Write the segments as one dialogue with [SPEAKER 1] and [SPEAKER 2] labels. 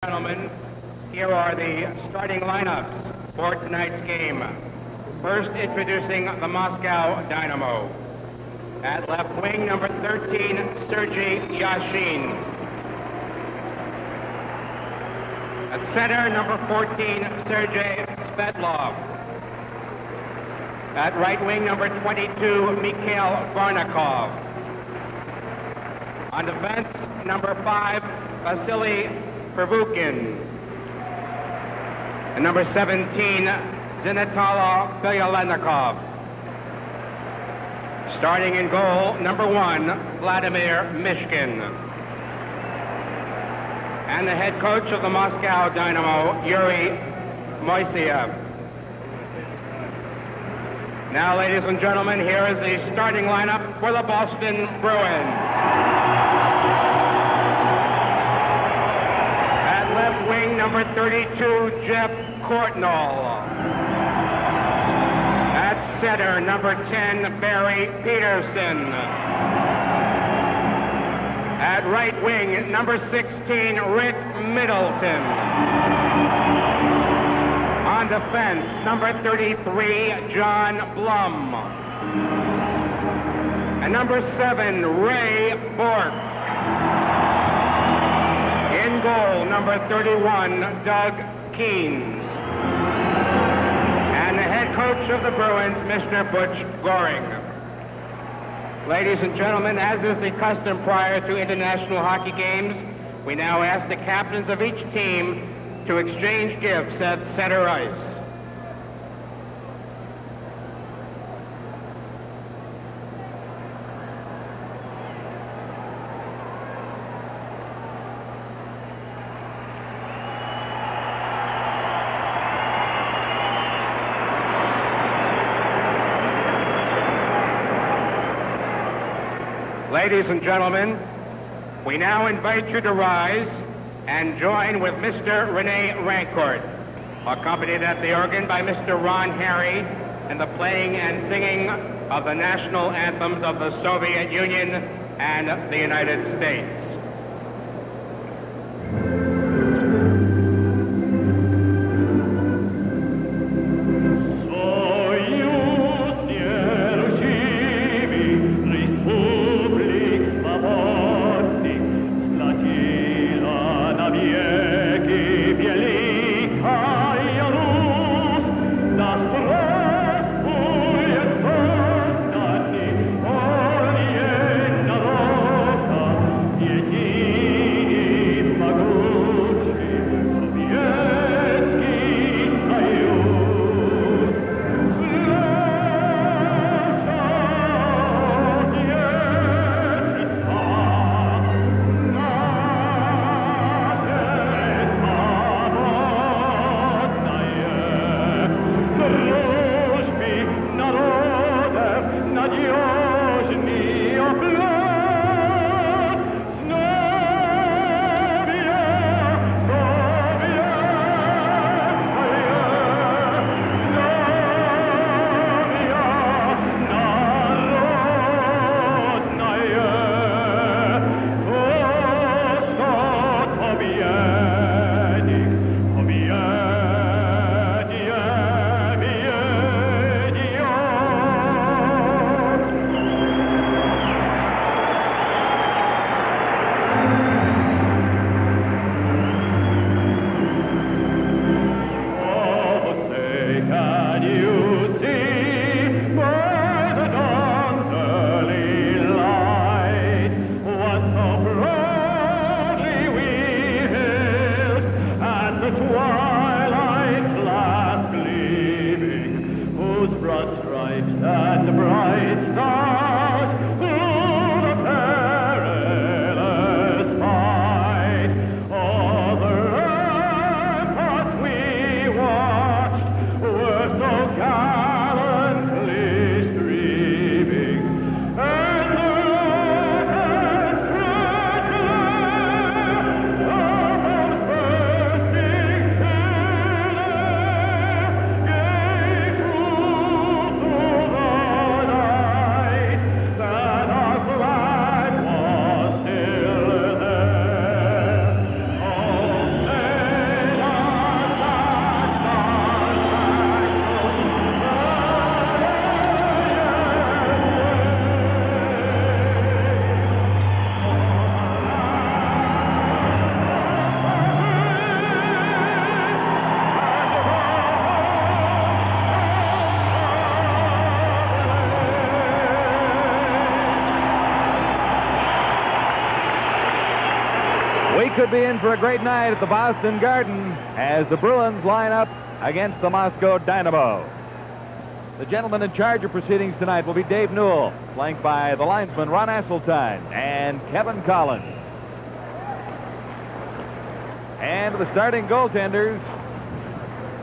[SPEAKER 1] Gentlemen, here are the starting lineups for tonight's game. First, introducing the Moscow Dynamo. At left wing, number 13, Sergei Yashin. At center, number 14, Sergei Svetlov. At right wing, number 22, Mikhail Varnakov. On defense, number 5, Vasily Pervukin. And number 17, Zinatala Belyalenikov. Starting in goal, number 1, Vladimir Mishkin. And the head coach of the Moscow Dynamo, Yuri Moiseyev. Now, ladies and gentlemen, here is the starting lineup for the Boston Bruins. Left wing, number 32, Jeff Courtnall. At center, number 10, Barry Peterson. At right wing, number 16, Rick Middleton. On defense, number 33, John Blum. And number 7, Ray Bourque. In goal, number 31, Doug Keynes. And the head coach of the Bruins, Mr. Butch Goring. Ladies and gentlemen, as is the custom prior to international hockey games, we now ask the captains of each team to exchange gifts at center ice. Ladies and gentlemen, we now invite you to rise and join with Mr. Rene Rancourt, accompanied at the organ by Mr. Ron Harry, and the playing and singing of the national anthems of the Soviet Union and the United States.
[SPEAKER 2] should be in for a great night at the Boston Garden as the Bruins line up against the Moscow Dynamo. The gentleman in charge of proceedings tonight will be Dave Newell, flanked by the linesman Ron Asseltine and Kevin Collins. And the starting goaltenders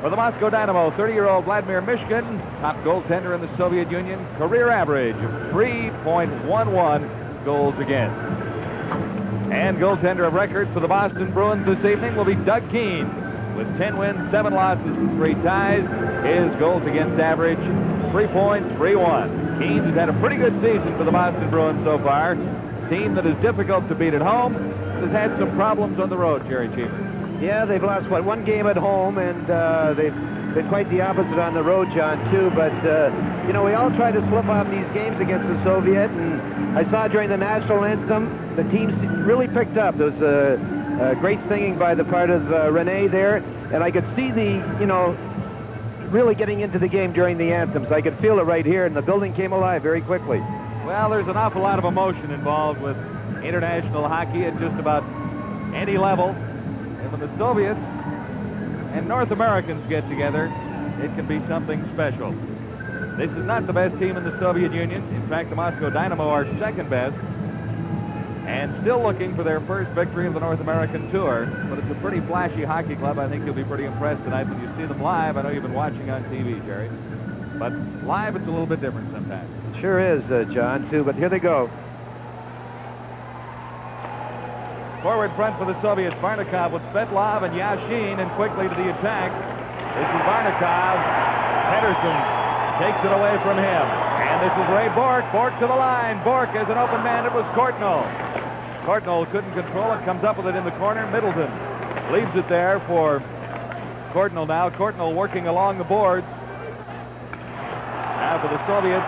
[SPEAKER 2] for the Moscow Dynamo, 30-year-old Vladimir Mishkin, top goaltender in the Soviet Union, career average of 3.11 goals against. And goaltender of record for the Boston Bruins this evening will be Doug Keane, with 10 wins, 7 losses, and 3 ties. His goals against average, 3.31. Keane has had a pretty good season for the Boston Bruins so far. A team that is difficult to beat at home, has had some problems on the road, Jerry Cheever.
[SPEAKER 3] Yeah, they've lost, one game at home, and they've been quite the opposite on the road, John, too. But, you know, we all try to slip off these games against the Soviet, and I saw during the national anthem, the team really picked up. There was great singing by the part of Rene there, and I could see the, you know, really getting into the game during the anthems. I could feel it right here, and the building came alive very quickly.
[SPEAKER 2] Well, there's an awful lot of emotion involved with international hockey at just about any level. And when the Soviets and North Americans get together, it can be something special. This is not the best team in the Soviet Union. In fact, the Moscow Dynamo are second best, and still looking for their first victory of the North American tour. But it's a pretty flashy hockey club. I think you'll be pretty impressed tonight when you see them live. I know you've been watching on TV, Jerry, but live it's a little bit different sometimes.
[SPEAKER 3] It sure is, John, too, but here they go.
[SPEAKER 2] Forward front for the Soviets, Varnikov with Svetlov and Yashin, and quickly to the attack. This is Varnikov. Pedersen takes it away from him. And this is Ray Bork. Bork to the line. Bork as an open man. It was Courtnall. Courtnall couldn't control it. Comes up with it in the corner. Middleton leaves it there for Courtnall now. Courtnall working along the boards. Now for the Soviets.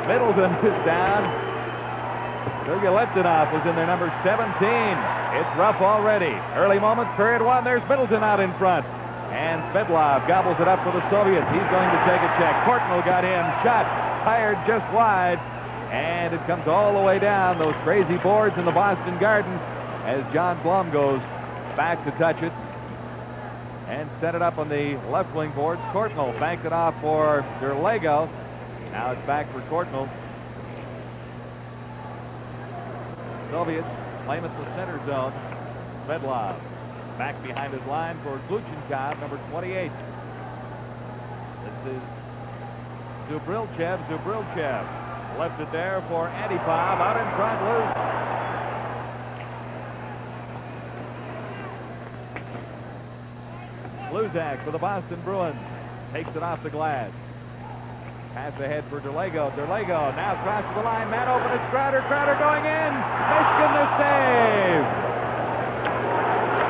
[SPEAKER 2] Middleton is down. Sergei Leptinov was in there, number 17. It's rough already. Early moments, period 1. There's Middleton out in front. And Svetlov gobbles it up for the Soviets. He's going to take a check. Courtnall got in. Shot fired just wide. And it comes all the way down those crazy boards in the Boston Garden as John Blum goes back to touch it and set it up on the left wing boards. Courtnall banked it off for Derlego. Now it's back for Courtnall. Soviets claim it the center zone. Svetlov back behind his line for Gluchenkov, number 28. This is Zubrilchev. Zubrilchev left it there for Antipov. Out in front, loose. Luzak for the Boston Bruins. Takes it off the glass. Pass ahead for Derlego. Derlego now crosses the line. Man open. It's Crowder. Crowder going in. Mishkin the save.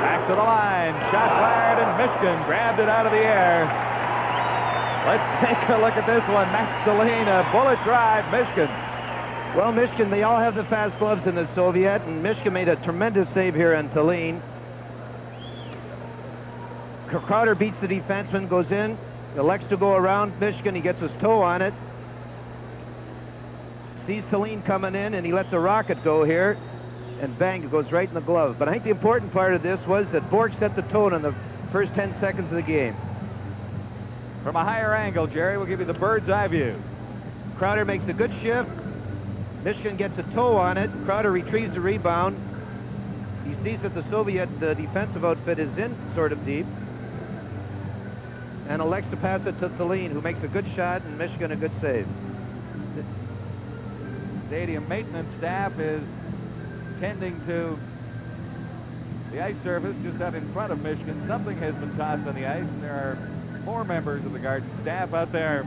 [SPEAKER 2] Back to the line. Shot fired, and Mishkin grabbed it out of the air. Let's take a look at this one. Max Tallene, a bullet drive. Mishkin.
[SPEAKER 3] Well, Mishkin, they all have the fast gloves in the Soviet, and Mishkin made a tremendous save here on Tallene. Crowder beats the defenseman, goes in. Elects to go around Mishkin. He gets his toe on it. Sees Tallene coming in, and he lets a rocket go here. And bang, it goes right in the glove. But I think the important part of this was that Bork set the tone in the first 10 seconds of the game.
[SPEAKER 2] From a higher angle, Jerry, we'll give you the bird's eye view.
[SPEAKER 3] Crowder makes a good shift. Mishkin gets a toe on it. Crowder retrieves the rebound. He sees that the Soviet defensive outfit is in sort of deep, and elects to pass it to Tallene, who makes a good shot, and Mishkin a good save.
[SPEAKER 2] The stadium maintenance staff is tending to the ice surface just out in front of Mishkin. Something has been tossed on the ice, and there are 4 members of the Garden staff out there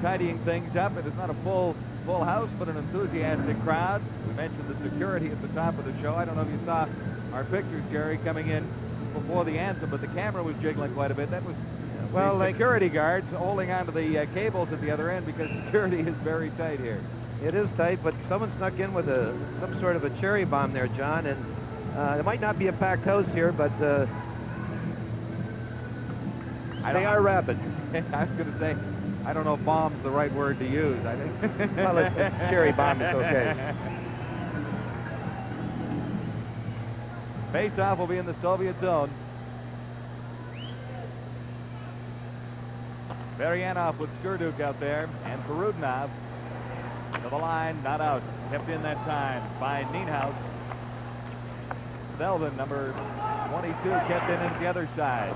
[SPEAKER 2] tidying things up. It is not a full house, but an enthusiastic crowd. We mentioned the security at the top of the show. I don't know if you saw our pictures, Jerry, coming in before the anthem, but the camera was jiggling quite a bit. That was the security guards holding onto the cables at the other end, because security is very tight here.
[SPEAKER 3] It is tight, but someone snuck in with some sort of a cherry bomb there, John, and it might not be a packed house here, but they are rapid.
[SPEAKER 2] I was going to say, I don't know if bomb's the right word to use. I think.
[SPEAKER 3] Well, a cherry bomb is okay.
[SPEAKER 2] Face-off will be in the Soviet zone. Baryanov with Skurduk out there, and Perudnov to the line, not out. Kept in that time by Nienhuis. Selvin, number 22, kept in the other side.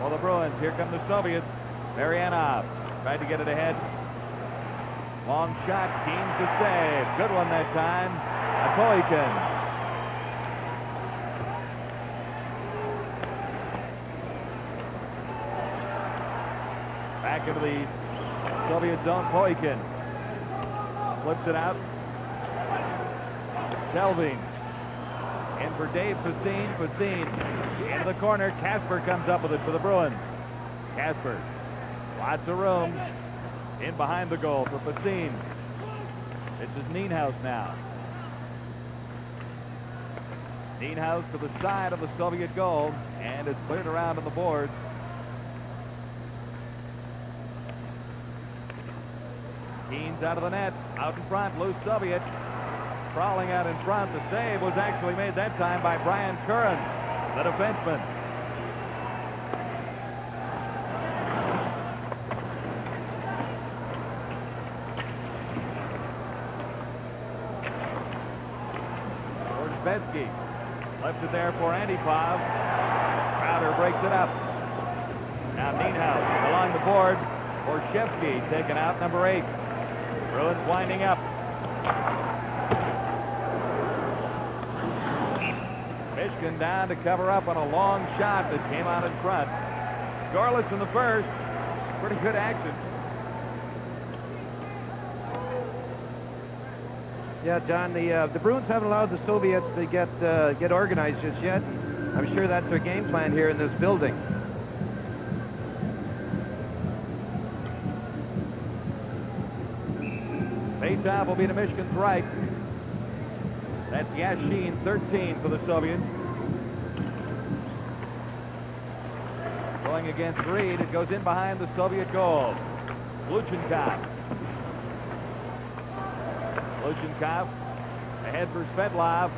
[SPEAKER 2] For the Bruins, here come the Soviets. Baryanov tried to get it ahead. Long shot, Keens to save. Good one that time. Akoikin. Back into the Soviet zone, Poikin. Flips it out. Selvin. In for Dave Facine. Facine into the corner. Kasper comes up with it for the Bruins. Kasper. Lots of room. In behind the goal for Facine. This is Nienhuis now. Nienhuis to the side of the Soviet goal. And it's cleared around on the board. Keens out of the net, out in front, loose Soviet. Crawling out in front. The save was actually made that time by Brian Curran, the defenseman. Orzbetsky left it there for Antipov. Crowder breaks it up. Now Nienhuis along the board. Orshevsky taken out, number 8. Bruins winding up. Mishkin down to cover up on a long shot that came out in front. Scoreless in the first. Pretty good action.
[SPEAKER 3] Yeah, John, the Bruins haven't allowed the Soviets to get organized just yet. I'm sure that's their game plan here in this building.
[SPEAKER 2] Face-off will be to Michigan's right. That's Yashin, 13 for the Soviets. Going against Reed. It goes in behind the Soviet goal. Gluchenkov. Gluchenkov ahead for Svetlov.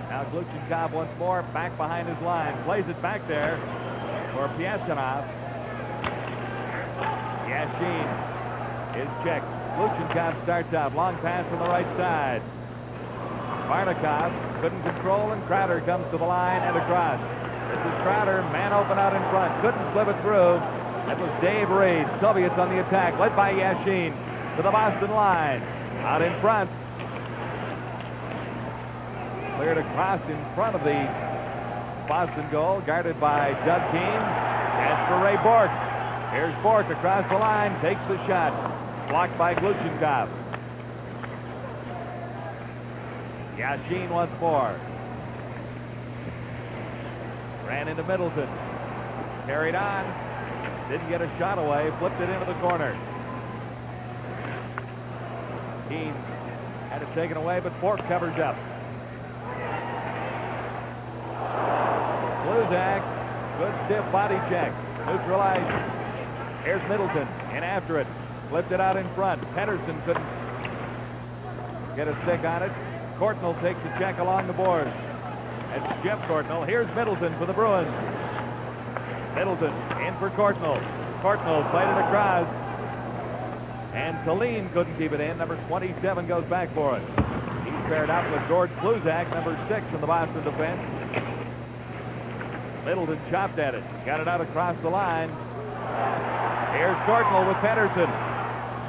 [SPEAKER 2] Now Gluchenkov once more back behind his line. Plays it back there for Piatanov. Yashin is checked. Gluchenkov starts out. Long pass on the right side. Barnikov couldn't control, and Crowder comes to the line and across. This is Crowder, man open out in front. Couldn't slip it through. That was Dave Reed. Soviets on the attack, led by Yashin to the Boston line. Out in front. Cleared across in front of the Boston goal, guarded by Doug Keens. That's for Ray Bork. Here's Bork across the line, takes the shot. Blocked by Gluchenkov. Yashin once more. Ran into Middleton. Carried on. Didn't get a shot away. Flipped it into the corner. Keens had it taken away, but Bork covers up. Bluzak. Good stiff body check. Neutralized. Here's Middleton. In after it. Flipped it out in front. Pedersen couldn't get a stick on it. Courtnall takes a check along the board. That's Jeff Courtnall. Here's Middleton for the Bruins. Middleton in for Courtnall. Courtnall played it across. And Tallinn couldn't keep it in. Number 27 goes back for it. He's paired up with George Bluzak, number 6 in the Boston defense. Middleton chopped at it. Got it out across the line. Here's Courtnall with Pedersen.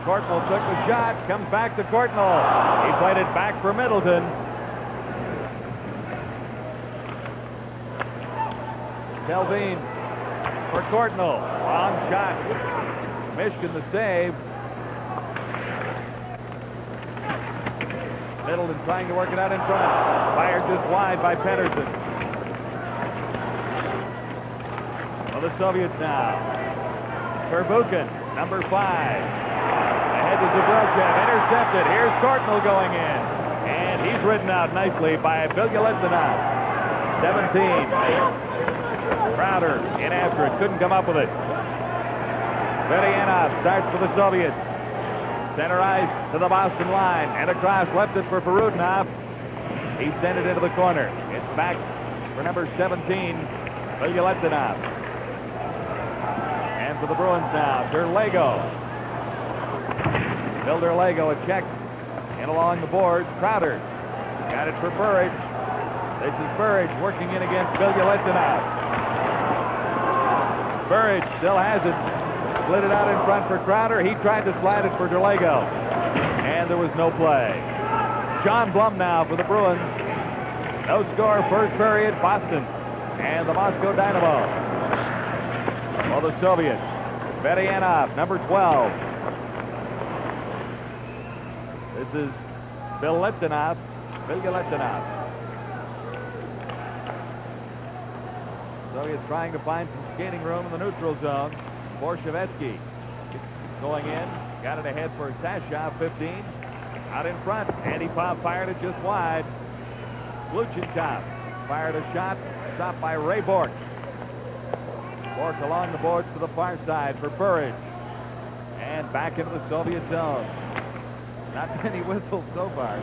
[SPEAKER 2] Courtnall took the shot, comes back to Courtnall. He played it back for Middleton. Selvin for Courtnall. Long shot. Michigan the save. Middleton trying to work it out in front. Fired just wide by Pedersen. Well, the Soviets now. Perbukin, number 5. Ahead to Zabrelchev, intercepted. Here's Courtnall going in. And he's ridden out nicely by Bilyaletdinov. 17. Crowder in after it. Couldn't come up with it. Baryanov starts for the Soviets. Center ice to the Boston line. And across, left it for Perudnov. He sent it into the corner. It's back for number 17, Bilyaletdinov. And for the Bruins now, Derlego. Bill Derlego, a check in along the boards. Crowder got it for Burridge. This is Burridge working in against Bilyaletdinov. Burridge still has it. Slid it out in front for Crowder. He tried to slide it for Derlego. And there was no play. John Blum now for the Bruins. No score, first period, Boston and the Moscow Dynamo. For the Soviets, Bedyanov, number 12. This is Bilyaletdinov. Soviets trying to find some skating room in the neutral zone. Borshevetsky going in. Got it ahead for Sashov, 15. Out in front. Antipov fired it just wide. Gluchenkov fired a shot. Stopped by Ray Bork. Bork along the boards to the far side for Burridge. And back into the Soviet zone. Not many whistles so far.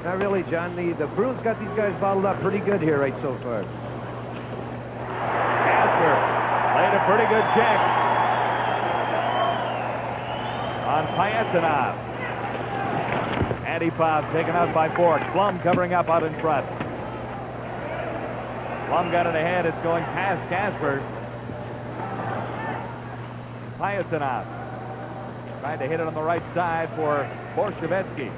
[SPEAKER 3] Not really, John. The Bruins got these guys bottled up pretty good here right so far.
[SPEAKER 2] Casper played a pretty good check on Pyatanov. Antipov taken out by Bork. Blum covering up out in front. Blum got it ahead. It's going past Casper. Pyatanov tried to hit it on the right side for Borshevetsky.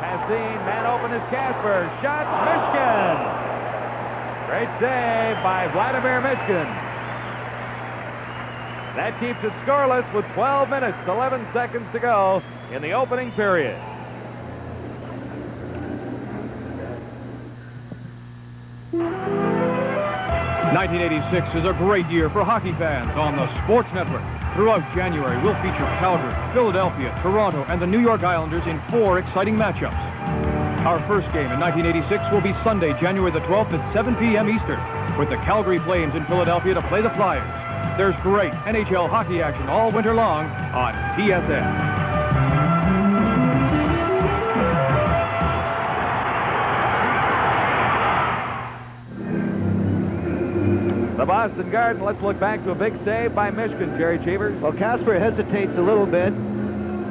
[SPEAKER 2] Passing, man open is Casper. Shot, Mishkin. Great save by Vladimir Mishkin. That keeps it scoreless with 12 minutes, 11 seconds to go in the opening period.
[SPEAKER 4] '86 is a great year for hockey fans on the Sports Network. Throughout January, we'll feature Calgary, Philadelphia, Toronto, and the New York Islanders in 4 exciting matchups. Our first game in 1986 will be Sunday, January the 12th at 7 p.m. Eastern, with the Calgary Flames in Philadelphia to play the Flyers. There's great NHL hockey action all winter long on TSN.
[SPEAKER 2] The Boston Garden, let's look back to a big save by Mishkin, Jerry Cheevers.
[SPEAKER 3] Well, Casper hesitates a little bit.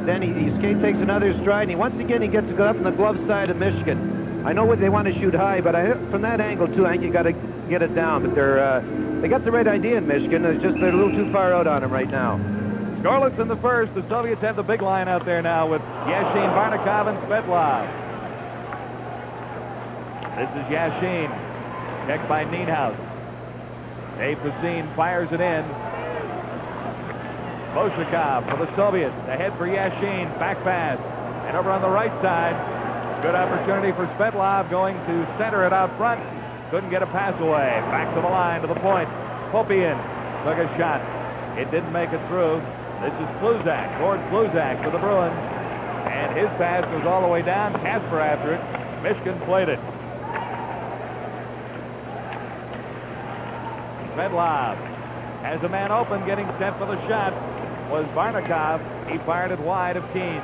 [SPEAKER 3] Then he takes another stride, and once again he gets it up on the glove side of Mishkin. I know what they want to shoot high, but from that angle too, I think you got to get it down. But they got the right idea in Michigan. It's just they're a little too far out on him right now.
[SPEAKER 2] Scoreless in the first. The Soviets have the big line out there now with Yashin, Varnikov, and Svetlov. This is Yashin. Checked by Nienhaus. Dave Kusin fires it in. Boshikov for the Soviets. Ahead for Yashin. Back pass. And over on the right side. Good opportunity for Svetlov going to center it out front. Couldn't get a pass away. Back to the line, to the point. Popian took a shot. It didn't make it through. This is Kluzak. Gord Kluzak for the Bruins. And his pass goes all the way down. Casper after it. Mishkin played it. Svetlov has a man open, getting set for the shot was Varnikov. He fired it wide of Keens.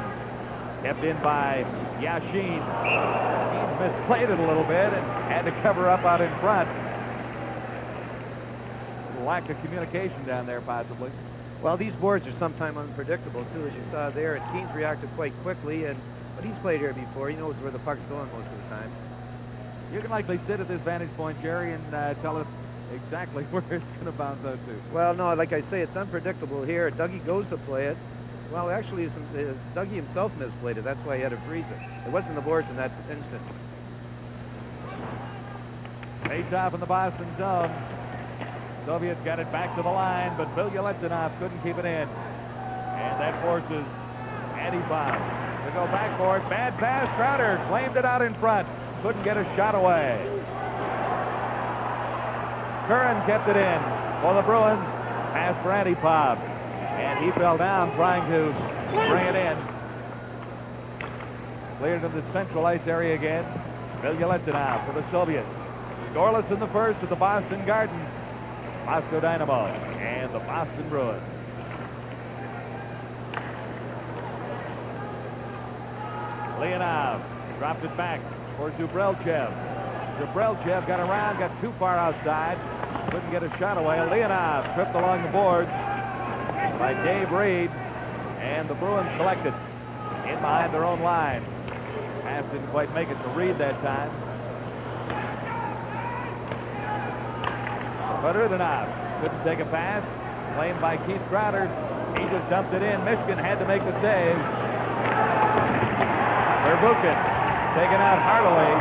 [SPEAKER 2] Kept in by Yashin. Keens misplayed it a little bit and had to cover up out in front. Lack of communication down there, possibly.
[SPEAKER 3] Well, these boards are sometimes unpredictable, too, as you saw there, and Keens reacted quite quickly, but he's played here before. He knows where the puck's going most of the time.
[SPEAKER 2] You can likely sit at this vantage point, Jerry, and tell us exactly where it's going to bounce out to.
[SPEAKER 3] Well, no, like I say, it's unpredictable here. Dougie goes to play it. Well, actually, Dougie himself misplayed it. That's why he had to freeze it. It wasn't the boards in that instance.
[SPEAKER 2] Face off in the Boston zone. Soviets got it back to the line, but Bilyaletdinov couldn't keep it in. And that forces Antipov to go back for it. Bad pass. Crowder claimed it out in front. Couldn't get a shot away. Curran kept it in for the Bruins. Pass for Antipov. And he fell down trying to bring it in. Cleared into the central ice area again. Bilyaletdinov for the Soviets. Scoreless in the first at the Boston Garden. Moscow Dynamo and the Boston Bruins. Leonov dropped it back for Zubrelchev. Zubrelchev got around, got too far outside. Couldn't get a shot away. Leonov tripped along the boards by Dave Reed. And the Bruins collected in behind their own line. Pass didn't quite make it to Reed that time. But Rudenov couldn't take a pass. Claimed by Keith Crowder. He just dumped it in. Michigan had to make the save. Verbuchen taken out heartily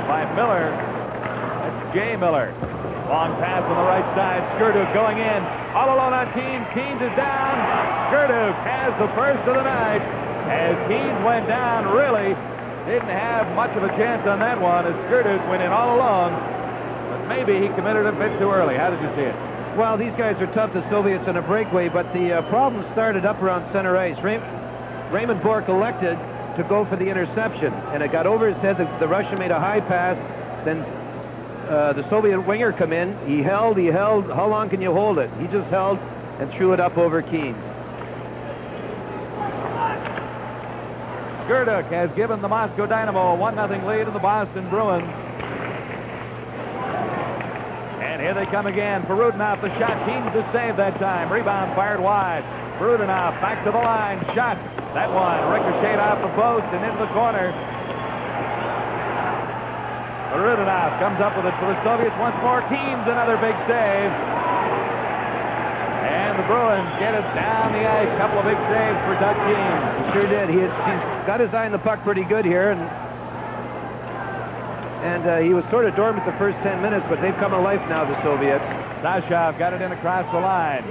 [SPEAKER 2] by Miller. That's Jay Miller. Long pass on the right side. Skurduk going in. All alone on Keens. Keens is down. Skurduk has the first of the night. As Keens went down, really didn't have much of a chance on that one as Skurduk went in all alone. But maybe he committed a bit too early. How did you see it?
[SPEAKER 3] Well, these guys are tough, the Soviets, in a breakaway, but the problem started up around center ice. Raymond Bourque elected to go for the interception, and it got over his head. The Russian made a high pass. Then the Soviet winger come in. He held. How long can you hold it? He just held and threw it up over Keens.
[SPEAKER 2] Skurduk has given the Moscow Dynamo a 1-0 lead in the Boston Bruins. And here they come again for Rudenov. The shot. Keens to save that time. Rebound fired wide. Rudenov back to the line. Shot. That one ricocheted off the post and into the corner. Rudenov comes up with it for the Soviets once more. Keens another big save. And the Bruins get it down the ice. Couple of big saves for Doug Keens.
[SPEAKER 3] He sure did. He's got his eye on the puck pretty good here. And he was sort of dormant the first 10 minutes, but they've come to life now, the Soviets.
[SPEAKER 2] Sashov got it in across the line.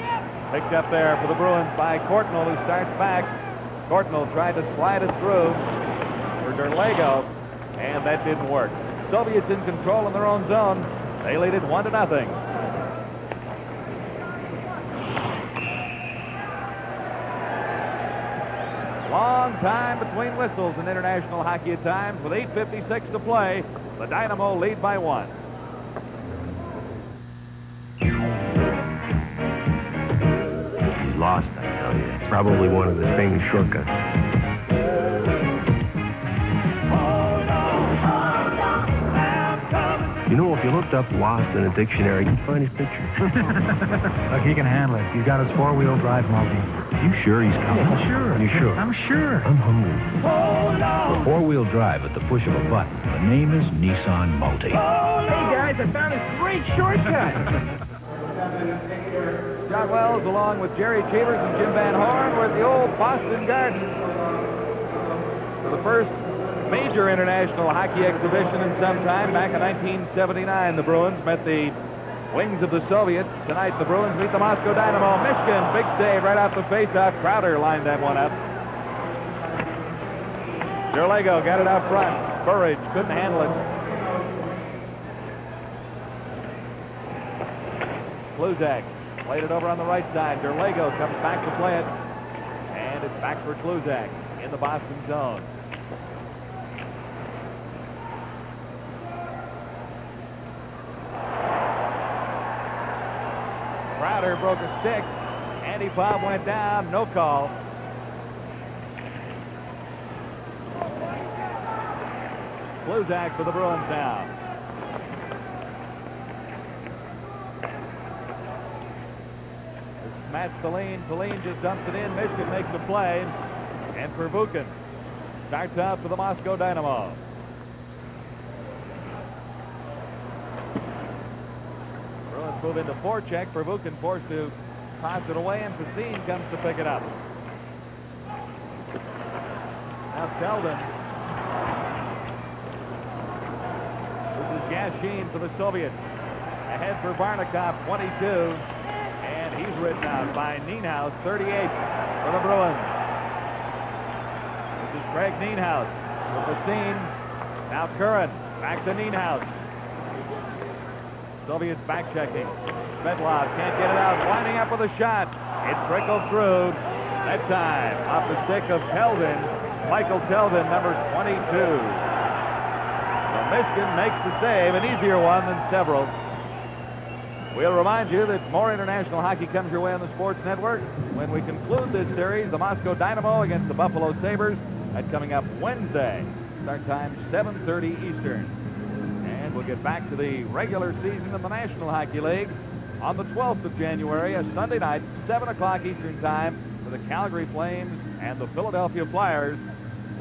[SPEAKER 2] Picked up there for the Bruins by Courtnall, who starts back. Courtnall tried to slide it through for Derlego, and that didn't work. Soviets in control in their own zone. They lead it 1-0. Long time between whistles in international hockey at times. With 8:56 to play, the Dynamo lead by 1.
[SPEAKER 5] He's lost, I tell you. Probably one of his famous shortcuts. You know, if you looked up lost in a dictionary, you'd find his picture.
[SPEAKER 6] Look, he can handle it. He's got his four-wheel drive multi.
[SPEAKER 5] You sure he's coming?
[SPEAKER 6] Yeah, sure.
[SPEAKER 5] You sure?
[SPEAKER 6] I'm sure.
[SPEAKER 5] I'm hungry.
[SPEAKER 7] For four-wheel drive at the push of a button, the name is Nissan Multi.
[SPEAKER 6] Hey, guys, I found this great shortcut.
[SPEAKER 2] John Wells, along with Jerry Cheevers and Jim Van Horn, were at the old Boston Garden for the first major international hockey exhibition in some time. Back in 1979, the Bruins met the wings of the Soviet. Tonight, the Bruins meet the Moscow Dynamo. Michigan, big save right off the faceoff. Crowder lined that one up. Derlego got it out front. Burridge couldn't handle it. Kluzak played it over on the right side. Derlego comes back to play it. And it's back for Kluzak in the Boston zone. Crowder broke a stick. Andy Bob went down. No call. Kluzak for the Bruins now. There's Matt Stalin. Stalin just dumps it in. Michigan makes the play. And Verbuchen starts out for the Moscow Dynamo. Bruins move into forecheck. Verbuchen forced to toss it away, and Pacine comes to pick it up. Now Teldin. This is Yashin for the Soviets. Ahead for Barnikov, 22. And he's ridden out by Nienhaus, 38 for the Bruins. This is Craig Nienhaus with the scene. Now Curran, back to Nienhaus. Soviets back checking. Svetlov can't get it out, winding up with a shot. It trickled through. That time, off the stick of Teldin. Michael Teldin, number 22. Michigan makes the save, an easier one than several. We'll remind you that more international hockey comes your way on the Sports Network. When we conclude this series, the Moscow Dynamo against the Buffalo Sabres, That coming up Wednesday. Start time 7:30 Eastern. And we'll get back to the regular season of the National Hockey League on the 12th of January, a Sunday night, 7 o'clock Eastern time, for the Calgary Flames and the Philadelphia Flyers,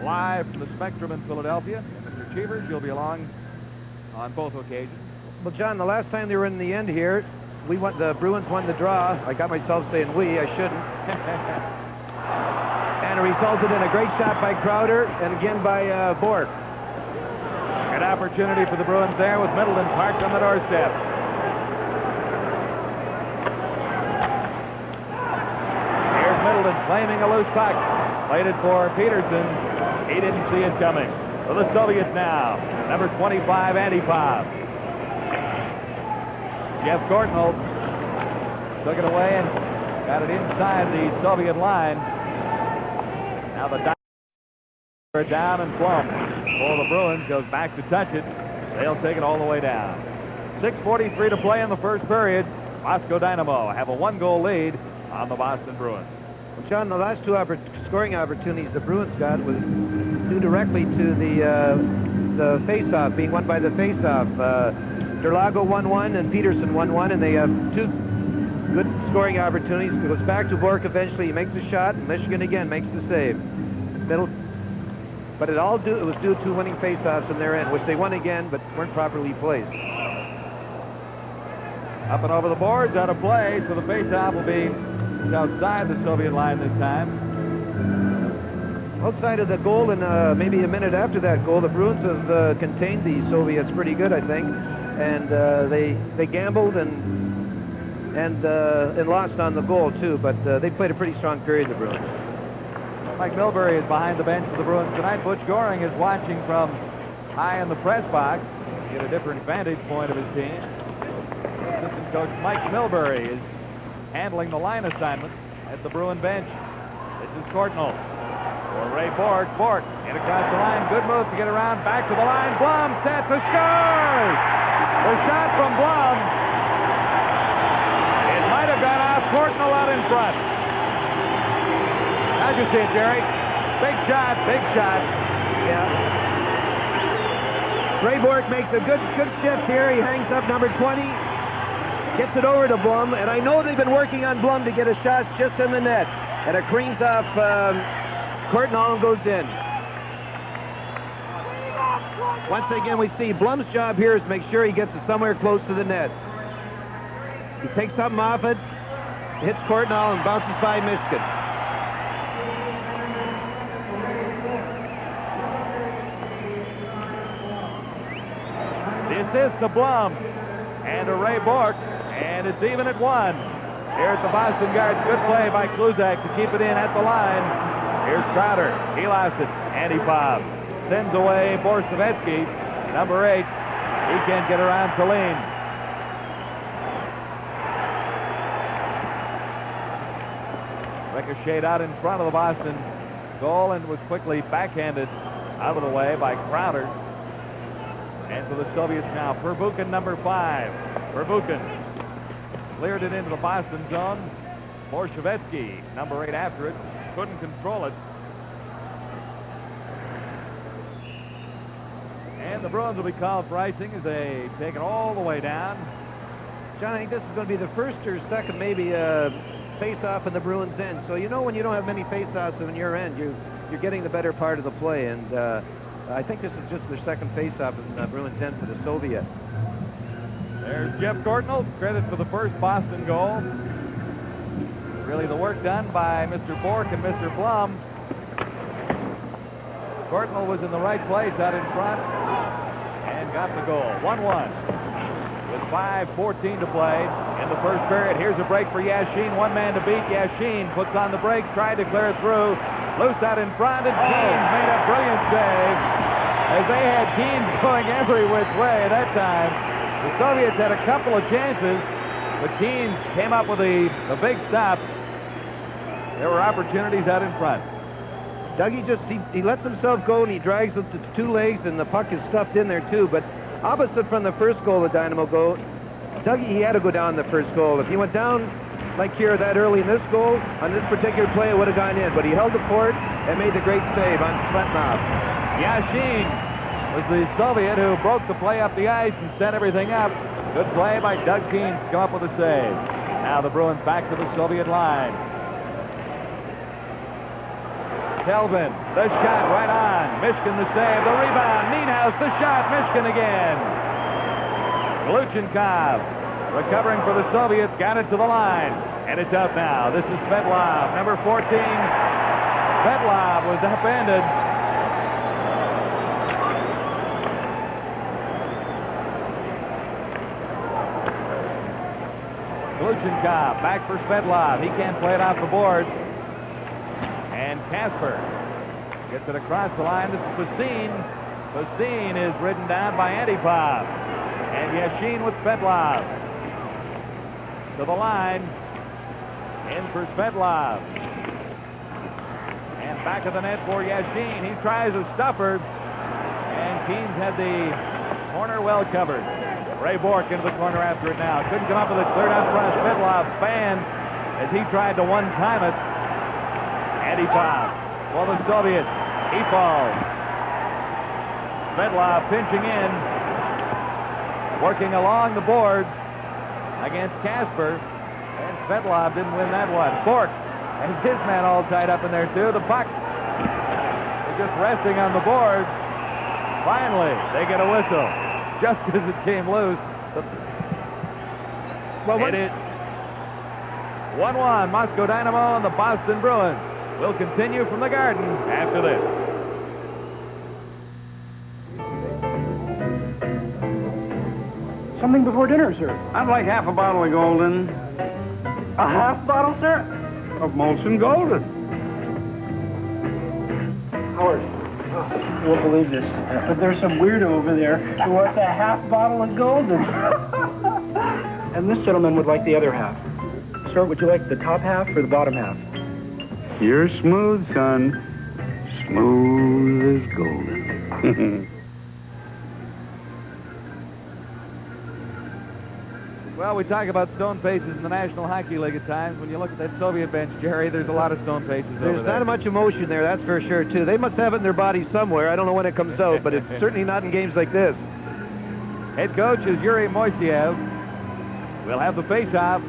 [SPEAKER 2] live from the Spectrum in Philadelphia. And Mr. Cheevers, you'll be along on both occasions.
[SPEAKER 3] Well, John, the last time they were in the end here, the Bruins won the draw. I got myself saying we, I shouldn't. And it resulted in a great shot by Crowder and again by Bork.
[SPEAKER 2] Good opportunity for the Bruins there with Middleton parked on the doorstep. Here's Middleton claiming a loose puck. Played it for Peterson. He didn't see it coming. For the Soviets now, number 25, Antipov. Jeff Courtnall took it away and got it inside the Soviet line. Now the Dynamo are down and plumb. For the Bruins goes back to touch it. They'll take it all the way down. 6:43 to play in the first period. Moscow Dynamo have a 1-goal lead on the Boston Bruins.
[SPEAKER 3] Well, John, the last two scoring opportunities the Bruins got was due directly to the face-off, being won by the face-off. Derlago won one and Peterson won one, and they have two good scoring opportunities. It goes back to Bork eventually. He makes a shot, and Michigan again makes the save. But it was due to winning face-offs in their end, which they won again, but weren't properly placed.
[SPEAKER 2] Up and over the boards, out of play, so the face-off will be just outside the Soviet line this time.
[SPEAKER 3] Outside of the goal and maybe a minute after that goal, the Bruins have contained the Soviets pretty good, I think. And they gambled and lost on the goal too, but they played a pretty strong period, the Bruins.
[SPEAKER 2] Mike Milbury is behind the bench for the Bruins tonight. Butch Goring is watching from high in the press box to get a different vantage point of his team. Assistant coach Mike Milbury is handling the line assignments at the Bruin bench. This is Courtnall for Ray Bork. Bork in across the line. Good move to get around. Back to the line. Blum set to score! The shot from Blum. It might have gone off. Courtnall out in front. How'd you see it, Jerry? Big shot, big shot.
[SPEAKER 3] Yeah. Ray Bork makes a good shift here. He hangs up number 20, gets it over to Blum, and I know they've been working on Blum to get his shots just in the net. And it creams off Courtnall and goes in. Once again, we see Blum's job here is to make sure he gets it somewhere close to the net. He takes something off it, hits Courtnall, and bounces by Michigan.
[SPEAKER 2] The assist to Blum and to Ray Bork, and it's even at 1. Here at the Boston Garden, good play by Kluzak to keep it in at the line. Here's Crowder. He lost it. Antipov sends away Borsavetsky, number 8. He can't get around Tallinn. Ricocheted out in front of the Boston goal and was quickly backhanded out of the way by Crowder. And for the Soviets now, Perbukin, number 5. Perbukin cleared it into the Boston zone. Borsavetsky, number 8, after it. Couldn't control it. And the Bruins will be called for icing as they take it all the way down.
[SPEAKER 3] John, I think this is going to be the first or second maybe face-off in the Bruins' end. So you know when you don't have many face-offs in your end, you're getting the better part of the play. And I think this is just their second face-off in the Bruins' end for the Soviet.
[SPEAKER 2] There's Jeff Courtnall, credit for the first Boston goal. Really the work done by Mr. Bork and Mr. Blum. Courtnall was in the right place out in front and got the goal. 1-1 with 5:14 to play in the first period. Here's a break for Yashin. One man to beat. Yashin puts on the brakes, tried to clear it through. Loose out in front, and Keens made a brilliant save as they had Keens going every which way that time. The Soviets had a couple of chances, but Keens came up with the big stop. There were opportunities out in front.
[SPEAKER 3] Dougie he lets himself go and he drags it to 2 legs, and the puck is stuffed in there too. But opposite from the first goal, the Dynamo goal, Dougie, he had to go down the first goal. If he went down like here that early in this goal, on this particular play, it would have gone in. But he held the fort, and made the great save on Svetnov.
[SPEAKER 2] Yashin was the Soviet who broke the play up the ice and set everything up. Good play by Doug Keenes to come up with a save. Now the Bruins back to the Soviet line. Telvin, the shot right on. Mishkin the save, the rebound. Nienhaus, the shot. Mishkin again. Gluchenkov recovering for the Soviets, got it to the line. And it's out now. This is Svetlov, number 14. Svetlov was upended. Gluchenkov back for Svetlov. He can't play it off the boards. And Kasper gets it across the line. This is Basine. Basine is ridden down by Antipov. And Yashin with Svetlov. To the line. In for Svetlov. And back of the net for Yashin. He tries a stuffer. And Keenes had the corner well covered. Ray Bourque into the corner after it now. Couldn't come up with it. Cleared out in front of Svetlov. Fanned as he tried to one-time it. Antipov for the Soviets. He falls. Svetlov pinching in. Working along the boards against Kasper. And Svetlov didn't win that one. Bourque has his man all tied up in there too. The puck is just resting on the boards. Finally, they get a whistle. Just as it came loose. It is 1-1, Moscow Dynamo and the Boston Bruins. We'll continue from the Garden after this.
[SPEAKER 8] Something before dinner, sir.
[SPEAKER 9] I'd like half a bottle of Golden.
[SPEAKER 8] A half bottle, sir?
[SPEAKER 9] Of Molson Golden.
[SPEAKER 8] Howard, you won't believe this, but there's some weirdo over there who wants a half bottle of Golden. And this gentleman would like the other half. Sir, would you like the top half or the bottom half?
[SPEAKER 9] You're smooth, son. Smooth as golden.
[SPEAKER 2] Well, we talk about stone faces in the National Hockey League at times. When you look at that Soviet bench, Jerry, there's a lot of stone faces over there.
[SPEAKER 3] There's not much emotion there, that's for sure, too. They must have it in their bodies somewhere. I don't know when it comes out, but it's certainly not in games like this.
[SPEAKER 2] Head coach is Yuri Moiseev. We'll have the face-off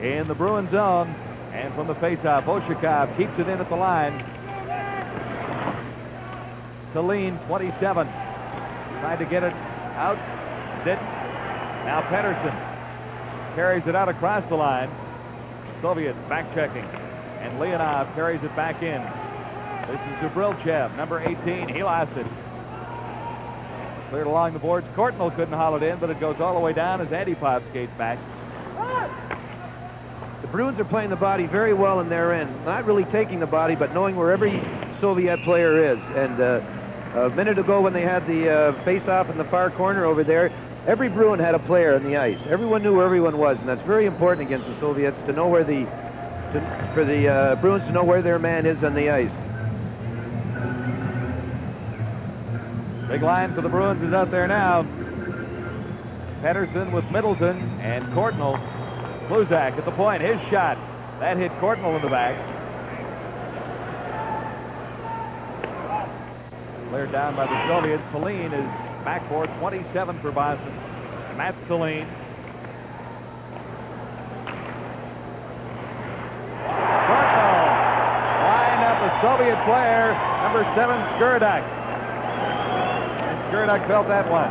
[SPEAKER 2] in the Bruin zone. And from the face-off, Oshikov keeps it in at the line. Tallinn, 27. Tried to get it out. Didn't. Now Pettersson carries it out across the line. Soviets back checking. And Leonov carries it back in. This is Zubrilchev, number 18. He lost it. Cleared along the boards. Courtnall couldn't haul it in, but it goes all the way down as Antipov skates back.
[SPEAKER 3] The Bruins are playing the body very well in their end. Not really taking the body, but knowing where every Soviet player is. And a minute ago when they had the face-off in the far corner over there, every Bruin had a player on the ice. Everyone knew where everyone was, and that's very important against the Soviets to know where for the Bruins to know where their man is on the ice.
[SPEAKER 2] Big line for the Bruins is out there now. Pettersson with Middleton and Courtnall. Bluzak at the point. His shot. That hit Courtnall in the back. Cleared down by the Soviets. Tallinn is back for 27 for Boston. And that's Tallinn. Courtnall lined up a Soviet player, number 7, Skurduk. And Skurduk felt that one.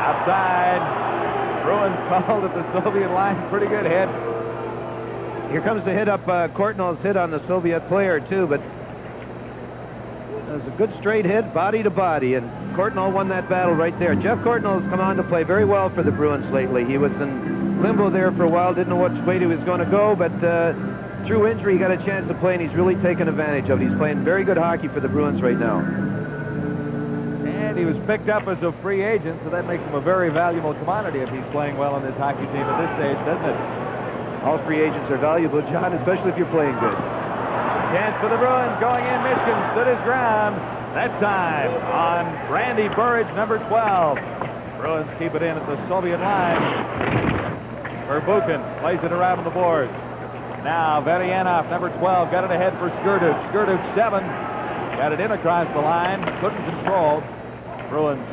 [SPEAKER 2] Outside. Bruins called at the Soviet line. Pretty good hit.
[SPEAKER 3] Here comes the hit up, Courtnall's hit on the Soviet player, too, but it was a good straight hit, body to body, and Courtnall won that battle right there. Jeff Courtnall has come on to play very well for the Bruins lately. He was in limbo there for a while, didn't know which way he was going to go, but through injury, he got a chance to play, and he's really taken advantage of it. He's playing very good hockey for the Bruins right now.
[SPEAKER 2] And he was picked up as a free agent, so that makes him a very valuable commodity if he's playing well on this hockey team at this stage, doesn't it?
[SPEAKER 3] All free agents are valuable, John, especially if you're playing good.
[SPEAKER 2] Chance for the Bruins going in. Michigan stood his ground. That time on Randy Burridge, number 12. Bruins keep it in at the Soviet line. Verbuchen plays it around the boards. Now Verianov, number 12, got it ahead for Skurduk. Skurduk 7, got it in across the line, couldn't control. Bruins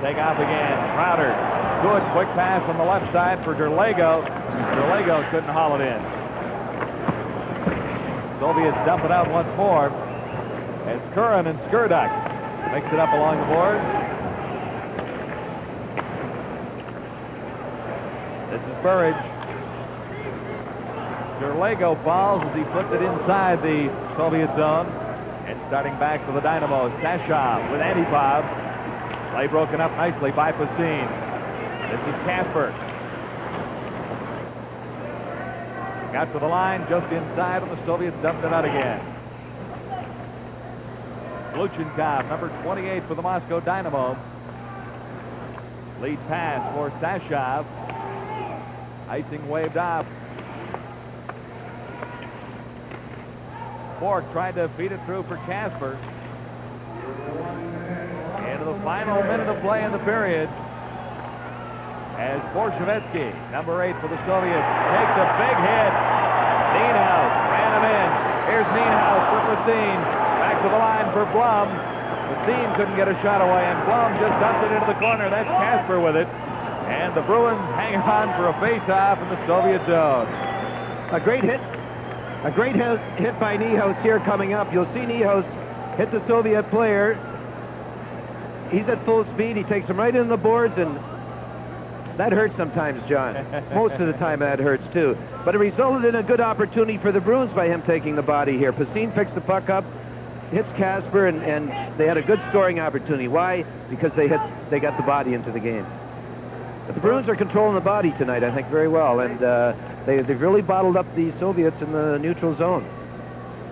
[SPEAKER 2] take off again. Crowder, good quick pass on the left side for Derlego. Derlego couldn't haul it in. Soviets dump it out once more as Curran and Skurduk mix it up along the boards. This is Burridge. Derlego falls as he flipped it inside the Soviet zone. And starting back for the Dynamo, Sashov with Antipov. Play broken up nicely by Facine. This is Casper. Got to the line just inside, and the Soviets dumped it out again. Gluchenkov, number 28 for the Moscow Dynamo. Lead pass for Sashov. Icing waved off. Bork tried to feed it through for Casper. Into the final minute of play in the period as Borshevetsky, number 8 for the Soviets, takes a big hit. Nienhaus ran him in. Here's Nienhaus for Facine. Back to the line for Blum. Facine couldn't get a shot away, and Blum just dumped it into the corner. That's Casper with it. And the Bruins hang on for a face-off in the Soviet zone.
[SPEAKER 3] A great hit. A great hit by Nienhaus here coming up. You'll see Nienhaus hit the Soviet player. He's at full speed. He takes him right in the boards, and that hurts sometimes, John. Most of the time that hurts, too. But it resulted in a good opportunity for the Bruins by him taking the body here. Facine picks the puck up, hits Casper, and they had a good scoring opportunity. Why? Because they got the body into the game. But the Bruins are controlling the body tonight, I think, very well. And they've really bottled up the Soviets in the neutral zone.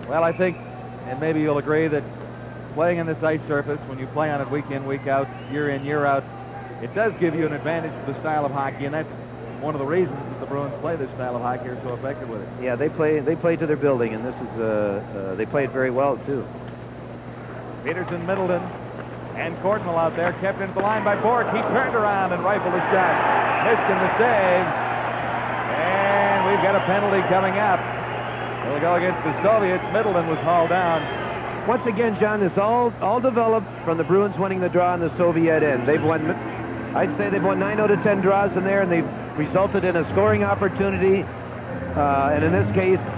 [SPEAKER 2] Well, I think, and maybe you'll agree, that playing on this ice surface, when you play on it week in, week out, year in, year out, it does give you an advantage to the style of hockey, and that's one of the reasons that the Bruins play this style of hockey, are so effective with it.
[SPEAKER 3] Yeah, they play to their building, and this is they play it very well too.
[SPEAKER 2] Peterson, Middleton, and Courtnall out there, kept into the line by Bork. He turned around and rifled a shot. Missed in the save, and we've got a penalty coming up. It'll go against the Soviets. Middleton was hauled down.
[SPEAKER 3] Once again, John, this all developed from the Bruins winning the draw on the Soviet end. They've won, I'd say they've won 9 out of 10 draws in there, and they've resulted in a scoring opportunity, and in this case,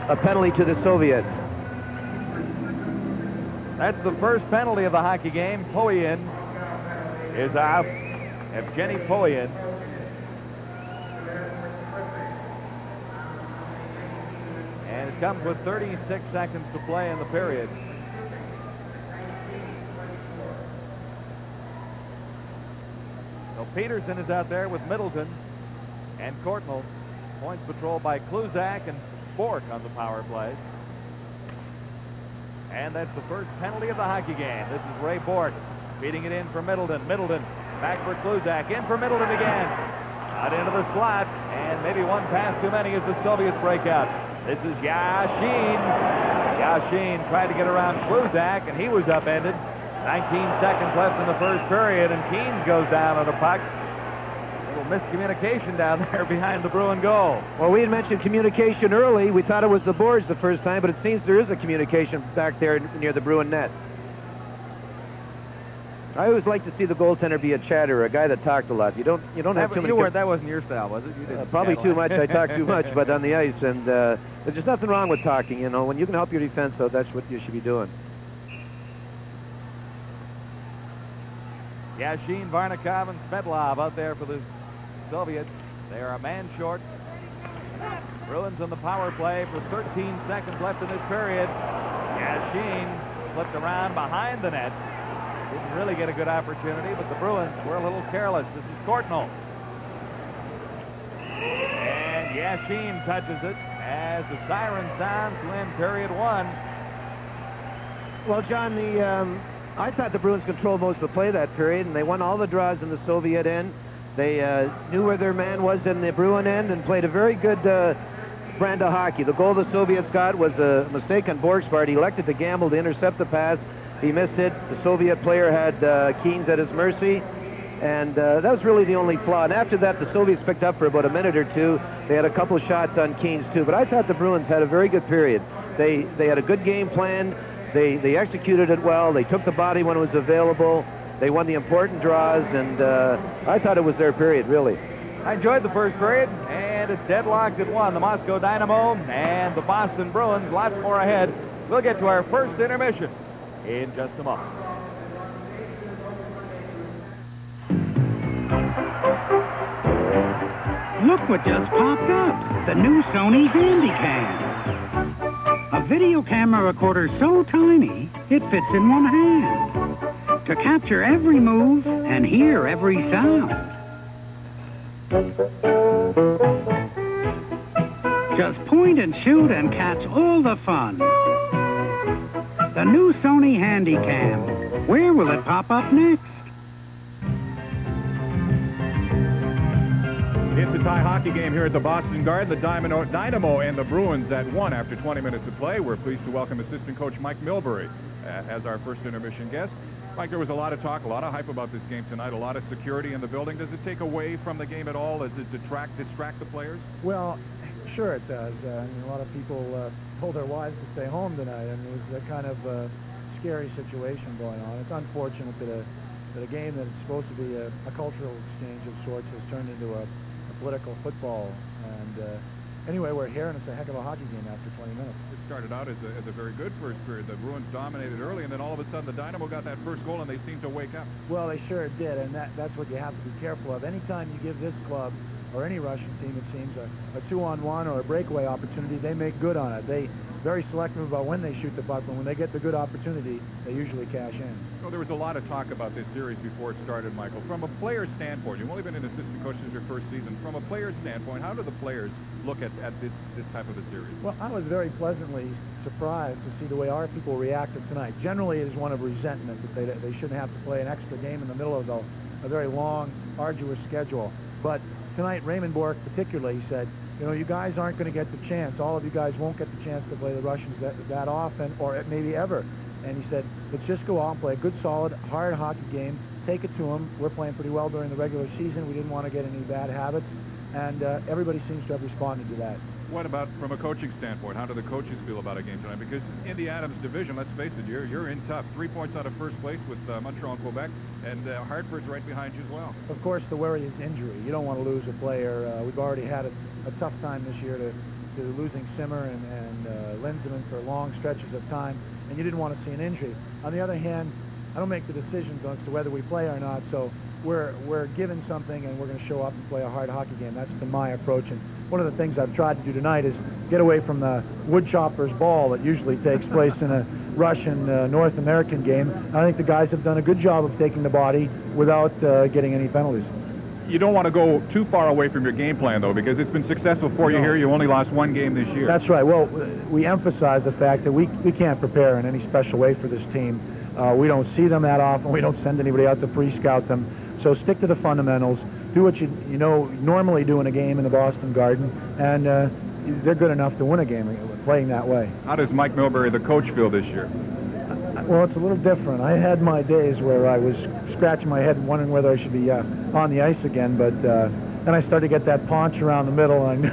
[SPEAKER 3] a penalty to the Soviets.
[SPEAKER 2] That's the first penalty of the hockey game. Poyen is off. Evgeny Poyen. And it comes with 36 seconds to play in the period. So Peterson is out there with Middleton and Courtnall. Points patrolled by Kluzak and Bork on the power play. And that's the first penalty of the hockey game. This is Ray Bork feeding it in for Middleton. Middleton back for Kluzak. In for Middleton again. Out into the slot. And maybe one pass too many as the Soviets break out. This is Yashin. Yashin tried to get around Kluzak, and he was upended. 19 seconds left in the first period, and Keynes goes down on a puck. A little miscommunication down there behind the Bruin goal.
[SPEAKER 3] Well, we had mentioned communication early. We thought it was the boards the first time, but it seems there is a communication back there near the Bruin net. I always like to see the goaltender be a chatterer, a guy that talked a lot. You don't have too many.
[SPEAKER 2] That wasn't your style, was it? You didn't
[SPEAKER 3] probably too much. I talk too much, but on the ice, and there's nothing wrong with talking. You know, when you can help your defense, so that's what you should be doing.
[SPEAKER 2] Yashin, Varnikov, and Svetlov out there for the Soviets. They are a man short. Bruins on the power play for 13 seconds left in this period. Yashin slipped around behind the net. Didn't really get a good opportunity, but the Bruins were a little careless. This is Courtnall. And Yashin touches it as the siren sounds to end period 1.
[SPEAKER 3] Well, John, I thought the Bruins controlled most of the play that period, and they won all the draws in the Soviet end. They knew where their man was in the Bruin end and played a very good brand of hockey. The goal the Soviets got was a mistake on Bork's part. He elected to gamble to intercept the pass. He missed it. The Soviet player had Keynes at his mercy, And that was really the only flaw. And after that, the Soviets picked up for about a minute or two. They had a couple shots on Keynes, too. But I thought the Bruins had a very good period. They had a good game plan. They executed it well. They took the body when it was available. They won the important draws. And I thought it was their period, really.
[SPEAKER 2] I enjoyed the first period, and it deadlocked at 1. The Moscow Dynamo and the Boston Bruins. Lots more ahead. We'll get to our first intermission in just a moment.
[SPEAKER 10] Look what just popped up. The new Sony Handycam. A video camera recorder so tiny, it fits in one hand. To capture every move and hear every sound. Just point and shoot and catch all the fun. The new Sony Handycam. Where will it pop up next?
[SPEAKER 4] It's a tie hockey game here at the Boston Garden. The Dynamo and the Bruins at 1 after 20 minutes of play. We're pleased to welcome assistant coach Mike Milbury as our first intermission guest. Mike, there was a lot of talk, a lot of hype about this game tonight, a lot of security in the building. Does it take away from the game at all? Does it distract the players?
[SPEAKER 6] Well, sure it does. I mean, a lot of people told their wives to stay home tonight. I mean, it was a kind of scary situation going on. It's unfortunate that a game that's supposed to be a cultural exchange of sorts has turned into a political football. And anyway, we're here, and it's a heck of a hockey game after 20 minutes.
[SPEAKER 4] It started out as a very good first period. The Bruins dominated early, and then all of a sudden the Dynamo got that first goal, and they seemed to wake up.
[SPEAKER 6] Well, they sure did, and that's what you have to be careful of. Anytime you give this club or any Russian team, it seems, a 2-on-1 or a breakaway opportunity, they make good on it. They're very selective about when they shoot the puck, but when they get the good opportunity, they usually cash in.
[SPEAKER 4] Well, there was a lot of talk about this series before it started, Michael. From a player standpoint, you've only been an assistant coach since your first season. From a player standpoint, how do the players look at this type of a series?
[SPEAKER 6] Well, I was very pleasantly surprised to see the way our people reacted tonight. Generally, it is one of resentment that they shouldn't have to play an extra game in the middle of a very long, arduous schedule. But tonight, Raymond Bork particularly said, you know, you guys aren't going to get the chance. All of you guys won't get the chance to play the Russians that often, or maybe ever. And he said, let's just go out and play a good, solid, hard hockey game. Take it to them. We're playing pretty well during the regular season. We didn't want to get any bad habits. And everybody seems to have responded to that.
[SPEAKER 4] What about from a coaching standpoint? How do the coaches feel about a game tonight? Because in the Adams division, let's face it, you're in tough. 3 points out of first place with Montreal and Quebec, and Hartford's right behind you as well.
[SPEAKER 6] Of course, the worry is injury. You don't want to lose a player. We've already had a tough time this year to losing Simmer and Linseman for long stretches of time, and you didn't want to see an injury. On the other hand, I don't make the decisions as to whether we play or not, so we're given something and we're going to show up and play a hard hockey game. That's been my approach, and one of the things I've tried to do tonight is get away from the woodchopper's ball that usually takes place in a Russian North American game. I think the guys have done a good job of taking the body without getting any penalties.
[SPEAKER 4] You don't want to go too far away from your game plan, though, because it's been successful for you here. You only lost one game this year.
[SPEAKER 6] That's right. Well, we emphasize the fact that we can't prepare in any special way for this team. We don't see them that often. We don't send anybody out to pre-scout them. So stick to the fundamentals. Do what you normally do in a game in the Boston Garden, and they're good enough to win a game playing that way.
[SPEAKER 4] How does Mike Milbury, the coach, feel this year?
[SPEAKER 6] Well, it's a little different. I had my days where I was scratching my head wondering whether I should be on the ice again, but then I started to get that paunch around the middle, and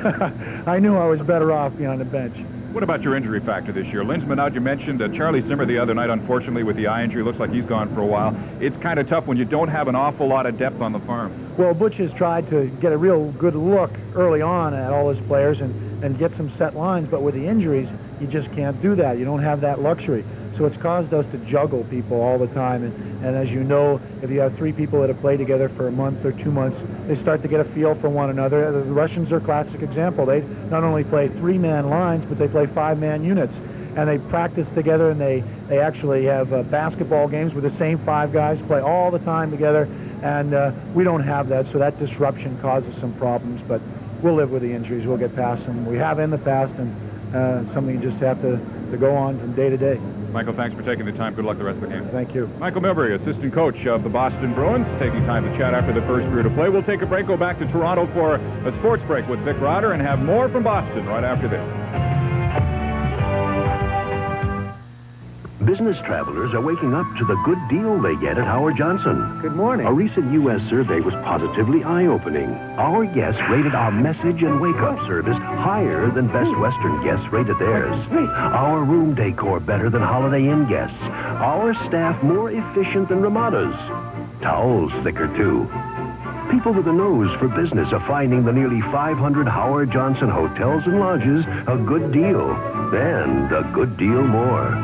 [SPEAKER 6] I knew I was better off behind the bench.
[SPEAKER 4] What about your injury factor this year? Linseman out, you mentioned Charlie Simmer the other night, unfortunately, with the eye injury. Looks like he's gone for a while. It's kind of tough when you don't have an awful lot of depth on the farm.
[SPEAKER 6] Well, Butch has tried to get a real good look early on at all his players and get some set lines, but with the injuries, you just can't do that. You don't have that luxury. So it's caused us to juggle people all the time. And as you know, if you have 3 people that have played together for a month or 2 months, they start to get a feel for one another. The Russians are a classic example. They not only play 3-man lines, but they play 5-man units. And they practice together, and they actually have basketball games with the same 5 guys, play all the time together. And we don't have that, so that disruption causes some problems. But we'll live with the injuries. We'll get past them. We have in the past, and something you just have to go on from day to day.
[SPEAKER 4] Michael, thanks for taking the time. Good luck the rest of the game.
[SPEAKER 6] Thank you.
[SPEAKER 4] Michael Milbury, assistant coach of the Boston Bruins, taking time to chat after the first period of play. We'll take a break, go back to Toronto for a sports break with Vic Rotter, and have more from Boston right after this.
[SPEAKER 5] Business travelers are waking up to the good deal they get at Howard Johnson.
[SPEAKER 3] Good morning.
[SPEAKER 5] A recent U.S. survey was positively eye-opening. Our guests rated our message and wake-up service higher than Best Western guests rated theirs. Our room decor better than Holiday Inn guests. Our staff more efficient than Ramada's. Towels thicker, too. People with a nose for business are finding the nearly 500 Howard Johnson hotels and lodges a good deal, and a good deal more.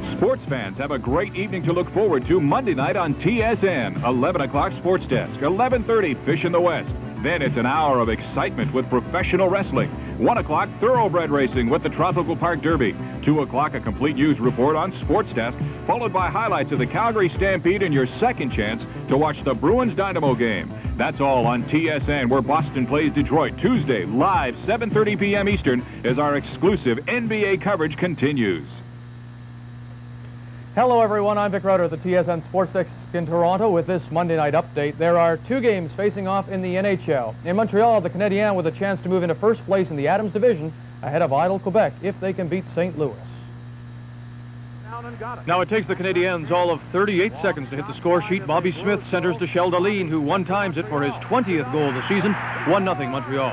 [SPEAKER 2] Sports fans have a great evening to look forward to Monday night on TSN. 11 o'clock Sports Desk, 11:30 Fish in the West. Then it's an hour of excitement with professional wrestling. 1 o'clock Thoroughbred Racing with the Tropical Park Derby. 2 o'clock a complete news report on Sports Desk, followed by highlights of the Calgary Stampede and your second chance to watch the Bruins Dynamo game. That's all on TSN, where Boston plays Detroit Tuesday, live 7:30 p.m. Eastern, as our exclusive NBA coverage continues.
[SPEAKER 11] Hello, everyone. I'm Vic Rutter at the TSN Sports Desk in Toronto with this Monday night update. There are two games facing off in the NHL. In Montreal, the Canadiens with a chance to move into first place in the Adams division ahead of Idle Quebec if they can beat St. Louis.
[SPEAKER 4] Now it takes the Canadiens all of 38 seconds to hit the score sheet. Bobby Smith centers to Sheldalene, who one-times it for his 20th goal of the season. 1-0 Montreal.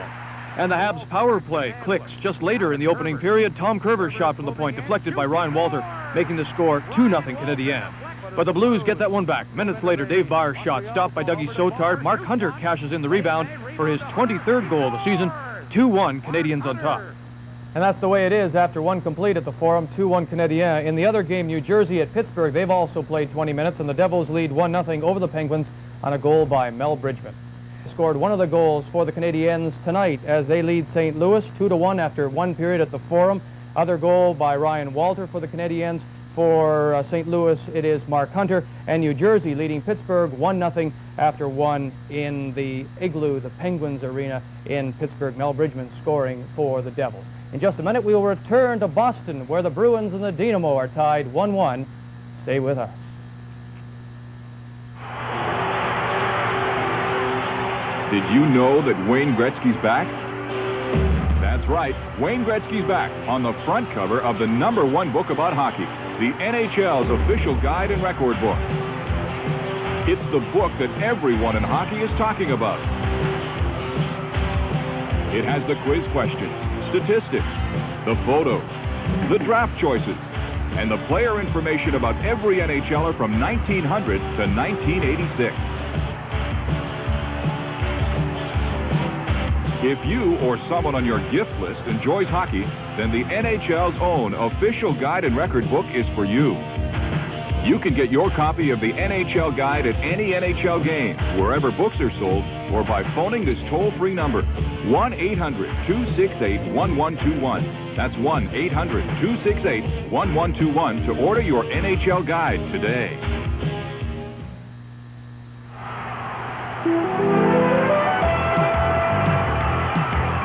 [SPEAKER 4] And the Habs power play clicks just later in the opening period. Tom Curver's shot from the point deflected by Ryan Walter, making the score 2-0 Canadiens. But the Blues get that one back. Minutes later, Dave Byer's shot stopped by Dougie Sotard. Mark Hunter cashes in the rebound for his 23rd goal of the season. 2-1 Canadiens on top.
[SPEAKER 11] And that's the way it is after one complete at the Forum, 2-1 Canadiens. In the other game, New Jersey at Pittsburgh, they've also played 20 minutes, and the Devils lead 1-0 over the Penguins on a goal by Mel Bridgman. Scored one of the goals for the Canadiens tonight as they lead St. Louis 2-1 after one period at the Forum. Other goal by Ryan Walter for the Canadiens. For St. Louis, it is Mark Hunter. And New Jersey leading Pittsburgh 1-0 after one in the Igloo, the Penguins Arena in Pittsburgh. Mel Bridgman scoring for the Devils. In just a minute, we will return to Boston, where the Bruins and the Dynamo are tied 1-1. Stay with us.
[SPEAKER 2] Did you know that Wayne Gretzky's back? That's right, Wayne Gretzky's back on the front cover of the #1 book about hockey, the NHL's official guide and record book. It's the book that everyone in hockey is talking about. It has the quiz questions, statistics, the photos, the draft choices, and the player information about every NHLer from 1900 to 1986. If you or someone on your gift list enjoys hockey, then the NHL's own official guide and record book is for you. You can get your copy of the NHL guide at any NHL game, wherever books are sold, or by phoning this toll-free number, 1-800-268-1121. That's 1-800-268-1121 to order your NHL guide today.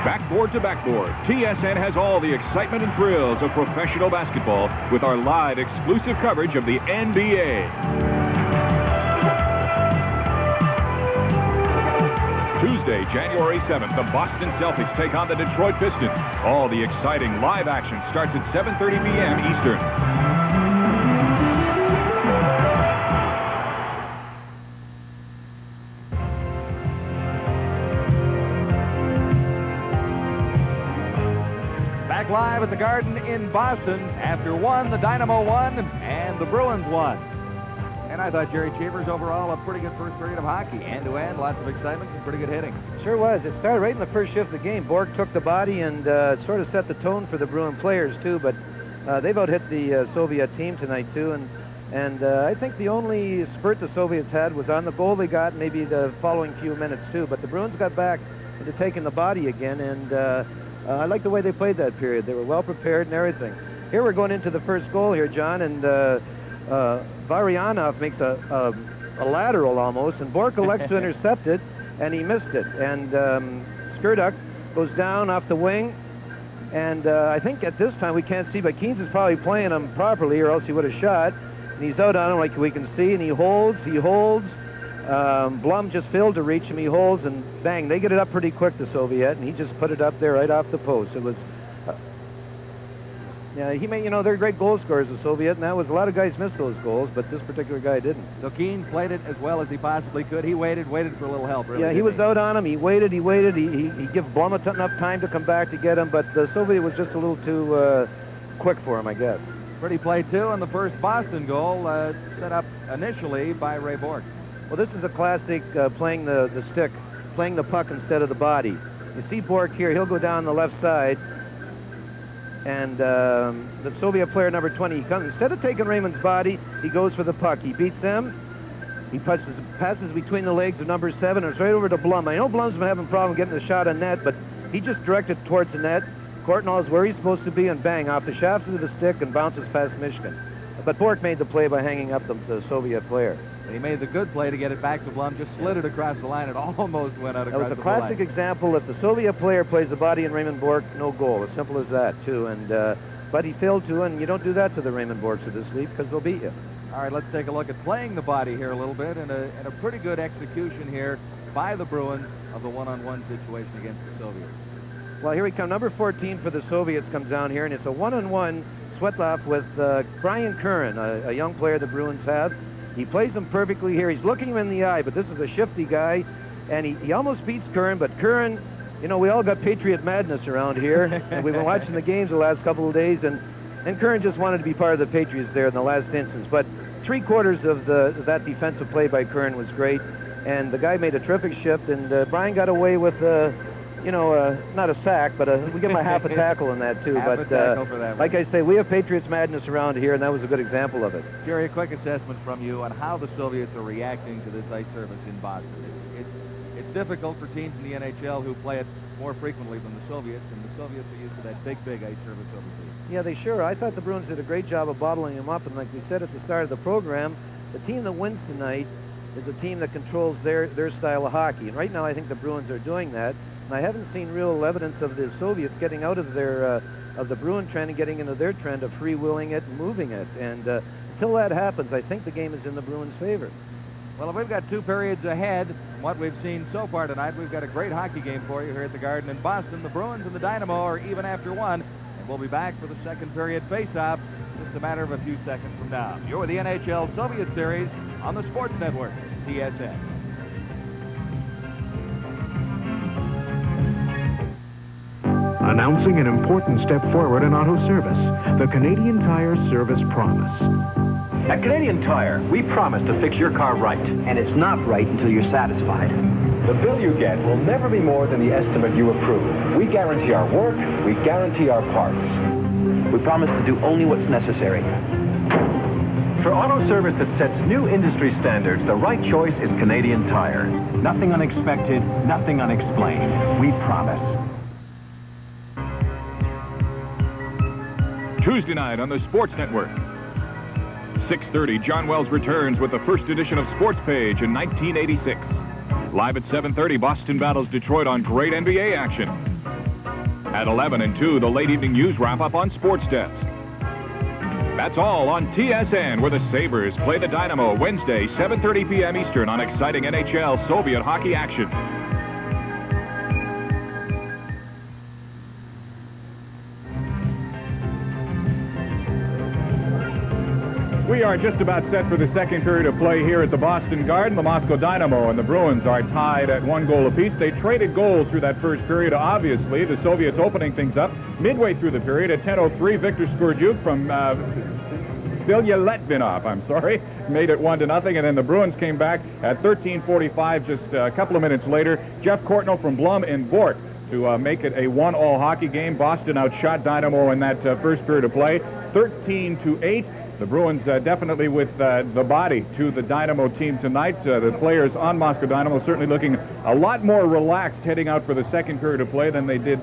[SPEAKER 2] Backboard to backboard, TSN has all the excitement and thrills of professional basketball with our live exclusive coverage of the NBA. Tuesday, January 7th, the Boston Celtics take on the Detroit Pistons. All the exciting live action starts at 7:30 p.m. Eastern. Live at the Garden in Boston. After one, the Dynamo won and the Bruins won. And I thought Jerry Chambers overall a pretty good first period of hockey. End-to-end, lots of excitement, some pretty good hitting.
[SPEAKER 3] Sure was. It started right in the first shift of the game. Bork took the body and it sort of set the tone for the Bruin players too, but they've out-hit the Soviet team tonight too, and I think the only spurt the Soviets had was on the goal they got, maybe the following few minutes too, but the Bruins got back into taking the body again, and I like the way they played that period. They were well prepared and everything. Here we're going into the first goal here, John, and Varyanov makes a lateral almost, and Bork elects to intercept it, and he missed it. And Skurduk goes down off the wing, and I think at this time we can't see, but Keynes is probably playing him properly, or else he would have shot. And he's out on him like we can see, and he holds. Blum just failed to reach him. He holds, and bang, they get it up pretty quick, the Soviet, and he just put it up there right off the post. It was Yeah, he made, they're great goal scorers, the Soviet, and that was, a lot of guys missed those goals, but this particular guy didn't.
[SPEAKER 2] So Keynes played it as well as he possibly could. He waited for a little help, really.
[SPEAKER 3] Yeah, he was out on him. He waited. He gave Blum enough time to come back to get him, but the Soviet was just a little too quick for him, I guess.
[SPEAKER 2] Pretty play, too, and the first Boston goal set up initially by Ray Bork.
[SPEAKER 3] Well, this is a classic playing the stick, playing the puck instead of the body. You see Bork here. He'll go down the left side. And the Soviet player number 20, he comes, instead of taking Raymond's body, he goes for the puck. He beats him. He passes between the legs of number 7, and it's right over to Blum. I know Blum's been having a problem getting the shot on net, but he just directed towards the net. Courtnall is where he's supposed to be, and bang, off the shaft of the stick and bounces past Michigan. But Bork made the play by hanging up the Soviet player.
[SPEAKER 2] He made the good play to get it back to Blum, just slid it across the line. It almost went out across the line.
[SPEAKER 3] That was a classic example. If the Soviet player plays the body in Raymond Bork, no goal. As simple as that, too. And but he failed to, and you don't do that to the Raymond Borks of this league because they'll beat you.
[SPEAKER 2] All right, let's take a look at playing the body here a little bit, and a pretty good execution here by the Bruins of the one-on-one situation against the Soviets.
[SPEAKER 3] Well, here we come. Number 14 for the Soviets comes down here, and it's a one-on-one sweat-off with Brian Curran, a young player the Bruins have. He plays him perfectly here. He's looking him in the eye, but this is a shifty guy, and he almost beats Curran, but Curran, we all got Patriot madness around here, and we've been watching the games the last couple of days, and Curran just wanted to be part of the Patriots there in the last instance. But 3/4 of that defensive play by Curran was great, and the guy made a terrific shift, and Brian got away with not a sack, but we give him a half a tackle in that too.
[SPEAKER 2] Half a tackle for that one.
[SPEAKER 3] Like I say, we have Patriots madness around here, and that was a good example of it.
[SPEAKER 2] Jerry, a quick assessment from you on how the Soviets are reacting to this ice service in Boston. It's difficult for teams in the NHL who play it more frequently than the Soviets, and the Soviets are used to that big ice service overseas.
[SPEAKER 3] Yeah, they sure. I thought the Bruins did a great job of bottling them up, and like we said at the start of the program, the team that wins tonight is a team that controls their style of hockey. And right now, I think the Bruins are doing that. And I haven't seen real evidence of the Soviets getting out of their of the Bruin trend and getting into their trend of freewheeling it and moving it. And until that happens, I think the game is in the Bruins' favor.
[SPEAKER 2] Well, if we've got 2 periods ahead from what we've seen so far tonight, we've got a great hockey game for you here at the Garden in Boston. The Bruins and the Dynamo are even after 1, and we'll be back for the second period face-off just a matter of a few seconds from now. You're with the NHL Soviet Series on the Sports Network, TSN.
[SPEAKER 12] Announcing an important step forward in auto service, the Canadian Tire Service Promise.
[SPEAKER 13] At Canadian Tire, we promise to fix your car right. And it's not right until you're satisfied. The bill you get will never be more than the estimate you approve. We guarantee our work, we guarantee our parts. We promise to do only what's necessary. For auto service that sets new industry standards, the right choice is Canadian Tire. Nothing unexpected, nothing unexplained. We promise.
[SPEAKER 14] Tuesday night on the Sports Network. 6:30, John Wells returns with the first edition of Sports Page in 1986. Live at 7:30, Boston battles Detroit on great NBA action. At 11 and 2, the late evening news wrap-up on Sports Desk. That's all on TSN, where the Sabres play the Dynamo Wednesday, 7:30 p.m. Eastern on exciting NHL Soviet hockey action. We are just about set for the second period of play here at the Boston Garden. The Moscow Dynamo and the Bruins are tied at 1 goal apiece. They traded goals through that first period, obviously. The Soviets opening things up midway through the period at 10:03. Viktor Skurdyuk from Bilya Letvinov, made it 1-0, and then the Bruins came back at 13:45, just a couple of minutes later. Jeff Courtnall from Blum and Bork to make it a 1-1 hockey game. Boston outshot Dynamo in that first period of play, 13-8. The Bruins definitely with the body to the Dynamo team tonight. The players on Moscow Dynamo certainly looking a lot more relaxed heading out for the second period of play than they did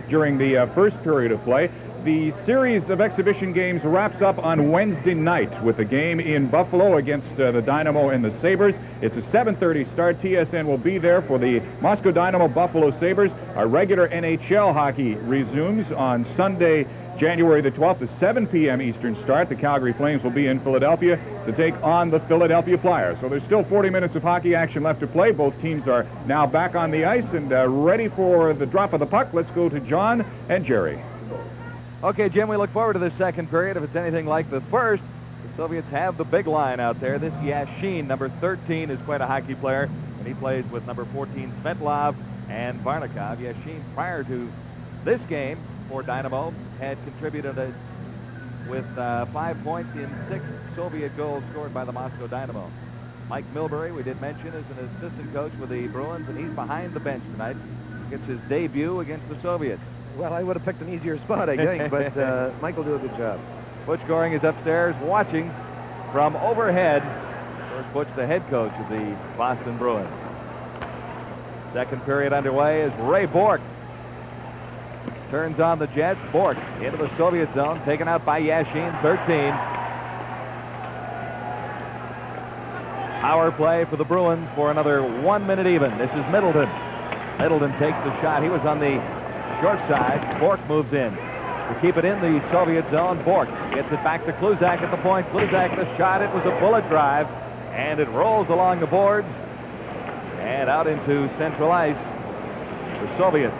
[SPEAKER 14] during the first period of play. The series of exhibition games wraps up on Wednesday night with a game in Buffalo against the Dynamo and the Sabres. It's a 7:30 start. TSN will be there for the Moscow Dynamo Buffalo Sabres. Our regular NHL hockey resumes on Sunday, January the 12th, a 7 p.m. Eastern start. The Calgary Flames will be in Philadelphia to take on the Philadelphia Flyers. So there's still 40 minutes of hockey action left to play. Both teams are now back on the ice and ready for the drop of the puck. Let's go to John and Jerry.
[SPEAKER 2] Okay, Jim, we look forward to this second period. If it's anything like the first, the Soviets have the big line out there. This Yashin, number 13, is quite a hockey player, and he plays with number 14, Svetlov, and Varnikov. Yashin, prior to this game for Dynamo, had contributed with 5 points in 6 Soviet goals scored by the Moscow Dynamo. Mike Milbury, we did mention, is an assistant coach with the Bruins, and he's behind the bench tonight. Gets his debut against the Soviets.
[SPEAKER 3] Well, I would have picked an easier spot, I think, but Mike will do a good job.
[SPEAKER 2] Butch Goring is upstairs watching from overhead. George Butch, the head coach of the Boston Bruins. Second period underway as Ray Bourque turns on the Jets. Bourque into the Soviet zone, taken out by Yashin, 13. Power play for the Bruins for another 1 minute even. This is Middleton. Middleton takes the shot. He was on the short side. Bourque moves in to keep it in the Soviet zone. Bourque gets it back to Kluzak at the point. Kluzak the shot. It was a bullet drive, and it rolls along the boards and out into central ice. The Soviets.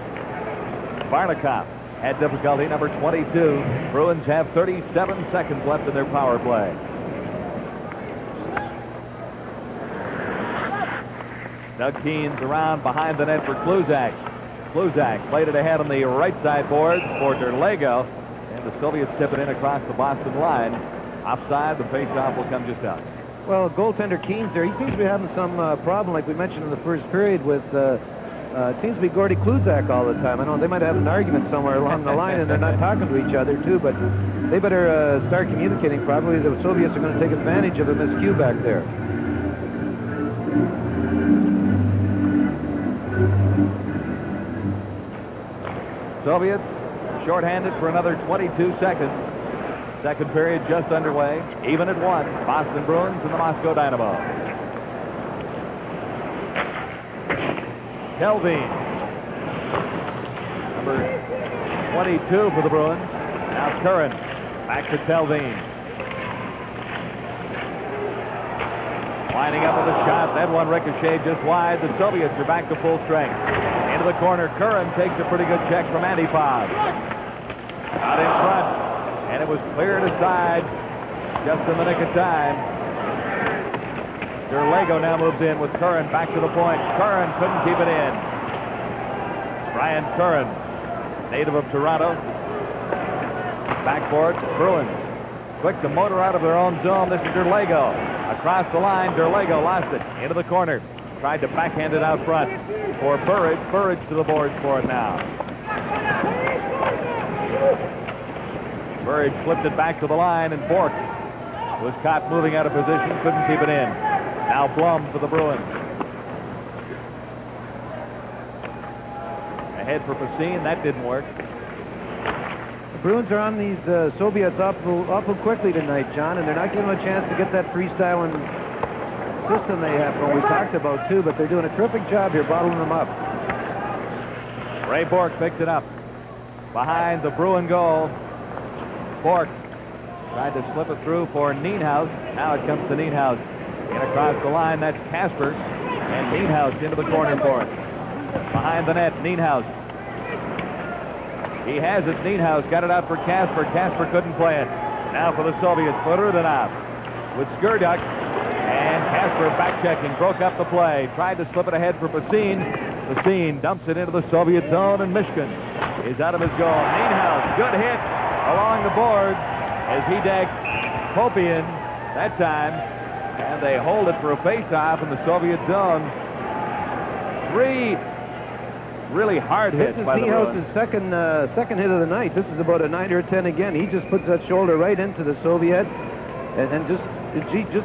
[SPEAKER 2] Varnikov had difficulty, number 22. Bruins have 37 seconds left in their power play. Doug Keen's around behind the net for Kluzak. Kluzak played it ahead on the right side boards for Derlego, and the Soviets tip it in across the Boston line. Offside, the faceoff will come just out.
[SPEAKER 3] Well, goaltender Keen's there. He seems to be having some problem, like we mentioned in the first period, with it seems to be Gordy Kluzak all the time. I know they might have an argument somewhere along the line, and they're not talking to each other, too, but they better start communicating properly. The Soviets are going to take advantage of a miscue back there.
[SPEAKER 2] Soviets shorthanded for another 22 seconds. Second period just underway. Even at 1. Boston Bruins and the Moscow Dynamo. Kelvin. Number 22 for the Bruins. Now Curran. Back to Telvin. Lining up with a shot. That one ricocheted just wide. The Soviets are back to full strength. Into the corner. Curran takes a pretty good check from Antipov. Out in front. And it was cleared aside just in the nick of time. Derlego now moves in with Curran back to the point. Curran couldn't keep it in. Brian Curran, native of Toronto. Backboard, Bruins. Quick to motor out of their own zone. This is Derlego. Across the line, Derlego lost it. Into the corner. Tried to backhand it out front for Burridge. Burridge to the boards for it now. Burridge flipped it back to the line, and Bourque was caught moving out of position. Couldn't keep it in. Now Blum for the Bruins. Ahead for Pasine. That didn't work.
[SPEAKER 3] The Bruins are on these Soviets awful quickly tonight, John, and they're not giving them a chance to get that freestyling system they have, what we talked about, too, but they're doing a terrific job here bottling them up.
[SPEAKER 2] Ray Bourque picks it up. Behind the Bruin goal. Bourque tried to slip it through for Nienhuis. Now it comes to Nienhuis. In across the line, that's Casper. And Nienhuis into the corner for it. Behind the net, Nienhuis. He has it. Nienhuis got it out for Casper. Casper couldn't play it. Now for the Soviets, for Rudinov. With Skurduk. And Casper back-checking, broke up the play. Tried to slip it ahead for Pasine. Pasine dumps it into the Soviet zone, and Mishkin is out of his goal. Nienhuis, good hit along the boards as he decked Popian that time. And they hold it for a face-off in the Soviet zone. 3 really hard hits by the Bruins.
[SPEAKER 3] This is Nienhuis' second hit of the night. This is about a 9 or a 10 again. He just puts that shoulder right into the Soviet and just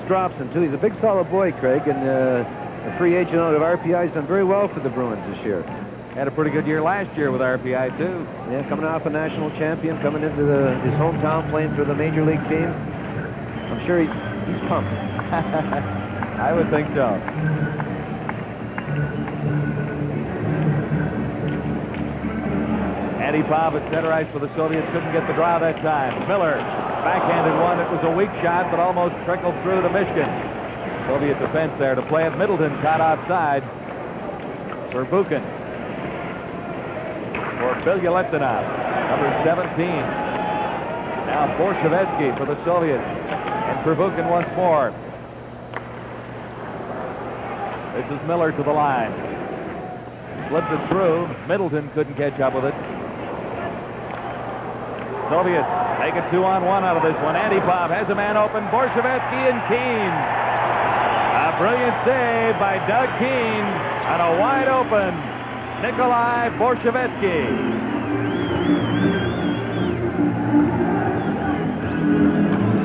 [SPEAKER 3] drops him, too. He's a big, solid boy, Craig, and a free agent out of RPI. He's done very well for the Bruins this year.
[SPEAKER 2] Had a pretty good year last year with RPI, too.
[SPEAKER 3] Yeah, coming off a national champion, coming into his hometown, playing for the major league team. I'm sure he's pumped.
[SPEAKER 2] I would think so. Antipov at center ice for the Soviets. Couldn't get the draw that time. Miller backhanded one. It was a weak shot, but almost trickled through to Mishkin. Soviet defense there to play it. Middleton caught offside for Buchan. For Bilyaletdinov, number 17. Now Borshevetsky for the Soviets. And Pervukin once more. This is Miller to the line. Slipped it through. Middleton couldn't catch up with it. Soviets make a 2-on-1 out of this one. Antipov has a man open. Borshevetsky and Keynes. A brilliant save by Doug Keynes on a wide open Nikolai Borshevetsky.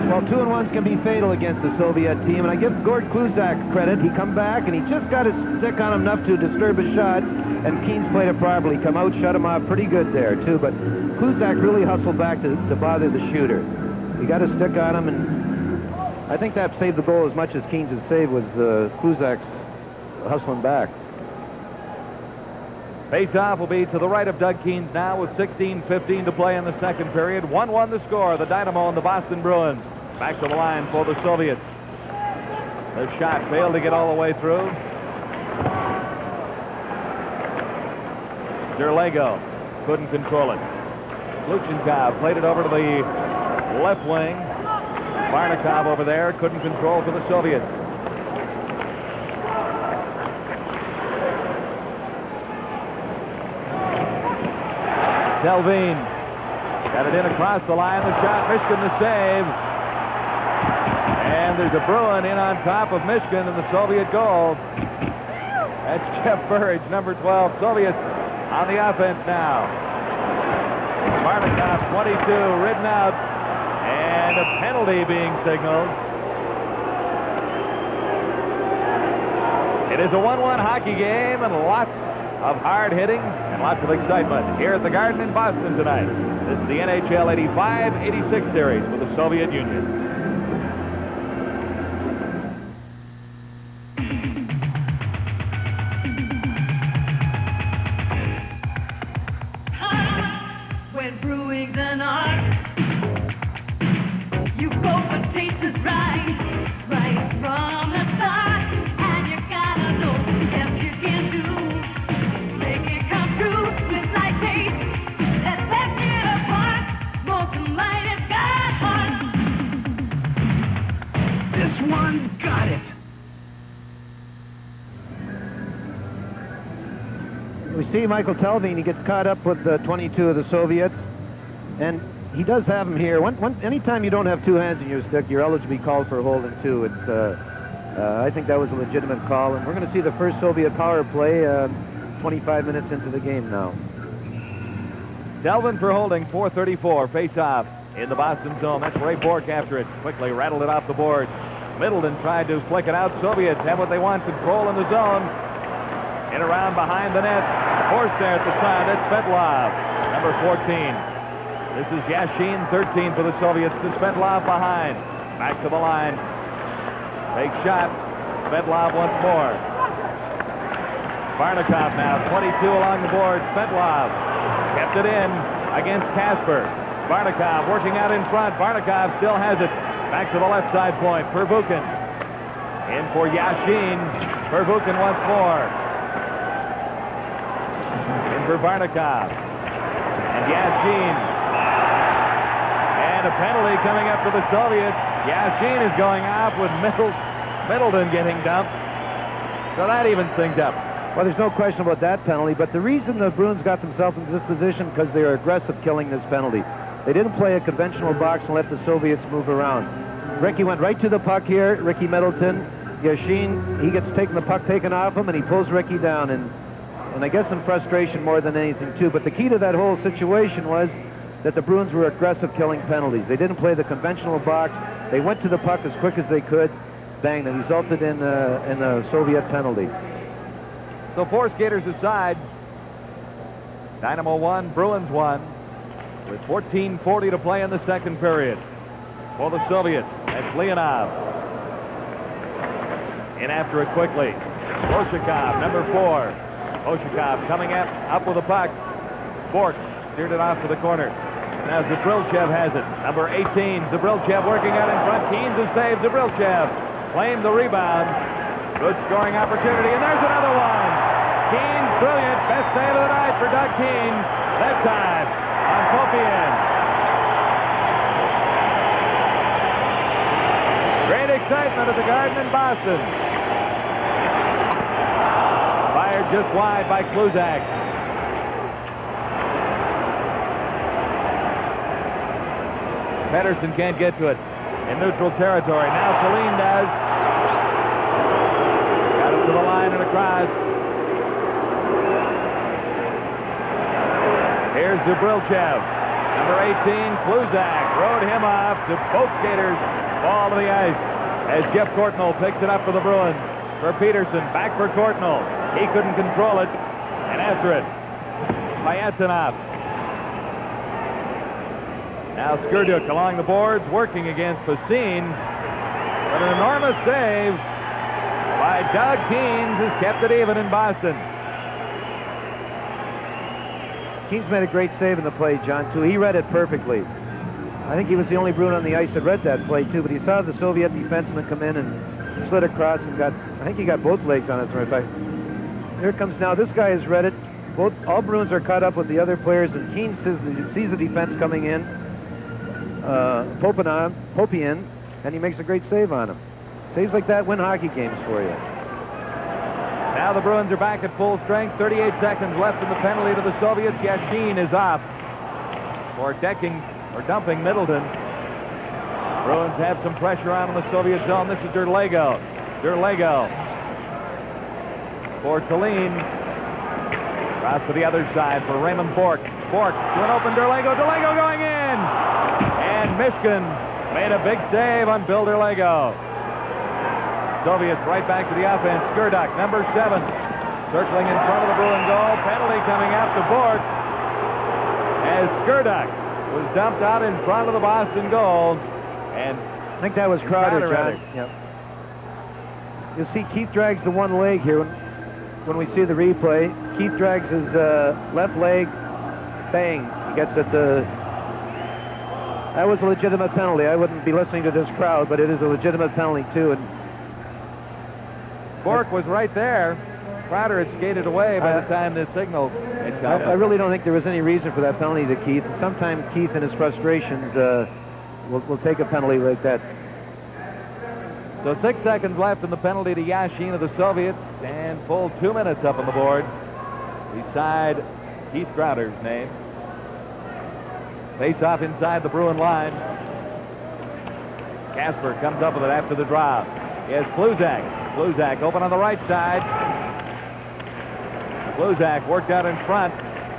[SPEAKER 3] Well, 2-on-1s can be fatal against the Soviet team, and I give Gord Kluzak credit. He come back, and he just got his stick on him enough to disturb his shot, and Keynes played it properly. Come out, shut him off pretty good there, too, but Kluzak really hustled back to bother the shooter. He got his stick on him, and I think that saved the goal as much as Keynes' save was Kluzak's hustling back.
[SPEAKER 2] Face-off will be to the right of Doug Keynes now with 16:15 to play in the second period. 1-1 the score. The Dynamo and the Boston Bruins. Back to the line for the Soviets. The shot failed to get all the way through. Derlego couldn't control it. Luchenkov played it over to the left wing. Barnikov over there couldn't control for the Soviets. Delvine got it in across the line. The shot, Mishkin the save. And there's a Bruin in on top of Mishkin in the Soviet goal. That's Jeff Burridge, number 12. Soviets on the offense now. Barnikov, 22, ridden out. And a penalty being signaled. It is a 1-1 hockey game and lots of hard hitting and lots of excitement here at the Garden in Boston tonight. This is the NHL 85-86 series with the Soviet Union.
[SPEAKER 15] When brewing's an art, you go for tastes is right from the start, and you gotta know the best you can do is make it come true with light taste that sets it apart. Molson Light has got heart.
[SPEAKER 12] This one's got it.
[SPEAKER 3] We see Michael Telvin. He gets caught up with 22 of the Soviets, and he does have him here. Anytime you don't have two hands in your stick, you're eligible to be called for holding two. I think that was a legitimate call, and we're going to see the first Soviet power play 25 minutes into the game now.
[SPEAKER 2] Delvin for holding, 4:34, face-off in the Boston zone. That's Ray Bork after it. Quickly rattled it off the board. Middleton tried to flick it out. Soviets have what they want, control in the zone. In around behind the net. Forced there at the side. That's Svetlov, number 14. This is Yashin, 13 for the Soviets. To Svetlov behind. Back to the line. Big shot. Svetlov once more. Barnikov now, 22 along the board. Svetlov kept it in against Kasper. Barnikov working out in front. Barnikov still has it. Back to the left side point. Pervukin. In for Yashin. Pervukin once more. In for Barnikov. And Yashin. And a penalty coming up for the Soviets. Yashin is going off with Middleton getting dumped. So that evens things up.
[SPEAKER 3] Well, there's no question about that penalty, but the reason the Bruins got themselves into this position because they are aggressive killing this penalty. They didn't play a conventional box and let the Soviets move around. Ricky went right to the puck here, Ricky Middleton. Yashin, he gets the puck taken off him, and he pulls Ricky down, and I guess in frustration more than anything, too. But the key to that whole situation was that the Bruins were aggressive killing penalties. They didn't play the conventional box. They went to the puck as quick as they could. Bang, that resulted in a Soviet penalty.
[SPEAKER 2] So four skaters aside. Dynamo 1, Bruins 1. With 14:40 to play in the second period. For the Soviets, that's Leonov. In after it quickly. Oshikov, number 4. Oshikov coming up with the puck. Bork steered it off to the corner. Now Zabrilchev has it. Number 18, Zabrilchev working out in front. Keynes has saved. Zabrilchev claimed the rebound. Good scoring opportunity, and there's another one. Keynes, brilliant. Best save of the night for Doug Keynes. That time on Kopian. excitement at the Garden in Boston. Fired just wide by Kluzak. Pedersen can't get to it in neutral territory. Now Saline does. Got it to the line and across. Here's Zubrilchev. Number 18, Kluzak, rode him off to both skaters. Ball to the ice as Jeff Courtnall picks it up for the Bruins. For Peterson, back for Courtnall. He couldn't control it. And after it, Vayantinov. Now Skurduk along the boards, working against Facine. But an enormous save by Doug Keens has kept it even in Boston.
[SPEAKER 3] Keens made a great save in the play, John, too. He read it perfectly. I think he was the only Bruin on the ice that read that play, too, but he saw the Soviet defenseman come in and slid across and got, I think he got both legs on it, as a matter of fact. Here it comes now. This guy has read it. All Bruins are caught up with the other players, and Keens sees the defense coming in, Popian, and he makes a great save on him. Saves like that win hockey games for you.
[SPEAKER 2] Now the Bruins are back at full strength. 38 seconds left in the penalty to the Soviets. Yashin is off for dumping Middleton. Bruins have some pressure on in the Soviet zone. This is Derlego. Derlego for Tallinn. Cross to the other side for Raymond Bork. Bork to an open Derlego. Derlego going in. And Mishkin made a big save on Bill Derlego. Soviets right back to the offense. Skurduk, number 7, circling in front of the Bruin goal. Penalty coming out to Bork as Skurduk was dumped out in front of the Boston goal. And
[SPEAKER 3] I think that was Crowder, John. Yep. You'll see Keith drags the one leg here when we see the replay. Keith drags his left leg. Bang. He gets it. That was a legitimate penalty. I wouldn't be listening to this crowd, but it is a legitimate penalty, too. And
[SPEAKER 2] Bork was right there. Crowder had skated away by the time the signal had come.
[SPEAKER 3] I really don't think there was any reason for that penalty to Keith. And sometimes Keith, in his frustrations, will take a penalty like that.
[SPEAKER 2] So 6 seconds left in the penalty to Yashin of the Soviets, and full 2 minutes up on the board beside Keith Crowder's name. Face off inside the Bruin line. Casper comes up with it after the drop. Here's Kluzak. Kluzak open on the right side. Kluzak worked out in front.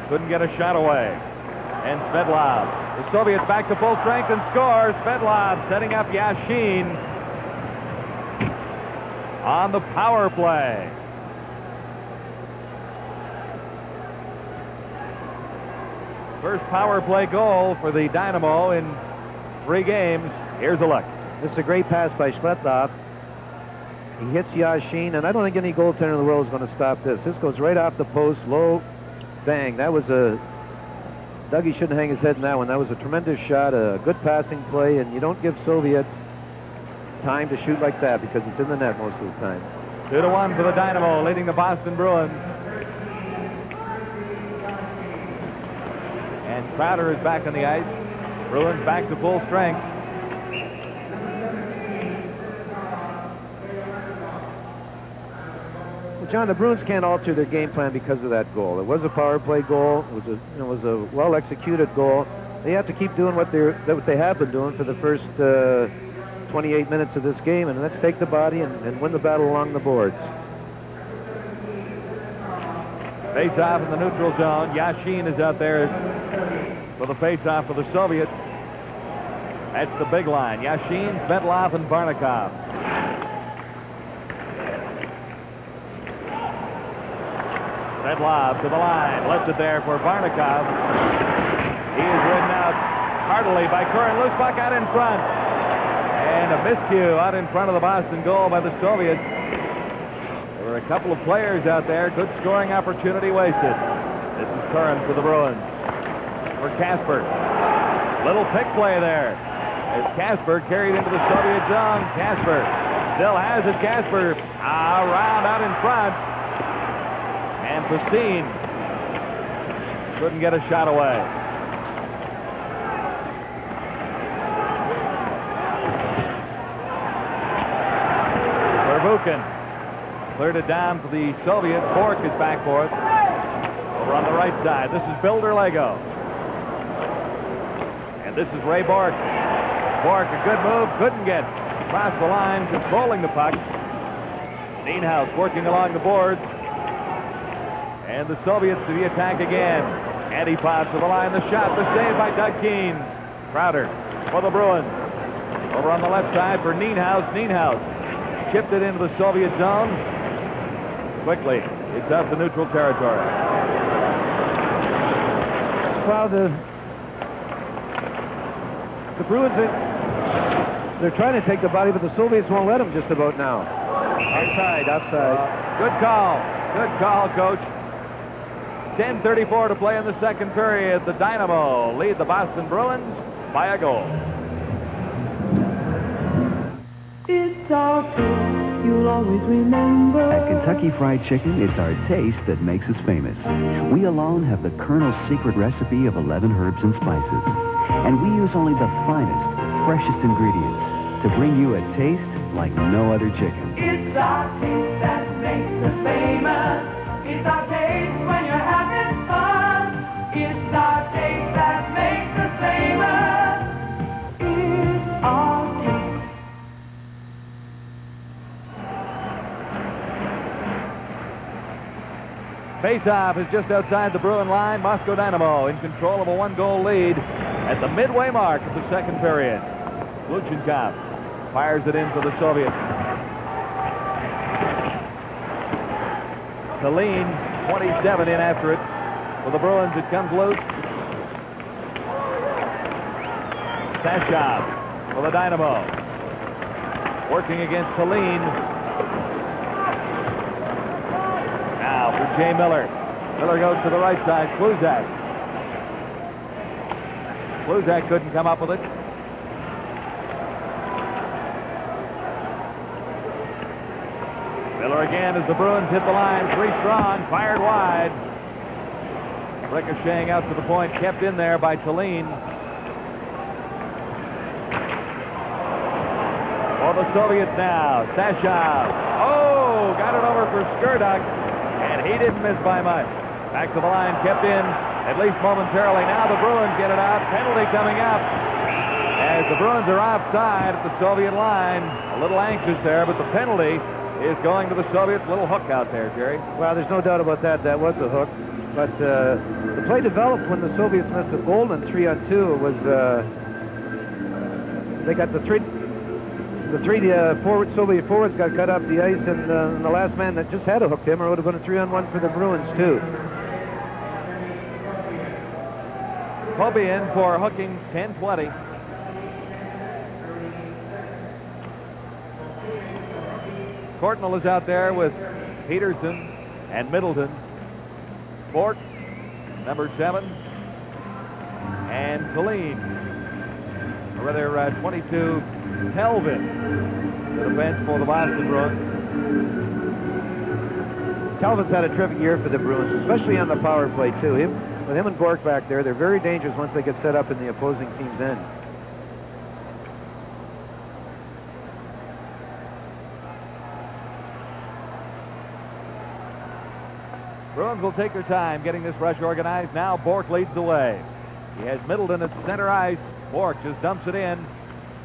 [SPEAKER 2] Couldn't get a shot away. And Svedlov. The Soviets back to full strength and score. Svedlov setting up Yashin on the power play. First power play goal for the Dynamo in 3 games. Here's a look.
[SPEAKER 3] This is a great pass by Svedlov. He hits Yashin, and I don't think any goaltender in the world is going to stop this. This goes right off the post, low, bang. That was a... Dougie shouldn't hang his head in that one. That was a tremendous shot, a good passing play, and you don't give Soviets time to shoot like that because it's in the net most of the time.
[SPEAKER 2] 2-1 for the Dynamo, leading the Boston Bruins. And Crowder is back on the ice. Bruins back to full strength.
[SPEAKER 3] John, the Bruins can't alter their game plan because of that goal. It was a power play goal. It was a well-executed goal. They have to keep doing what they have been doing for the first 28 minutes of this game, and let's take the body and win the battle along the boards.
[SPEAKER 2] Face-off in the neutral zone. Yashin is out there for the face-off for the Soviets. That's the big line. Yashin, Svedlov, and Barnikov. Svedlov to the line. Left it there for Barnikov. He is ridden out heartily by Curran. Loose puck out in front. And a miscue out in front of the Boston goal by the Soviets. There were a couple of players out there. Good scoring opportunity wasted. This is Curran for the Bruins. For Casper. Little pick play there. As Casper carried into the Soviet zone. Casper still has it. Casper around out in front. And Facine couldn't get a shot away. Larkin cleared it down for the Soviets. Bork is back for it. Over on the right side, this is Builder Lego. And this is Ray Bork. Bork, a good move, couldn't get across the line, controlling the puck. Nienhuis working along the boards. And the Soviets to the attack again. Antipod to the line, the shot, the save by Doug Keane. Crowder for the Bruins. Over on the left side for Nienhuis. Nienhuis chipped it into the Soviet zone. Quickly, it's up to neutral territory.
[SPEAKER 3] Well, the Bruins, they're trying to take the body, but the Soviets won't let them just about now. Offside.
[SPEAKER 2] Good call, Coach. 10:34 to play in the second period. The Dynamo lead the Boston Bruins by a goal.
[SPEAKER 15] It's our taste you'll always remember.
[SPEAKER 16] At Kentucky Fried Chicken, it's our taste that makes us famous. We alone have the Colonel's secret recipe of 11 herbs and spices. And we use only the finest, freshest ingredients to bring you a taste like no other chicken.
[SPEAKER 15] It's our taste that makes us famous. It's our taste when you're having fun. It's our taste that makes us famous. It's our taste.
[SPEAKER 2] Face-off is just outside the Bruin line. Moscow Dynamo in control of a one-goal lead at the midway mark of the second period. Luchenkov fires it in for the Soviets. Saline, 27 in after it. For the Bruins, it comes loose. Sashov for the Dynamo. Working against Saline. Now for Jay Miller. Miller goes to the right side. Kluzak. Kluzak couldn't come up with it. Miller again as the Bruins hit the line. Three strong, fired wide. Ricocheting out to the point, kept in there by Tallene. For the Soviets now, Sashov. Oh, got it over for Skurduk, and he didn't miss by much. Back to the line, kept in, at least momentarily. Now the Bruins get it out. Penalty coming up. As the Bruins are offside at the Soviet line. A little anxious there, but the penalty is going to the Soviets. Little hook out there, Jerry.
[SPEAKER 3] Well, there's no doubt about that. That was a hook. But the play developed when the Soviets missed a goal in 3-on-2. It was they got the three Soviet forwards got cut up the ice, and the last man that just had to hook him, or it would have been a 3-on-1 for the Bruins too.
[SPEAKER 2] Kobe in for hooking, 10-20. Courtnall is out there with Peterson and Middleton. Bork, number 7, and Tallene, or rather 22, Telvin, the defense for the Boston Bruins.
[SPEAKER 3] Telvin's had a terrific year for the Bruins, especially on the power play too. With him and Bork back there, they're very dangerous once they get set up in the opposing team's end.
[SPEAKER 2] Bruins will take their time getting this rush organized. Now Bork leads the way. He has Middleton at center ice. Bork just dumps it in.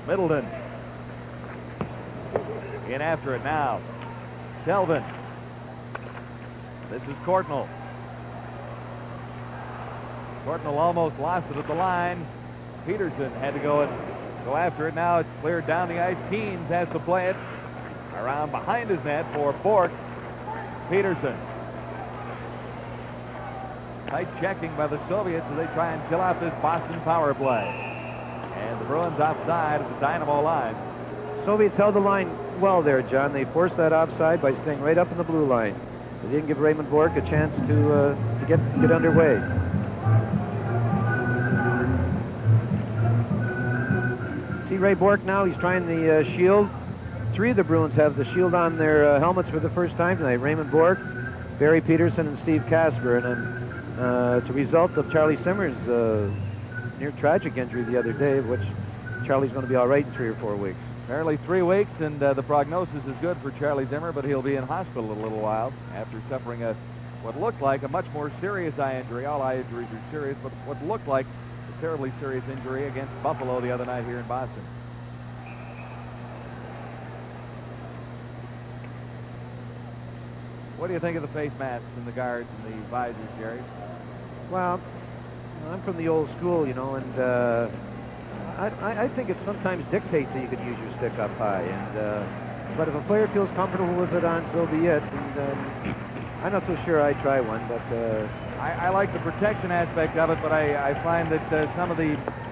[SPEAKER 2] Middleton in after it now. Telvin. This is Courtnall. Courtnall almost lost it at the line. Peterson had to go after it. Now it's cleared down the ice. Keens has to play it around behind his net for Bork. Peterson. Tight checking by the Soviets as they try and kill out this Boston power play. And the Bruins offside at the Dynamo line.
[SPEAKER 3] Soviets held the line well there, John. They forced that offside by staying right up in the blue line. They didn't give Raymond Bork a chance to get underway. See Ray Bork now, he's trying the shield. 3 of the Bruins have the shield on their helmets for the first time tonight. Raymond Bork, Barry Peterson, and Steve Casper. And it's a result of Charlie Simmer's near tragic injury the other day, which Charlie's going to be all right in 3 or 4 weeks.
[SPEAKER 2] Barely 3 weeks, and the prognosis is good for Charlie Zimmer, but he'll be in hospital a little while after suffering what looked like a much more serious eye injury. All eye injuries are serious, but what looked like a terribly serious injury against Buffalo the other night here in Boston. What do you think of the face masks and the guards and the visors, Jerry?
[SPEAKER 3] Well, I'm from the old school, you know, and I think it sometimes dictates that you could use your stick up high. And but if a player feels comfortable with it on, so be it. And I'm not so sure I'd try one, but
[SPEAKER 2] I like the protection aspect of it, but I find that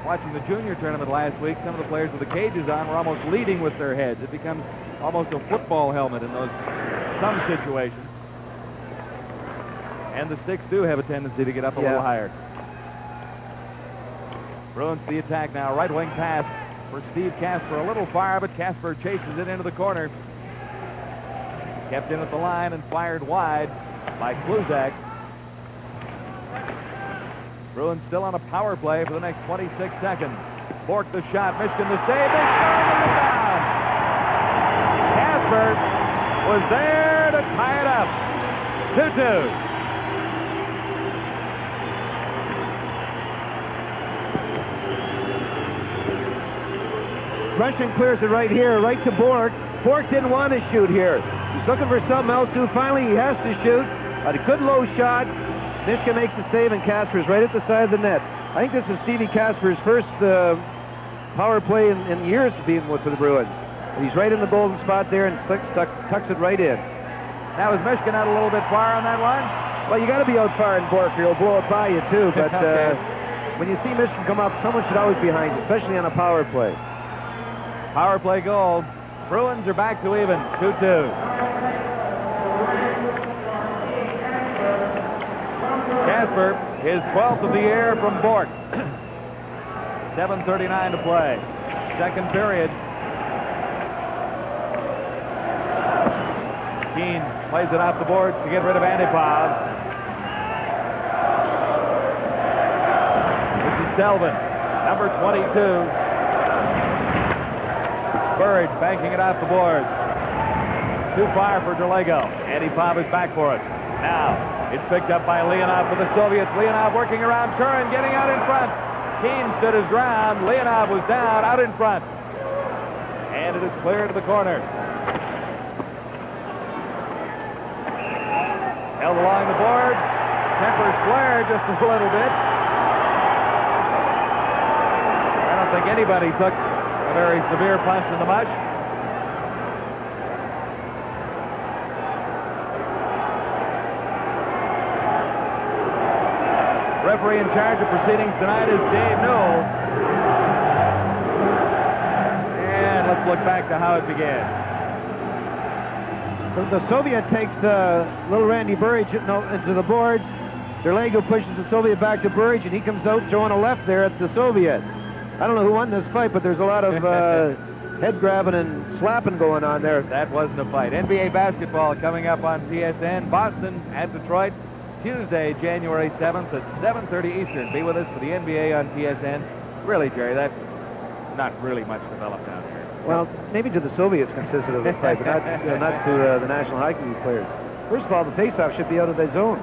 [SPEAKER 2] watching the junior tournament last week, some of the players with the cages on were almost leading with their heads. It becomes almost a football helmet in some situations. And the sticks do have a tendency to get up a little higher. Bruins the attack now. Right wing pass for Steve Kasper. A little far, but Kasper chases it into the corner. Kept in at the line and fired wide by Kluzak. Bruins still on a power play for the next 26 seconds. Bork the shot. Michigan the save. They score the rebound. Kasper was there to tie it up. 2-2.
[SPEAKER 3] Russian clears it right here, right to Bork. Bork didn't want to shoot here. He's looking for something else to. Finally, he has to shoot. A good low shot. Mishka makes the save, and Kasper's right at the side of the net. I think this is Stevie Kasper's first power play in years being with the Bruins. And he's right in the golden spot there and tucks it right in.
[SPEAKER 2] Now, is Mishka not a little bit far on that one?
[SPEAKER 3] Well, you got to be out far in Bork, or he'll blow it by you, too. But
[SPEAKER 2] okay.
[SPEAKER 3] When you see Michigan come up, someone should always be behind you, especially on a power play.
[SPEAKER 2] Power play goal. Bruins are back to even. 2-2. Kasper, his 12th of the year from Bork. 7:39 to play. Second period. Keene plays it off the boards to get rid of Antipov. This is Delvin, number 22. Burridge banking it off the boards. Too far for Derlego. Antipov is back for it. Now, it's picked up by Leonov for the Soviets. Leonov working around Curran, getting out in front. Keene stood his ground. Leonov was down, out in front. And it is clear to the corner. Held along the boards. Tempers flared just a little bit. I don't think anybody took a very severe punch in the mush. Referee in charge of proceedings tonight is Dave Newell. And let's look back to how it began.
[SPEAKER 3] The Soviet takes little Randy Burridge into the boards. Derlego pushes the Soviet back to Burridge, and he comes out throwing a left there at the Soviet. I don't know who won this fight, but there's a lot of head grabbing and slapping going on there.
[SPEAKER 2] That wasn't a fight. NBA basketball coming up on TSN. Boston at Detroit, Tuesday, January 7th at 7:30 Eastern. Be with us for the NBA on TSN. Really, Jerry, that's not really much developed down here.
[SPEAKER 3] Well, maybe to the Soviets consisted of the fight, but not to the National Hockey League players. First of all, the faceoff should be out of their zone.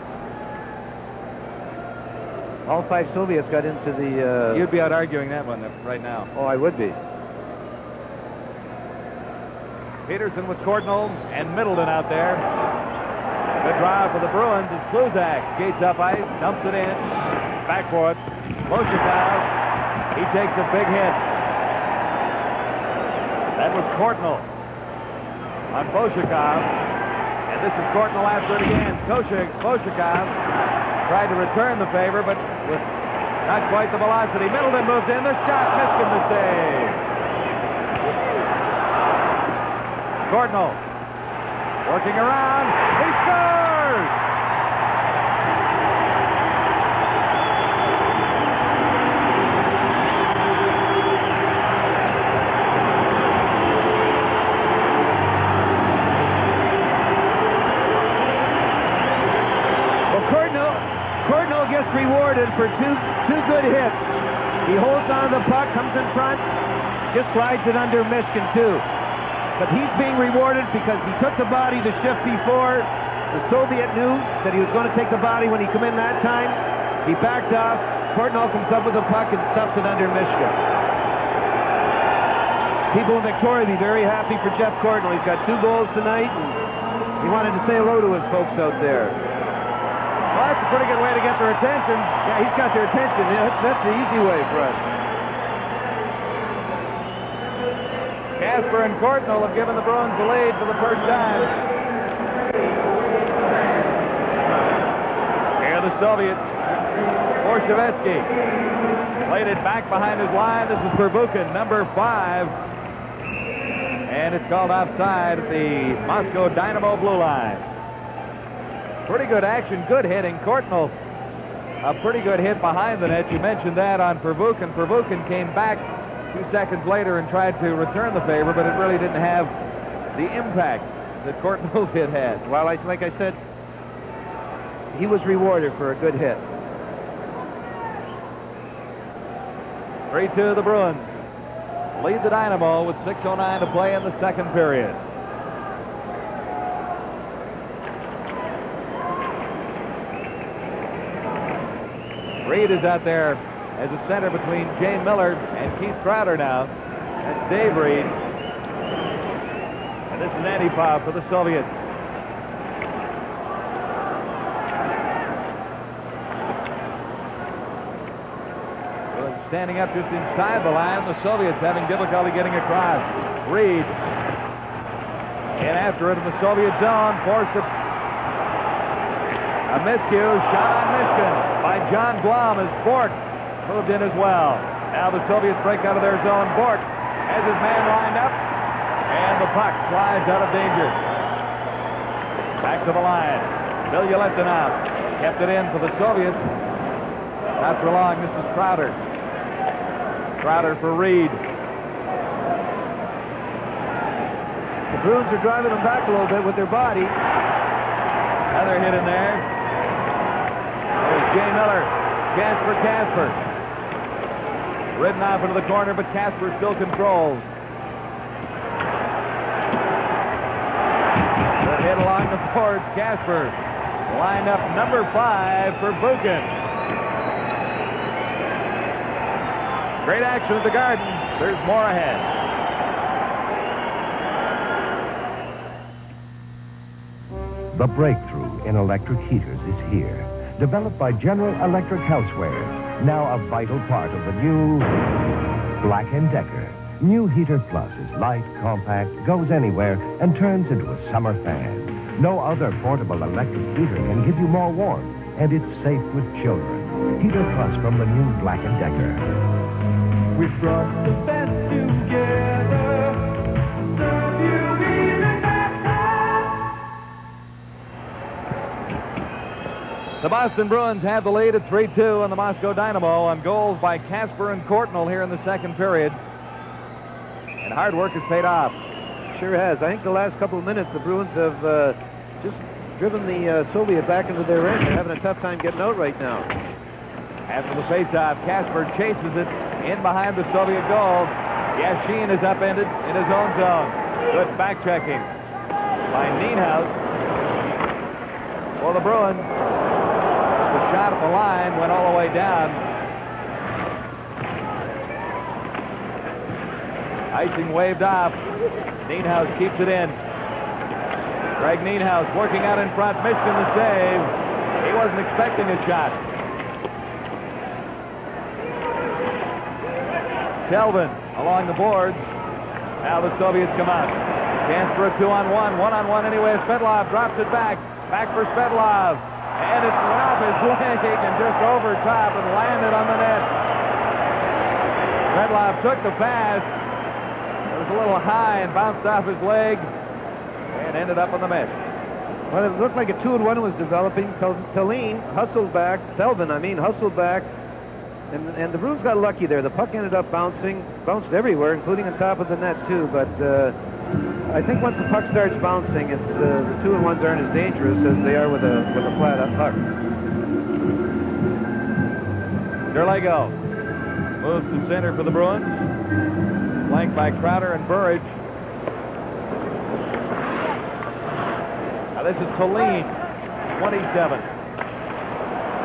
[SPEAKER 3] All 5 Soviets got into the...
[SPEAKER 2] You'd be out arguing that one right now.
[SPEAKER 3] Oh, I would be.
[SPEAKER 2] Peterson with Cordnell and Middleton out there. Good drive for the Bruins as Kluzak skates up ice, dumps it in. Back for it. Moshikov. He takes a big hit. That was Cordnell on Moshikov. And this is Cordnell after it again. Moshikov tried to return the favor, but with not quite the velocity. Middleton moves in. The shot. Michigan the save. Cordnell working around. He scores!
[SPEAKER 3] Cordnell gets rewarded for two good hits. He holds on to the puck, comes in front, Just slides it under Mishkin, too. But he's being rewarded because he took the body the shift before. The Soviet knew that he was going to take the body when he come in that time. He backed off. Courtnall comes up with the puck and stuffs it under Mishkin. People in Victoria be very happy for Jeff Courtnall. He's got 2 goals tonight, and he wanted to say hello to his folks out there.
[SPEAKER 2] Well, that's a pretty good way to get their attention.
[SPEAKER 3] Yeah, he's got their attention. Yeah, that's the easy way for us.
[SPEAKER 2] Casper and Courtnall have given the Bruins the lead for the first time. Here are the Soviets. Borshevetsky played it back behind his line. This is Pervukin, number 5. And it's called offside at the Moscow Dynamo blue line. Pretty good action, good hitting. Courtnall, a pretty good hit behind the net. You mentioned that on Pervukin. Pervukin came back 2 seconds later and tried to return the favor, but it really didn't have the impact that Courtnall's hit had.
[SPEAKER 3] Well, like I said, he was rewarded for a good hit.
[SPEAKER 2] 3-2 the Bruins lead the Dynamo with 6:09 to play in the second period. Reed is out there as a center between Jay Miller and Keith Crowder now. That's Dave Reed. And this is Antipov for the Soviets. Standing up just inside the line. The Soviets having difficulty getting across. Reed in after it in the Soviet zone. Forced a miscue. Shot on Mishkin by John Blum as Bork moved in as well. Now the Soviets break out of their zone. Bork has his man lined up. And the puck slides out of danger. Back to the line. Vilyaletdinov kept it in for the Soviets. Not for long. This is Crowder. Crowder for Reed.
[SPEAKER 3] The Bruins are driving them back a little bit with their body.
[SPEAKER 2] Another hit in there. There's Jay Miller. Chance for Casper. Ridden off into the corner, but Casper still controls. Good hit along the boards. Casper lined up number 5 for Buchan. Great action at the Garden. There's more ahead.
[SPEAKER 5] The breakthrough in electric heaters is here. Developed by General Electric Housewares, now a vital part of the new Black & Decker. New Heater Plus is light, compact, goes anywhere, and turns into a summer fan. No other portable electric heater can give you more warmth, and it's safe with children. Heater Plus from the new Black & Decker.
[SPEAKER 15] We've brought the best together to serve you even better.
[SPEAKER 2] The Boston Bruins have the lead at 3-2 on the Moscow Dynamo on goals by Casper and Courtnall here in the second period. And hard work has paid off.
[SPEAKER 3] Sure has. I think the last couple of minutes the Bruins have just driven the Soviet back into their end. They're having a tough time getting out right now.
[SPEAKER 2] After the faceoff, Casper chases it in behind the Soviet goal. Yashin is upended in his own zone. Good back-checking by Nienhuis for the Bruins. The shot at the line went all the way down. Icing waved off. Nienhuis keeps it in. Greg Nienhuis working out in front. Mishkin the save. He wasn't expecting a shot. Telvin along the boards. Now the Soviets come out. Chance for a 2-on-1. 1-on-1 anyway. Svedlov drops it back. Back for Svedlov. And it went off his leg and just over top and landed on the net. Svedlov took the pass. It was a little high and bounced off his leg and ended up on the mesh.
[SPEAKER 3] Well, it looked like a 2-on-1 was developing. Telvin hustled back. Hustled back. And the Bruins got lucky there. The puck ended up bounced everywhere, including on top of the net too. But I think once the puck starts bouncing, it's the 2-on-1s aren't as dangerous as they are with a flat puck.
[SPEAKER 2] Derlego moves to center for the Bruins. Flanked by Crowder and Burridge. Now this is Tulane, 27.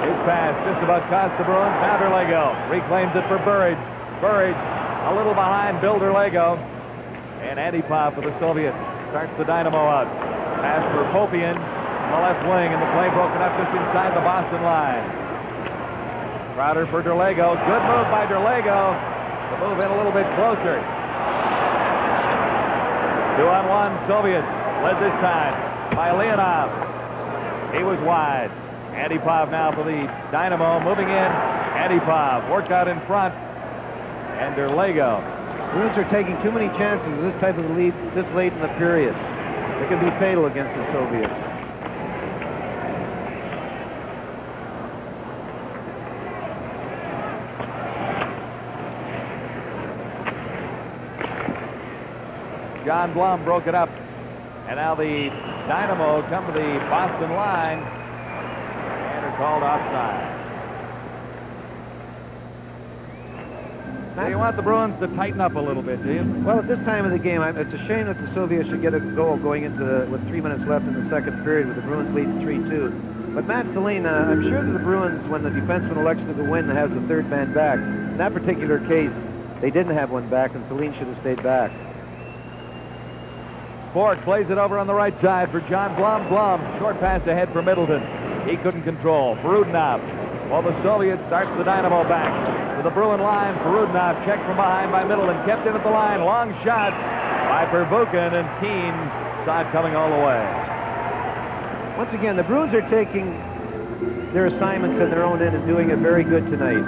[SPEAKER 2] His pass just about cost the Bruins. Now Derlego reclaims it for Burridge. Burridge a little behind Bill Derlego. And Antipov for the Soviets starts the Dynamo out. Pass for Popian on the left wing, and the play broken up just inside the Boston line. Crowder for Derlego. Good move by Derlego to move in a little bit closer. 2-on-1 Soviets, led this time by Leonov. He was wide. Antipov now for the Dynamo, moving in. Antipov worked out in front, and Derlego.
[SPEAKER 3] Bruins are taking too many chances with this type of lead this late in the period. It can be fatal against the Soviets.
[SPEAKER 2] John Blum broke it up. And now the Dynamo come to the Boston line and are called offside. So you want the Bruins to tighten up a little bit, do you?
[SPEAKER 3] Well, at this time of the game, it's a shame that the Soviets should get a goal going into with 3 minutes left in the second period with the Bruins leading 3-2. But Matt Stalin, I'm sure that the Bruins, when the defenseman elects to go in, has the third man back. In that particular case, they didn't have one back, and Stalin should have stayed back.
[SPEAKER 2] Bork plays it over on the right side for John Blum. Blum, short pass ahead for Middleton. He couldn't control. Berudinov, while the Soviets starts the Dynamo back. To the Bruin line, Berudinov checked from behind by Middleton. Kept in at the line. Long shot by Pervukin, and Keens saw it coming all the way.
[SPEAKER 3] Once again, the Bruins are taking their assignments in their own end and doing it very good tonight.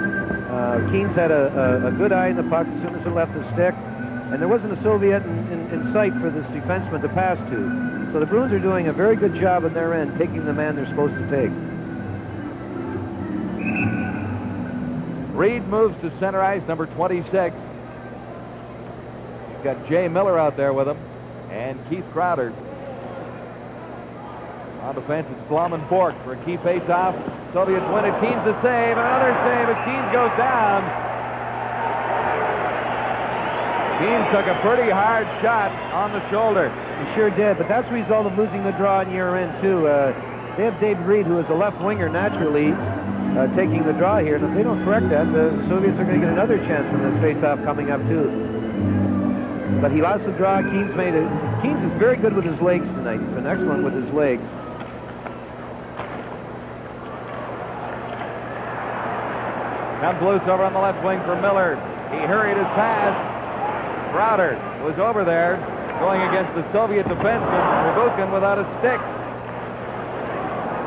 [SPEAKER 3] Keens had a good eye in the puck as soon as it left the stick. And there wasn't a Soviet in sight for this defenseman to pass to. So the Bruins are doing a very good job on their end, taking the man they're supposed to take.
[SPEAKER 2] Reed moves to center ice, number 26. He's got Jay Miller out there with him, and Keith Crowder. On defense, it's Blum and Bork for a key face-off. Soviets win it. Keens the save, and another save as Keens goes down. Keens took a pretty hard shot on the shoulder.
[SPEAKER 3] He sure did, but that's a result of losing the draw in year end, too. They have Dave Reed, who is a left winger naturally, taking the draw here. And if they don't correct that, the Soviets are going to get another chance from this face-off coming up, too. But he lost the draw. Keens made it. Keens is very good with his legs tonight. He's been excellent with his legs.
[SPEAKER 2] Comes loose over on the left wing for Miller. He hurried his pass. Crowder was over there going against the Soviet defenseman, Pervukin, without a stick.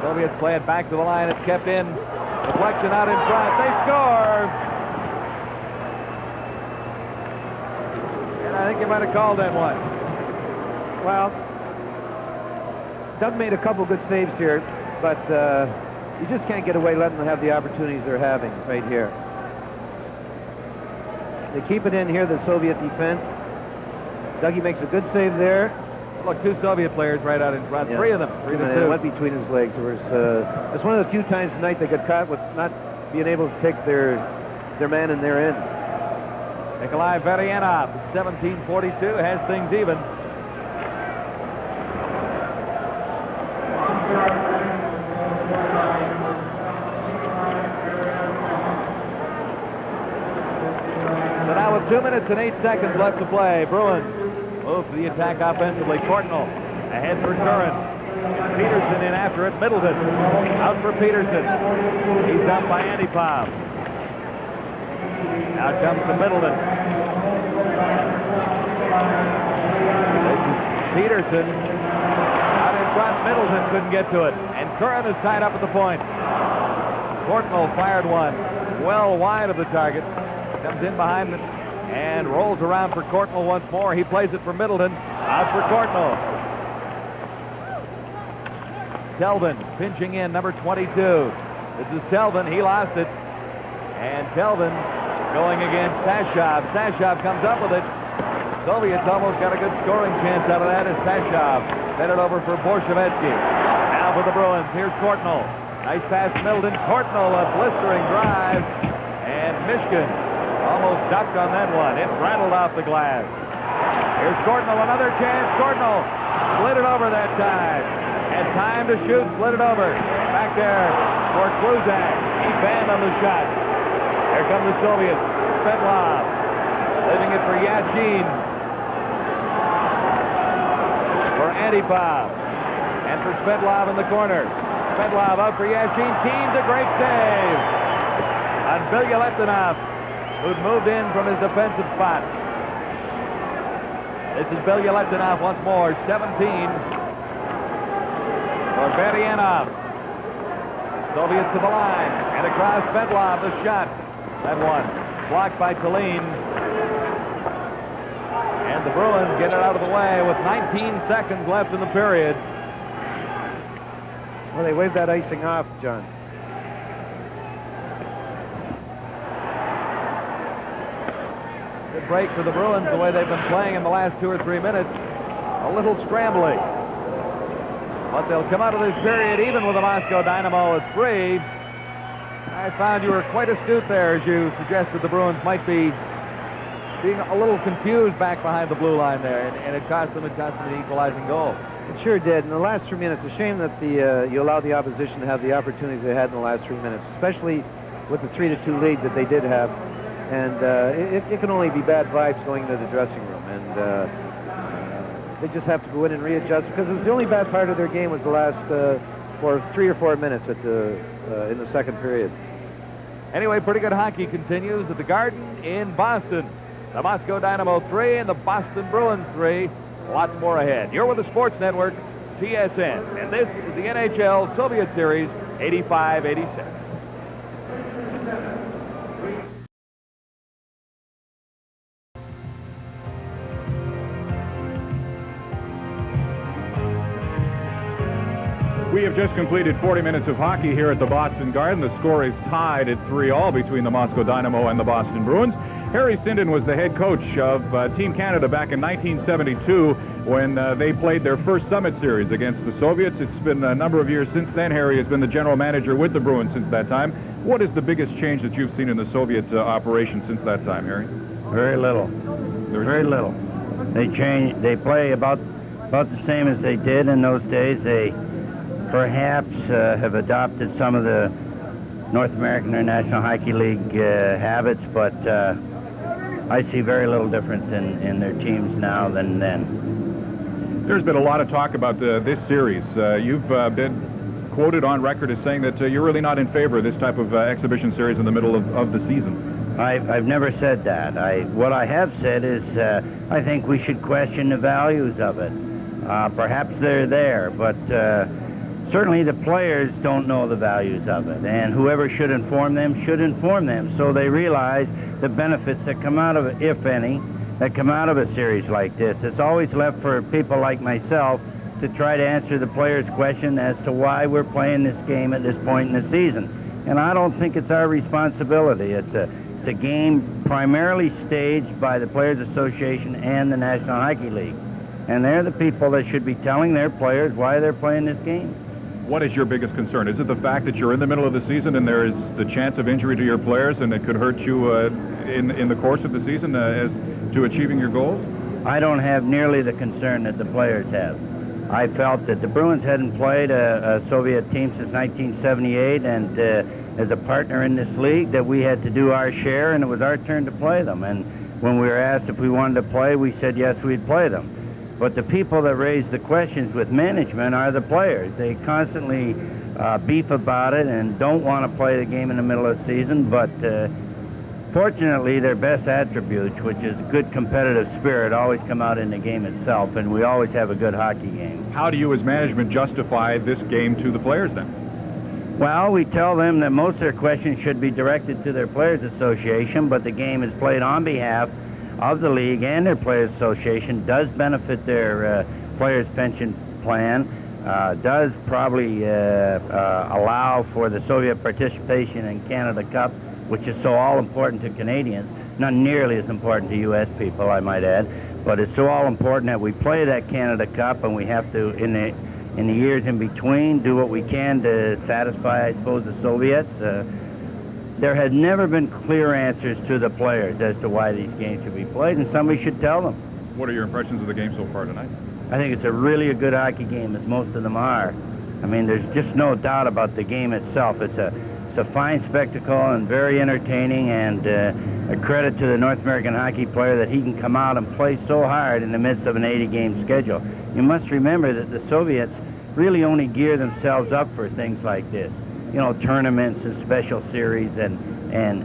[SPEAKER 2] Soviets play it back to the line. It's kept in. Deflection out in front. They score! And I think you might have called that one.
[SPEAKER 3] Well, Doug made a couple good saves here, but you just can't get away letting them have the opportunities they're having right here. They keep it in here, the Soviet defense. Dougie makes a good save there.
[SPEAKER 2] Look, two Soviet players right out in front. Yeah. Three of them. 3-2.
[SPEAKER 3] It went between his legs. It's one of the few times tonight they got caught with not being able to take their man in their end.
[SPEAKER 2] Nikolai Varianov at 17:42 has things even. So now with 2 minutes and 8 seconds left to play, Bruins move to the attack offensively. Courtnall ahead for Curran. Peterson in after it. Middleton out for Peterson. He's up by Antipov. Now comes to Middleton. This is Peterson out in front. Middleton couldn't get to it. And Curran is tied up at the point. Courtnall fired one well wide of the target. Comes in behind it and rolls around for Courtnall once more. He plays it for Middleton. Out for Courtnall. Telvin pinching in, number 22. This is Telvin. He lost it. And Telvin going against Sashov. Sashov comes up with it. Soviets almost got a good scoring chance out of that as Sashov fed it over for Borshevetsky. Now for the Bruins. Here's Courtnall. Nice pass to Middleton. Courtnall, a blistering drive. And Mishkin Almost ducked on that one. It rattled off the glass. Here's Cordnell, another chance. Cordnell slid it over that time. Had time to shoot, slid it over. Back there for Kluzak. He banned on the shot. Here come the Soviets. Svetlov leaving it for Yashin. For Antipov. And for Svetlov in the corner. Svetlov out for Yashin. Keane's a great save on Bilyaletdinov, who'd moved in from his defensive spot. This is Bilyaletdinov once more, 17 for Berianov. Soviets to the line, and across Svetlov, the shot. That one blocked by Tallinn. And the Bruins get it out of the way with 19 seconds left in the period.
[SPEAKER 3] Well, they waved that icing off, John.
[SPEAKER 2] Good break for the Bruins, the way they've been playing in the last 2 or 3 minutes. A little scrambling. But they'll come out of this period even with the Moscow Dynamo at 3. I found you were quite astute there as you suggested the Bruins might be being a little confused back behind the blue line there, and it cost them the equalizing goal.
[SPEAKER 3] It sure did. In the last 3 minutes, it's a shame that you allow the opposition to have the opportunities they had in the last 3 minutes, especially with the 3-2 lead that they did have. And it can only be bad vibes going into the dressing room. And they just have to go in and readjust, because it was the only bad part of their game was the last 3 or 4 minutes in the second period.
[SPEAKER 2] Anyway, pretty good hockey continues at the Garden in Boston. The Moscow Dynamo 3 and the Boston Bruins 3. Lots more ahead. You're with the Sports Network, TSN, and this is the NHL Soviet Series 85-86.
[SPEAKER 14] We have just completed 40 minutes of hockey here at the Boston Garden. The score is tied at 3-3 between the Moscow Dynamo and the Boston Bruins. Harry Sinden was the head coach of Team Canada back in 1972 when they played their first Summit Series against the Soviets. It's been a number of years since then. Harry has been the general manager with the Bruins since that time. What is the biggest change that you've seen in the Soviet operation since that time, Harry?
[SPEAKER 17] Very little. Very little. They play about the same as they did in those days. They perhaps have adopted some of the North American or National Hockey League habits, but I see very little difference in their teams now than then.
[SPEAKER 14] There's been a lot of talk about this series. You've been quoted on record as saying that you're really not in favor of this type of exhibition series in the middle of the season.
[SPEAKER 17] I've never said that. What I have said is I think we should question the values of it. Perhaps they're there, but certainly the players don't know the values of it, and whoever should inform them so they realize the benefits that come out of it, if any, that come out of a series like this. It's always left for people like myself to try to answer the players' question as to why we're playing this game at this point in the season. And I don't think it's our responsibility. It's a game primarily staged by the Players Association and the National Hockey League. And they're the people that should be telling their players why they're playing this game.
[SPEAKER 14] What is your biggest concern? Is it the fact that you're in the middle of the season and there is the chance of injury to your players and it could hurt you in the course of the season as to achieving your goals?
[SPEAKER 17] I don't have nearly the concern that the players have. I felt that the Bruins hadn't played a Soviet team since 1978, and as a partner in this league that we had to do our share, and it was our turn to play them. And when we were asked if we wanted to play, we said yes, we'd play them. But the people that raise the questions with management are the players. They constantly beef about it and don't want to play the game in the middle of the season, but fortunately their best attributes, which is good competitive spirit, always come out in the game itself, and we always have a good hockey game.
[SPEAKER 14] How do you as management justify this game to the players then?
[SPEAKER 17] Well, we tell them that most of their questions should be directed to their Players Association, but the game is played on behalf of the league, and their Players Association does benefit their players' pension plan, does probably allow for the Soviet participation in Canada Cup, which is so all important to Canadians, not nearly as important to U.S. people, I might add, but it's so all important that we play that Canada Cup, and we have to, in the years in between, do what we can to satisfy, I suppose, the Soviets. there had never been clear answers to the players as to why these games should be played, and somebody should tell them.
[SPEAKER 14] What are your impressions of the game so far tonight?
[SPEAKER 17] I think it's a really good hockey game, as most of them are. I mean, there's just no doubt about the game itself. It's a fine spectacle and very entertaining, and a credit to the North American hockey player that he can come out and play so hard in the midst of an 80-game schedule. You must remember that the Soviets really only gear themselves up for things like this. You know, tournaments and special series and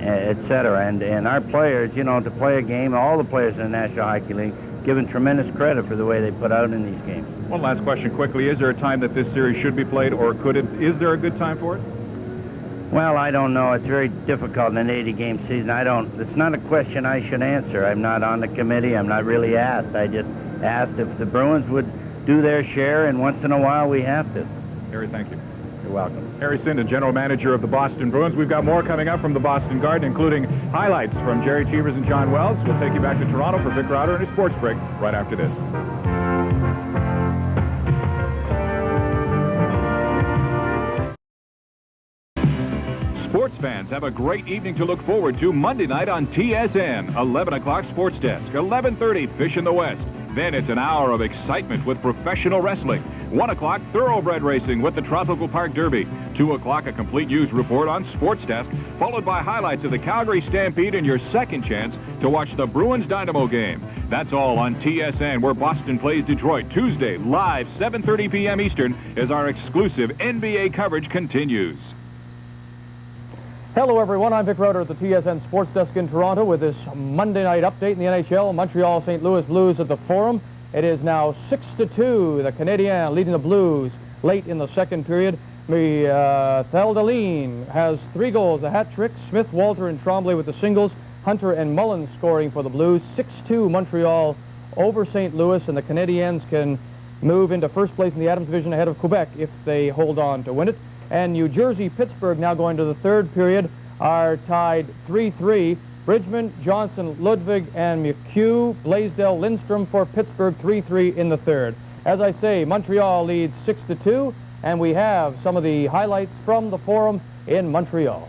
[SPEAKER 17] et cetera. And our players, you know, to play a game, all the players in the National Hockey League, given tremendous credit for the way they put out in these games.
[SPEAKER 14] One last question quickly. Is there a time that this series should be played, or is there a good time for it?
[SPEAKER 17] Well, I don't know. It's very difficult in an 80-game season. It's not a question I should answer. I'm not on the committee. I'm not really asked. I just asked if the Bruins would do their share, and once in a while we have to.
[SPEAKER 14] Harry, thank you.
[SPEAKER 17] You're welcome.
[SPEAKER 14] Harry Sinden, general manager of the Boston Bruins. We've got more coming up from the Boston Garden, including highlights from Jerry Cheevers and John Wells. We'll take you back to Toronto for Vic Rauter and his sports break right after this. Sports fans have a great evening to look forward to Monday night on TSN. 11 o'clock Sports Desk, 11:30 Fish in the West. Then it's an hour of excitement with professional wrestling. 1 o'clock thoroughbred racing with the Tropical Park Derby. 2 o'clock a complete news report on Sports Desk, followed by highlights of the Calgary Stampede and your second chance to watch the Bruins Dynamo game. That's all on TSN, where Boston plays Detroit Tuesday, live 7:30 p.m. Eastern, as our exclusive NBA coverage continues.
[SPEAKER 11] Hello, everyone. I'm Vic Rauter at the TSN Sports Desk in Toronto with this Monday night update in the NHL. Montreal St. Louis Blues at the Forum. It is now 6-2. The Canadiens leading the Blues late in the second period. Theldeline has 3 goals, a hat trick. Smith, Walter, and Tremblay with the singles. Hunter and Mullins scoring for the Blues. 6-2 Montreal over St. Louis, and the Canadiens can move into first place in the Adams Division ahead of Quebec if they hold on to win it. And New Jersey, Pittsburgh, now going to the third period, are tied 3-3. Bridgman, Johnson, Ludwig, and McHugh, Blaisdell, Lindstrom for Pittsburgh, 3-3 in the third. As I say, Montreal leads 6-2, and we have some of the highlights from the Forum in Montreal.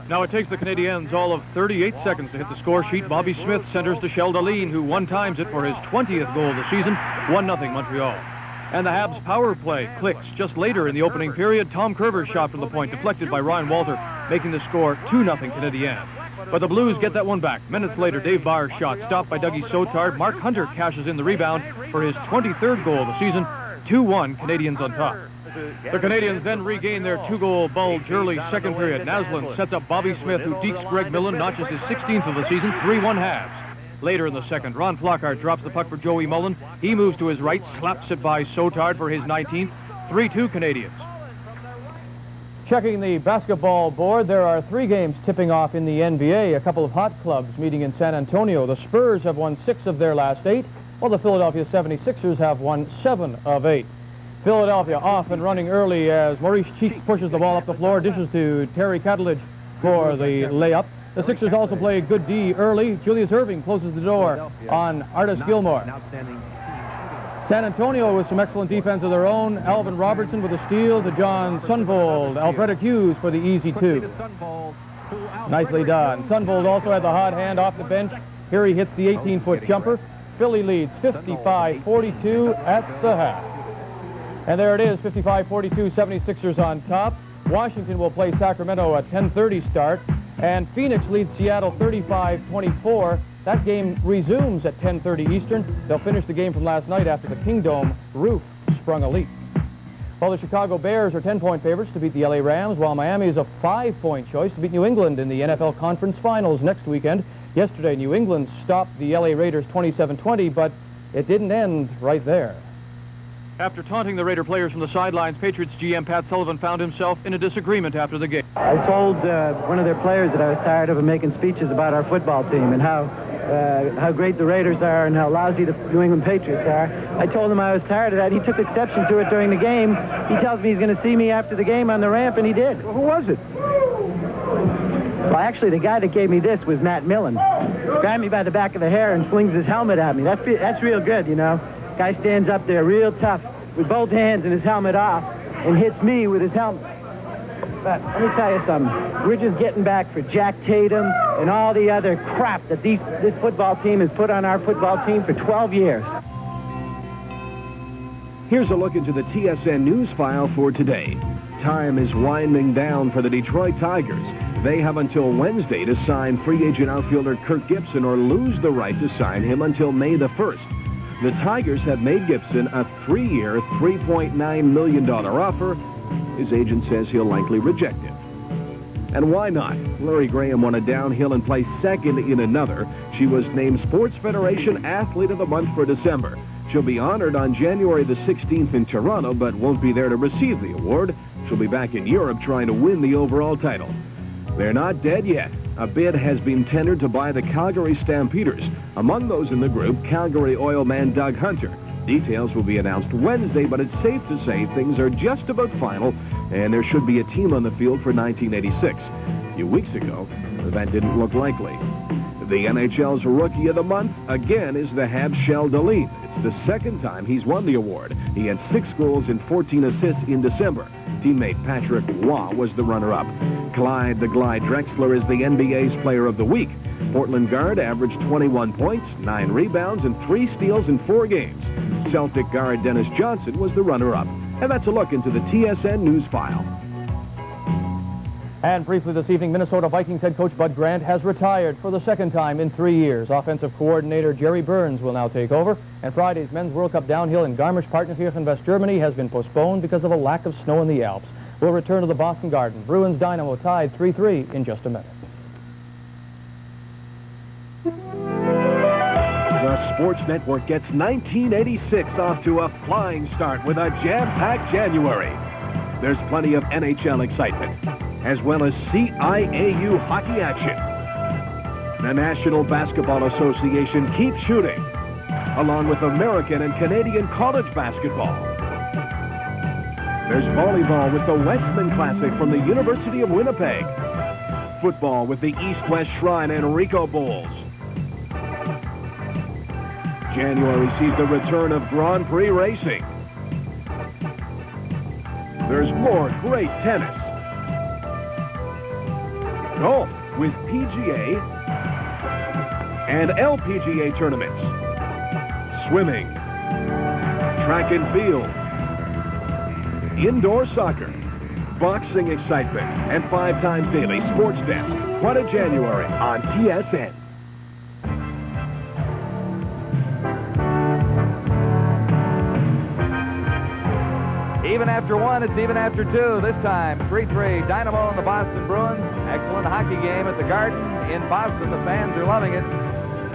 [SPEAKER 4] Now it takes the Canadiens all of 38 seconds to hit the score sheet. Bobby Smith centers to Sheldaline, who one-times it for his 20th goal of the season. 1-0 Montreal. And the Habs power play clicks just later in the opening period. Tom Kerber's shot from the point deflected by Ryan Walter, making the score 2-0 Canadiens. But the Blues get that one back. Minutes later, Dave Barr's shot stopped by Dougie Sotard. Mark Hunter cashes in the rebound for his 23rd goal of the season. 2-1 Canadiens on top. The Canadiens then regain their 2-goal bulge early second period. Naslund sets up Bobby Smith, who dekes Greg Millen, notches his 16th of the season. 3-1 Habs. Later in the second, Ron Flockhart drops the puck for Joey Mullen. He moves to his right, slaps it by Sotard for his 19th. 3-2 Canadiens.
[SPEAKER 11] Checking the basketball board, there are 3 games tipping off in the NBA. A couple of hot clubs meeting in San Antonio. The Spurs have won 6 of their last 8, while the Philadelphia 76ers have won 7 of 8. Philadelphia off and running early as Maurice Cheeks pushes the ball up the floor, dishes to Terry Catalidge for the layup. The Sixers also play good D early. Julius Erving closes the door on Artis Gilmore. San Antonio with some excellent defense of their own. Alvin Robertson with a steal to John Sundvold. Alfredic Hughes for the easy 2. Nicely done. Sundvold also had the hot hand off the bench. Here he hits the 18-foot jumper. Philly leads 55-42 at the half. And there it is, 55-42, 76ers on top. Washington will play Sacramento at 10:30 start. And Phoenix leads Seattle 35-24. That game resumes at 10:30 Eastern. They'll finish the game from last night after the Kingdome roof sprung a leak. Well, the Chicago Bears are 10-point favorites to beat the LA Rams, while Miami is a 5-point choice to beat New England in the NFL Conference Finals next weekend. Yesterday, New England stopped the LA Raiders 27-20, but it didn't end right there.
[SPEAKER 4] After taunting the Raider players from the sidelines, Patriots GM Pat Sullivan found himself in a disagreement after the game.
[SPEAKER 18] I told one of their players that I was tired of him making speeches about our football team and how great the Raiders are and how lousy the New England Patriots are. I told him I was tired of that. He took exception to it during the game. He tells me he's going to see me after the game on the ramp, and he did.
[SPEAKER 6] Well, who was it?
[SPEAKER 18] Well, actually, the guy that gave me this was Matt Millen. Grabbed me by the back of the hair and flings his helmet at me. That's real good, you know. Guy stands up there real tough with both hands and his helmet off and hits me with his helmet. But let me tell you something. We're just getting back for Jack Tatum and all the other crap that this football team has put on our football team for 12 years.
[SPEAKER 12] Here's a look into the TSN news file for today. Time is winding down for the Detroit Tigers. They have until Wednesday to sign free agent outfielder Kirk Gibson or lose the right to sign him until May the 1st. The Tigers have made Gibson a 3-year, $3.9 million offer. His agent says he'll likely reject it. And why not? Larry Graham won a downhill and placed second in another. She was named Sports Federation Athlete of the Month for December. She'll be honored on January the 16th in Toronto, but won't be there to receive the award. She'll be back in Europe trying to win the overall title. They're not dead yet. A bid has been tendered to buy the Calgary Stampeders. Among those in the group, Calgary oil man Doug Hunter. Details will be announced Wednesday, but it's safe to say things are just about final, and there should be a team on the field for 1986. A few weeks ago, that didn't look likely. The NHL's Rookie of the Month, again, is the Habs Shell Deline. It's the second time he's won the award. He had 6 goals and 14 assists in December. Teammate Patrick Waugh was the runner-up. Clyde the Glide Drexler is the NBA's Player of the Week. Portland guard averaged 21 points, 9 rebounds, and 3 steals in 4 games. Celtic guard Dennis Johnson was the runner-up. And that's a look into the TSN News File.
[SPEAKER 11] And briefly this evening, Minnesota Vikings head coach Bud Grant has retired for the second time in 3 years. Offensive coordinator Jerry Burns will now take over. And Friday's Men's World Cup downhill in Garmisch-Partenkirchen, West Germany has been postponed because of a lack of snow in the Alps. We'll return to the Boston Garden. Bruins Dynamo tied 3-3 in just a minute.
[SPEAKER 12] The Sports Network gets 1986 off to a flying start with a jam-packed January. There's plenty of NHL excitement, as well as CIAU hockey action. The National Basketball Association keeps shooting, along with American and Canadian college basketball. There's volleyball with the Westman Classic from the University of Winnipeg. Football with the East-West Shrine and Rico Bowls. January sees the return of Grand Prix racing. There's more great tennis. Golf with PGA and LPGA tournaments. Swimming, track and field, indoor soccer, boxing excitement, and 5 times daily sports desk. What a January on TSN.
[SPEAKER 2] Even after 1, it's even after 2. This time, 3-3, Dynamo and the Boston Bruins. Excellent hockey game at the Garden in Boston. The fans are loving it.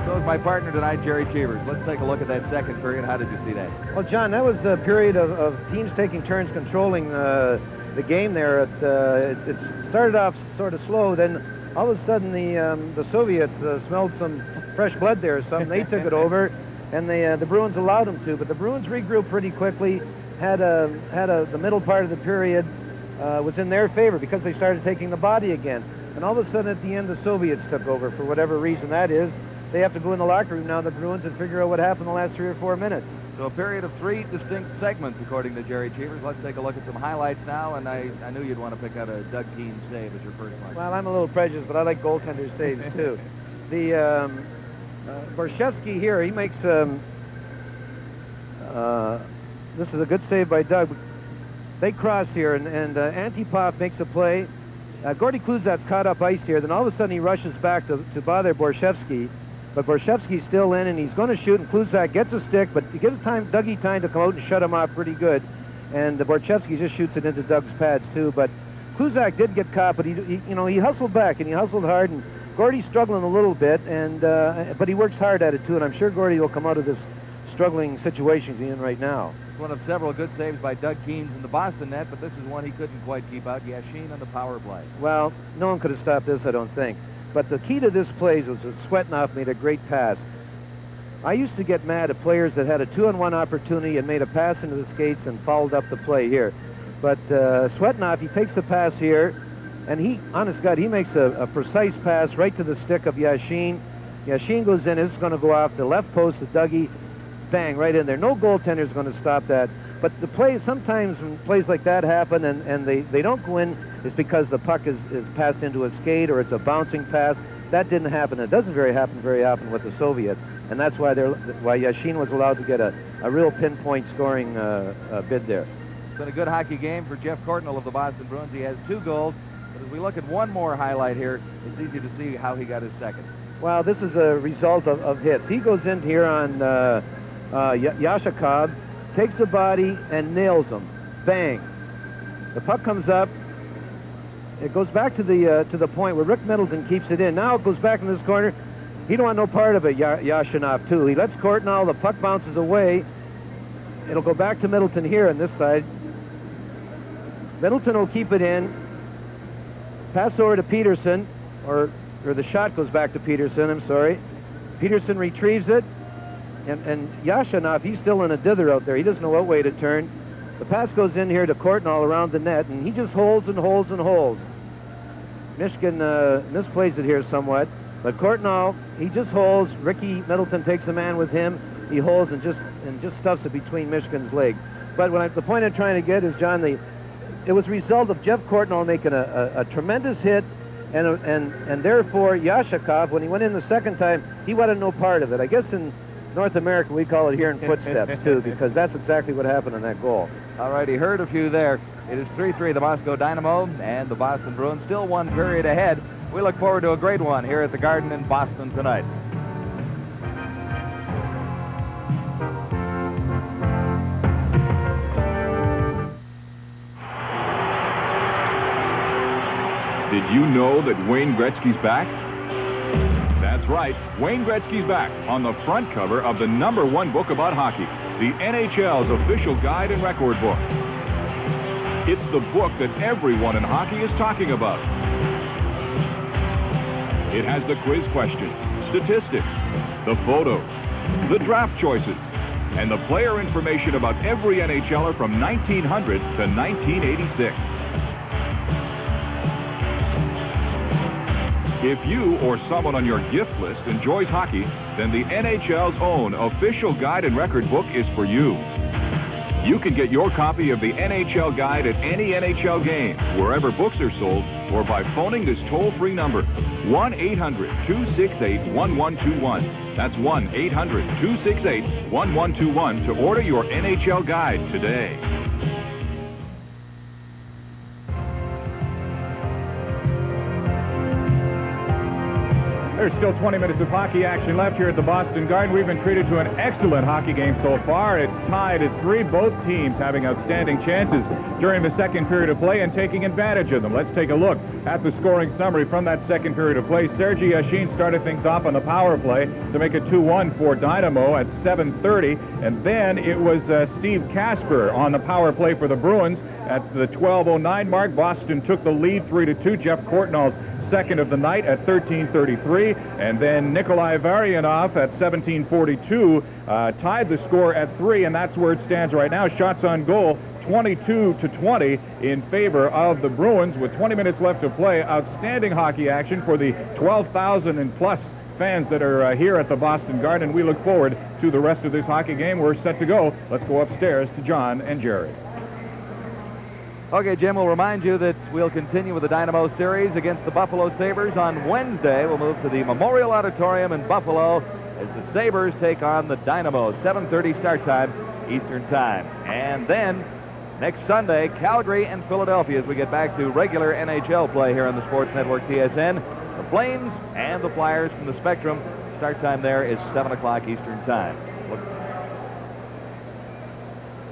[SPEAKER 2] So is my partner tonight, Jerry Cheevers. Let's take a look at that second period. How did you see that?
[SPEAKER 3] Well, John, that was a period of teams taking turns controlling the game there. It started off sort of slow, then all of a sudden the Soviets smelled some fresh blood there or something. They took it over, and the Bruins allowed them to. But the Bruins regrouped pretty quickly. The middle part of the period was in their favor because they started taking the body again. And all of a sudden at the end, the Soviets took over for whatever reason that is. They have to go in the locker room now, the Bruins, and figure out what happened the last 3 or 4 minutes.
[SPEAKER 2] So a period of 3 distinct segments, according to Jerry Cheevers. Let's take a look at some highlights now, and I knew you'd want to pick out a Doug Keane save as your first one.
[SPEAKER 3] Well, I'm a little prejudiced, but I like goaltender saves, too. The Borshevsky here, he makes... this is a good save by Doug. They cross here, and Antipov makes a play. Gordy Kluzak's caught up ice here. Then all of a sudden he rushes back to bother Borshevsky. But Borshevsky's still in, and he's going to shoot, and Kluzak gets a stick, but he gives Dougie time to come out and shut him off pretty good. And Borshevsky just shoots it into Doug's pads, too. But Kluzak did get caught, but he hustled back, and he hustled hard, and Gordy's struggling a little bit, but he works hard at it, too, and I'm sure Gordy will come out of this struggling situation he's in right now.
[SPEAKER 2] One of several good saves by Doug Keane in the Boston net, but this is one he couldn't quite keep out. Yashin on the power play.
[SPEAKER 3] Well, no one could have stopped this, I don't think. But the key to this play was that Svetnov made a great pass. I used to get mad at players that had a 2-on-1 opportunity and made a pass into the skates and fouled up the play here. But Svetnov, he takes the pass here, and he, honest God, he makes a precise pass right to the stick of Yashin. Yashin goes in. This is going to go off the left post to Dougie. Bang, right in there. No goaltender is going to stop that. But the play, sometimes when plays like that happen and they don't go in, it's because the puck is passed into a skate or it's a bouncing pass. That didn't happen. It doesn't happen very often with the Soviets, and that's why Yashin was allowed to get a real pinpoint scoring bid there.
[SPEAKER 2] It's been a good hockey game for Jeff Courtnall of the Boston Bruins. He has 2 goals, but as we look at one more highlight here, it's easy to see how he got his second.
[SPEAKER 3] Well, this is a result of hits. He goes in here on Yashakov, takes the body and nails him. Bang. The puck comes up. It goes back to the point where Rick Middleton keeps it in. Now it goes back in this corner. He don't want no part of it, Yashinov, too. He lets Courtnall. The puck bounces away. It'll go back to Middleton here on this side. Middleton will keep it in. Pass over to Peterson, or the shot goes back to Peterson, I'm sorry. Peterson retrieves it, and Yashinov, he's still in a dither out there. He doesn't know what way to turn. The pass goes in here to Courtnall around the net, and he just holds and holds and holds. Michigan misplays it here somewhat, but Courtnall, he just holds. Ricky Middleton takes a man with him. He holds and just stuffs it between Michigan's leg. But the point I'm trying to get is, John, it was a result of Jeff Courtnall making a tremendous hit, and therefore Yashakov, when he went in the second time, he wanted no part of it. I guess in North America we call it hearing footsteps too, because that's exactly what happened in that goal.
[SPEAKER 2] All right, he heard a few there. It is 3-3 the Moscow Dynamo and the Boston Bruins, still 1 period ahead. We look forward to a great one here at the Garden in Boston tonight.
[SPEAKER 14] Did you know that Wayne Gretzky's back? That's right, Wayne Gretzky's back on the front cover of the #1 book about hockey, the NHL's official guide and record book. It's the book that everyone in hockey is talking about. It has the quiz questions, statistics, the photos, the draft choices, and the player information about every NHLer from 1900 to 1986. If you or someone on your gift list enjoys hockey, then the NHL's own official guide and record book is for you. You can get your copy of the NHL guide at any NHL game, wherever books are sold, or by phoning this toll-free number, 1-800-268-1121. That's 1-800-268-1121 to order your NHL guide today. There's still 20 minutes of hockey action left here at the Boston Garden. We've been treated to an excellent hockey game so far. It's tied at 3, both teams having outstanding chances during the second period of play and taking advantage of them. Let's take a look at the scoring summary from that second period of play. Sergei Yashin started things off on the power play to make it 2-1 for Dynamo at 7:30, and then it was Steve Casper on the power play for the Bruins at the 12:09 mark. Boston took the lead 3-2. Jeff Courtnall's second of the night at 13:33, and then Nikolai Varianov at 17:42 tied the score at 3, and that's where it stands right now. Shots on goal 22-20 in favor of the Bruins with 20 minutes left to play. Outstanding hockey action for the 12,000 and plus fans that are here at the Boston Garden. We look forward to the rest of this hockey game. We're set to go. Let's go upstairs to John and Jerry.
[SPEAKER 2] Okay, Jim, we'll remind you that we'll continue with the Dynamo series against the Buffalo Sabres on Wednesday. We'll move to the Memorial Auditorium in Buffalo as the Sabres take on the Dynamo. 7:30 start time, Eastern time. And then next Sunday, Calgary and Philadelphia as we get back to regular NHL play here on the Sports Network TSN. The Flames and the Flyers from the Spectrum. Start time there is 7 o'clock Eastern time.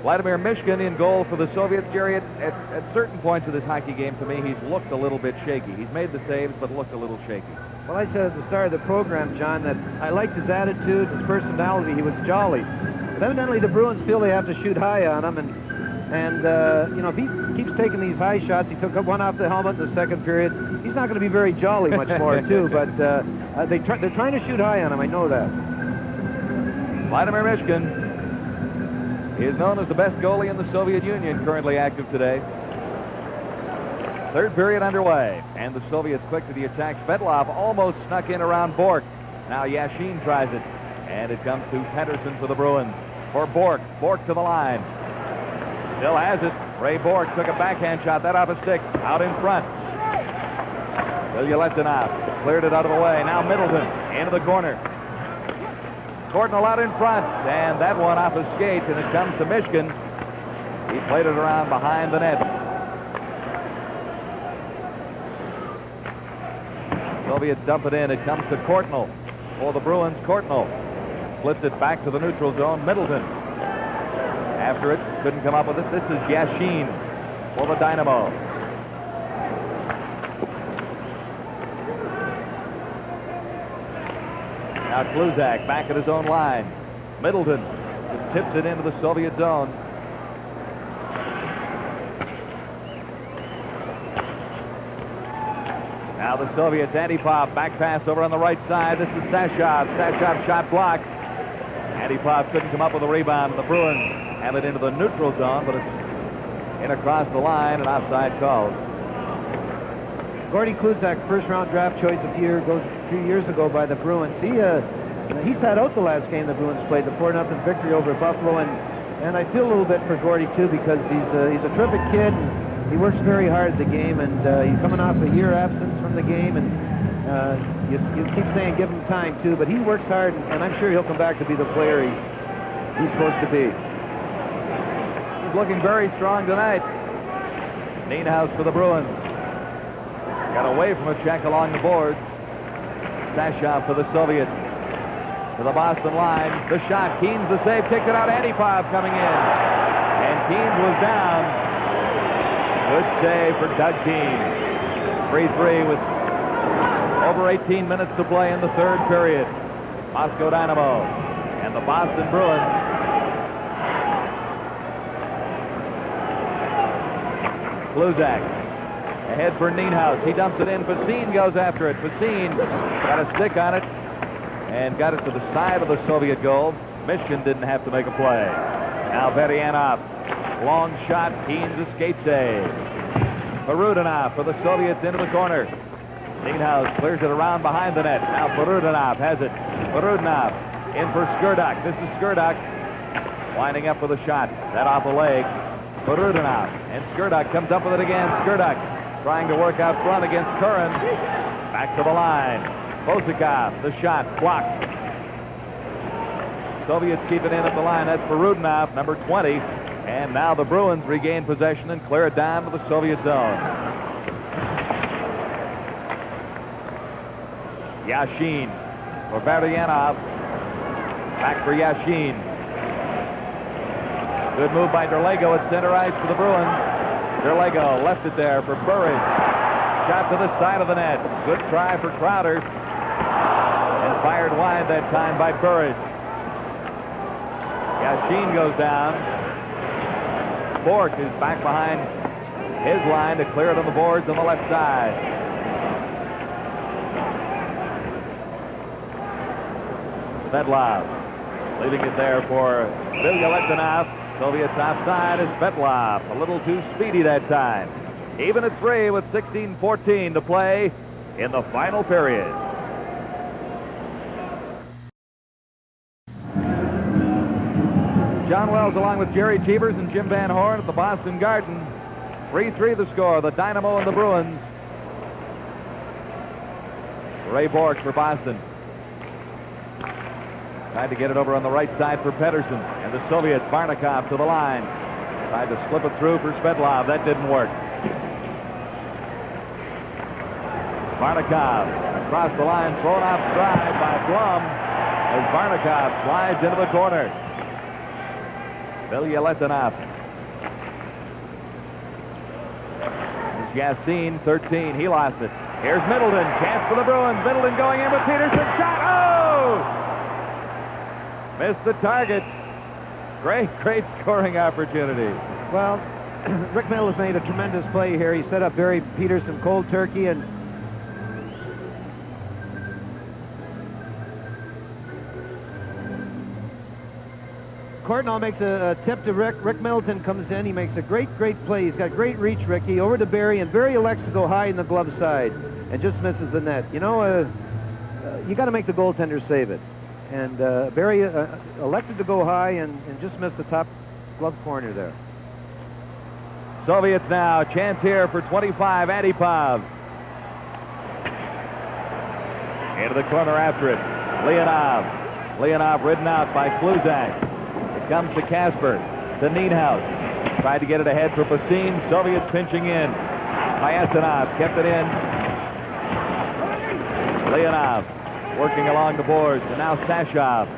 [SPEAKER 2] Vladimir Mishkin in goal for the Soviets. Jerry, at certain points of this hockey game, to me, he's looked a little bit shaky. He's made the saves, but looked a little shaky.
[SPEAKER 3] Well, I said at the start of the program, John, that I liked his attitude, his personality. He was jolly. But evidently the Bruins feel they have to shoot high on him, and you know, if he keeps taking these high shots, he took one off the helmet in the second period, he's not going to be very jolly much more, too. But they're trying to shoot high on him, I know that.
[SPEAKER 2] Vladimir Mishkin. He is known as the best goalie in the Soviet Union, currently active today. Third period underway, and the Soviets quick to the attack. Svetlov almost snuck in around Bork. Now Yashin tries it, and it comes to Pettersson for the Bruins. For Bork. Bork to the line. Still has it. Ray Bork took a backhand shot. That off a stick. Out in front. Ilya Letinov cleared it out of the way. Now Middleton into the corner. Cordnell out in front. And that one off his skates, and it comes to Mishkin. He played it around behind the net. Soviets dump it in. It comes to Cordnell for the Bruins. Cordnell flipped it back to the neutral zone. Middleton after it, couldn't come up with it. This is Yashin for the Dynamo. Now Kluzak back at his own line. Middleton just tips it into the Soviet zone. Now the Soviets, Antipov, back pass over on the right side. This is Sashov. Sashov shot blocked. Antipov couldn't come up with a rebound. The Bruins have it into the neutral zone, but it's in across the line, and offside called.
[SPEAKER 3] Gordy Kluzak, first-round draft choice a few years ago by the Bruins. He sat out the last game the Bruins played, the 4-0 victory over Buffalo, and I feel a little bit for Gordy too, because he's a terrific kid. And he works very hard at the game, and he's coming off a year absence from the game, and you keep saying give him time too, but he works hard, and I'm sure he'll come back to be the player he's supposed to be.
[SPEAKER 2] He's looking very strong tonight. Nienhuis for the Bruins. Got away from a check along the boards. Sashov for the Soviets. To the Boston line. The shot. Keen's the save. Kicked it out. Antipov coming in. And Keen's was down. Good save for Doug Keene. 3-3 with over 18 minutes to play in the third period. Moscow Dynamo and the Boston Bruins. Kluzak ahead for Nienhuis. He dumps it in. Facine goes after it. Facine got a stick on it and got it to the side of the Soviet goal. Mishkin didn't have to make a play. Now Veryanov. Long shot. Keen's a skate save. Perudinov for the Soviets into the corner. Nienhuis clears it around behind the net. Now Perudinov has it. Perudinov in for Skirdak. This is Skirdak winding up with a shot. That off the leg. Perudinov. And Skirdak comes up with it again. Skirdak trying to work out front against Curran. Back to the line. Bozikov, the shot blocked. Soviets keep it in at the line. That's Perudinov, number 20. And now the Bruins regain possession and clear it down to the Soviet zone. Yashin for Veryanov. Back for Yashin. Good move by Derlego at center ice for the Bruins. Derlego left it there for Burridge. Shot to the side of the net. Good try for Crowder. And fired wide that time by Burridge. Yashin goes down. Bork is back behind his line to clear it on the boards on the left side. Svetlov leaving it there for Ilya Letinov. Soviets offside as Svetlov. A little too speedy that time. Even at 3 with 16:14 to play in the final period. John Wells along with Jerry Cheevers and Jim Van Horn at the Boston Garden. 3-3 the score, the Dynamo and the Bruins. Ray Bork for Boston. Tried to get it over on the right side for Pedersen. And the Soviets, Varnikov to the line. Tried to slip it through for Svetlov. That didn't work. Varnikov across the line, thrown off stride by Blum as Varnikov slides into the corner. Ilya Letinov. There's Yassin, 13. He lost it. Here's Middleton. Chance for the Bruins. Middleton going in with Peterson. Shot. Oh! Missed the target. Great scoring opportunity.
[SPEAKER 3] Well, Rick Mills made a tremendous play here. He set up Barry Peterson cold turkey, and Cordnell makes a tip to Rick. Rick Middleton comes in. He makes a great play. He's got great reach, Ricky, over to Barry, and Barry elects to go high in the glove side and just misses the net. You know, you got to make the goaltender save it. And Barry elected to go high and just missed the top glove corner there.
[SPEAKER 2] Soviets now. Chance here for 25. Antipov. Into the corner after it. Leonov. Leonov ridden out by Kluzak. It comes to Kasper. To Nienhaus. Tried to get it ahead for Basine. Soviets pinching in. Payasanov kept it in. Leonov working along the boards. And now Sashov.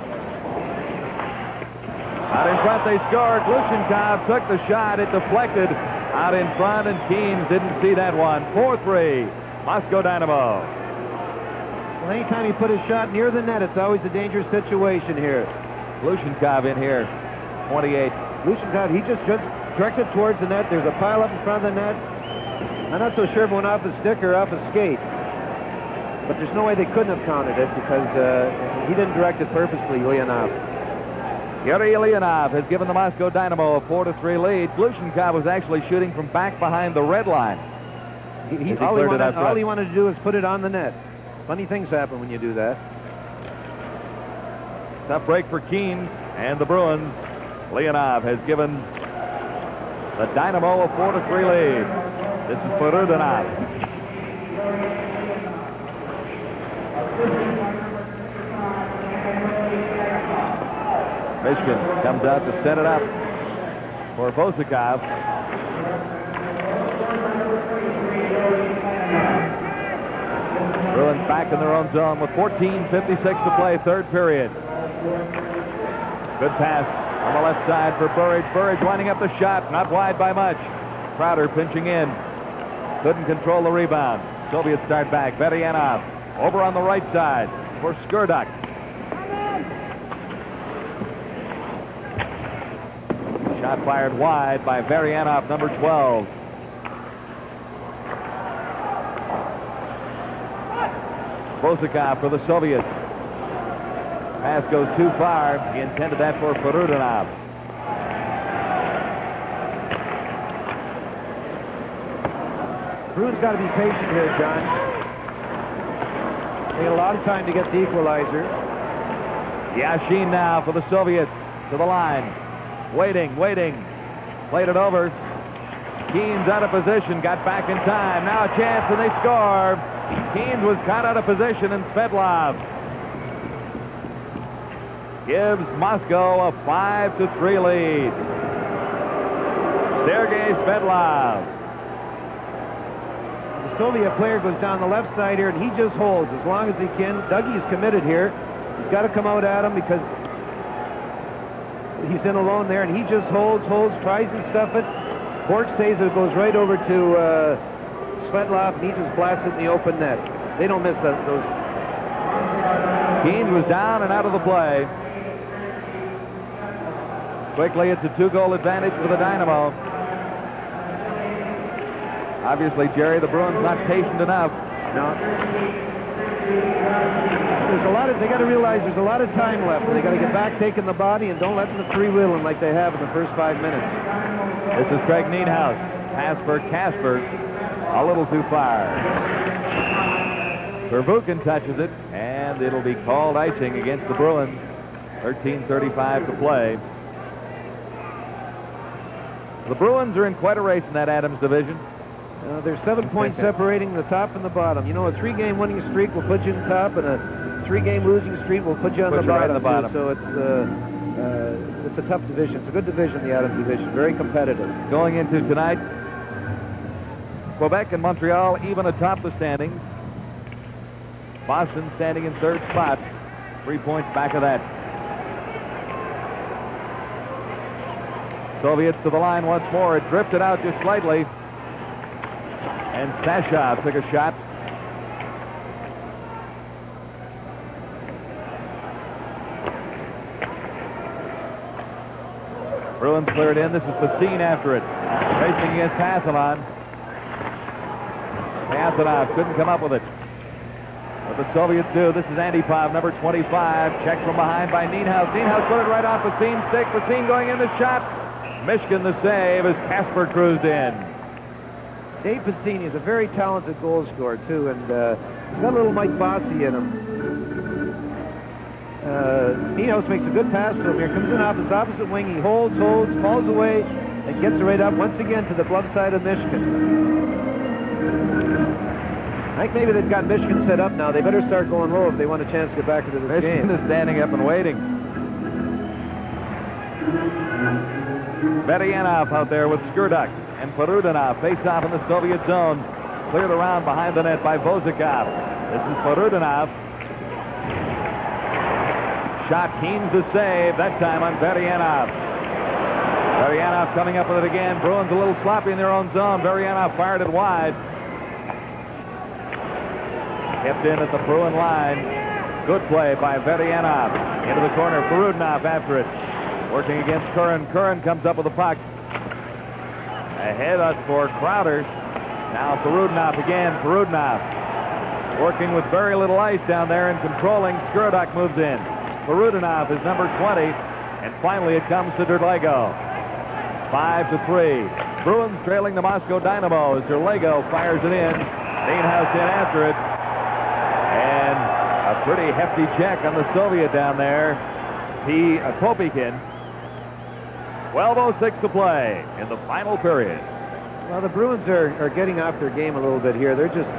[SPEAKER 2] Out in front they score. Glushenkov took the shot. It deflected out in front, and Keens didn't see that one. 4-3, Moscow Dynamo.
[SPEAKER 3] Well, anytime you put a shot near the net, it's always a dangerous situation here.
[SPEAKER 2] Glushenkov in here, 28.
[SPEAKER 3] Glushenkov, he just directs it towards the net. There's a pile up in front of the net. I'm not so sure if it went off a stick or off a skate. But there's no way they couldn't have counted it because he didn't direct it purposely, Leonov.
[SPEAKER 2] Yuri Leonov has given the Moscow Dynamo a 4-3 lead. Glushenkov was actually shooting from back behind the red line.
[SPEAKER 3] All he wanted to do is put it on the net. Funny things happen when you do that.
[SPEAKER 2] Tough break for Keens and the Bruins. Leonov has given the Dynamo a 4-3 lead. This is Perudinov. Michigan comes out to set it up for Vosakov. Bruins back in their own zone with 14:56 to play, third period. Good pass on the left side for Burridge. Burridge lining up the shot, not wide by much. Crowder pinching in. Couldn't control the rebound. Soviets start back. Veryanov over on the right side for Skurduk. Shot fired wide by Veryanov, number 12. Vosakov for the Soviets. Pass goes too far. He intended that for Perudinov.
[SPEAKER 3] Bruins got to be patient here, John. They had a lot of time to get the equalizer.
[SPEAKER 2] Yashin now for the Soviets to the line. Waiting. Played it over. Keens out of position, got back in time. Now a chance, and they score. Keens was caught out of position, and Svetlov gives Moscow a 5-3 lead. Sergei Svetlov.
[SPEAKER 3] The Soviet player goes down the left side here, and he just holds as long as he can. Dougie's committed here. He's got to come out at him because he's in alone there, and he just holds, tries and stuff it. Bork says it goes right over to Svetlov, and he just blasts it in the open net. They don't miss those.
[SPEAKER 2] Keens was down and out of the play. Quickly, it's a 2-goal advantage for the Dynamo. Obviously, Jerry, the Bruins not patient enough.
[SPEAKER 3] No. They got to realize there's a lot of time left. They got to get back, taking the body, and don't let them freewheeling like they have in the first 5 minutes.
[SPEAKER 2] This is Craig Nienhaus. Pass for Kasper. A little too far. Vervuken touches it, and it'll be called icing against the Bruins. 13:35 to play. The Bruins are in quite a race in that Adams division.
[SPEAKER 3] There's 7 points separating the top and the bottom. You know, a 3-game winning streak will put you in the top, and a 3-game losing streak will put you on the bottom.
[SPEAKER 2] Right in the bottom.
[SPEAKER 3] So it's a tough division. It's a good division, the Adams division. Very competitive.
[SPEAKER 2] Going into tonight, Quebec and Montreal even atop the standings. Boston standing in third spot, 3 points back of that. Soviets to the line once more. It drifted out just slightly. And Sashov took a shot. Bruins cleared in. This is Basine after it. Racing against Passalon. Passalon couldn't come up with it. But the Soviets do. This is Antipov, number 25. Checked from behind by Nienhaus. Nienhaus put it right off Basine's stick. Basine going in the shot. Michigan the save as Kasper cruised in.
[SPEAKER 3] Dave Pasini is a very talented goal scorer, too, and he's got a little Mike Bossy in him. Nienhaus makes a good pass to him here. Comes in off his opposite wing. He holds, falls away, and gets it right up once again to the glove side of Michigan. I think maybe they've got Michigan set up now. They better start going low if they want a chance to get back into this
[SPEAKER 2] Michigan
[SPEAKER 3] game.
[SPEAKER 2] is standing up and waiting. Berianov out there with Skurduk and Perudanov face off in the Soviet zone. Cleared around behind the net by Vozikov. This is Perudanov. Shot Keen's the save, that time on Berianov. Berianov coming up with it again. Bruins a little sloppy in their own zone. Berianov fired it wide. Kept in at the Bruin line. Good play by Berianov. Into the corner. Perudanov after it. Working against Curran. Curran comes up with the puck. Ahead for Crowder. Now Perudanov again. Perudanov working with very little ice down there and controlling. Skurduk moves in. Perudanov is number 20. And finally it comes to Derlego. 5-3. Bruins trailing the Moscow Dynamo as Derlego fires it in. Nienhuis in after it. And a pretty hefty check on the Soviet down there. Popikin. 12:06 to play in the final period.
[SPEAKER 3] Well, the Bruins are getting off their game a little bit here. They're just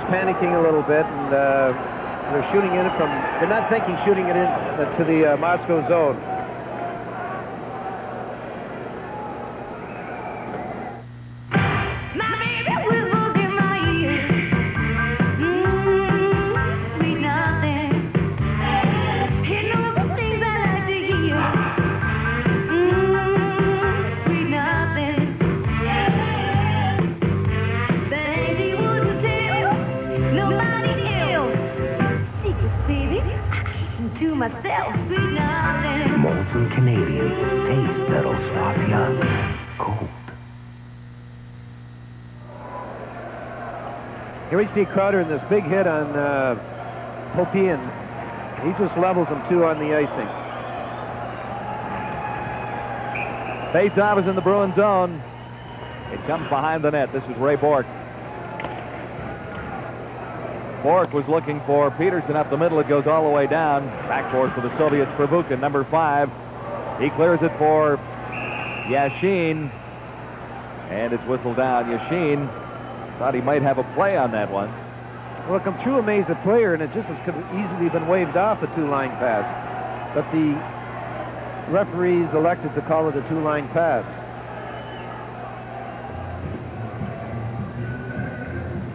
[SPEAKER 3] panicking a little bit, and they're shooting in from. They're not thinking shooting it in to the Moscow zone.
[SPEAKER 15] Myself, sweet nothing.
[SPEAKER 5] Molson Canadian. Taste that'll stop ya cold.
[SPEAKER 3] Here we see Crowder in this big hit on Popikin. He just levels him too on the icing.
[SPEAKER 2] Face-off is in the Bruin zone. It comes behind the net. This is Ray Bourque. Bourque was looking for Peterson up the middle. It goes all the way down. Backboard for the Soviets. Provukin, number 5. He clears it for Yashin. And it's whistled down. Yashin thought he might have a play on that one.
[SPEAKER 3] Well, come through a maze of player, and it just could have easily been waved off a two-line pass. But the referees elected to call it a two-line pass.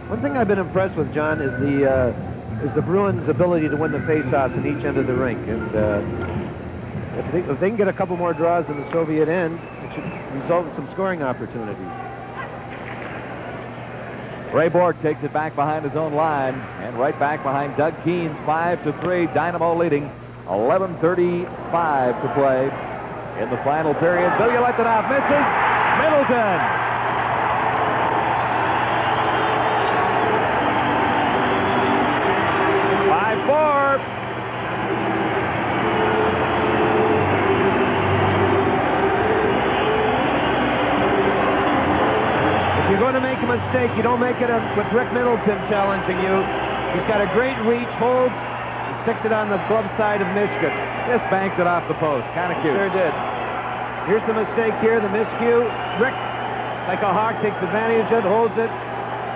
[SPEAKER 3] One thing I've been impressed with, John, is the Bruins' ability to win the face-offs in each end of the rink. And if they can get a couple more draws in the Soviet end, it should result in some scoring opportunities.
[SPEAKER 2] Ray Bourque takes it back behind his own line and right back behind Doug Keens. 5-3. Dynamo leading. 11:35 to play in the final period. Bilyaletdinov misses. Middleton. 5-4.
[SPEAKER 3] If you're going to make a mistake, you don't make it with Rick Middleton challenging you. He's got a great reach, holds, and sticks it on the glove side of Michigan.
[SPEAKER 2] Just banked it off the post. Kind of cute.
[SPEAKER 3] Sure did. Here's the mistake here, the miscue. Rick, like a hawk, takes advantage of it, holds it,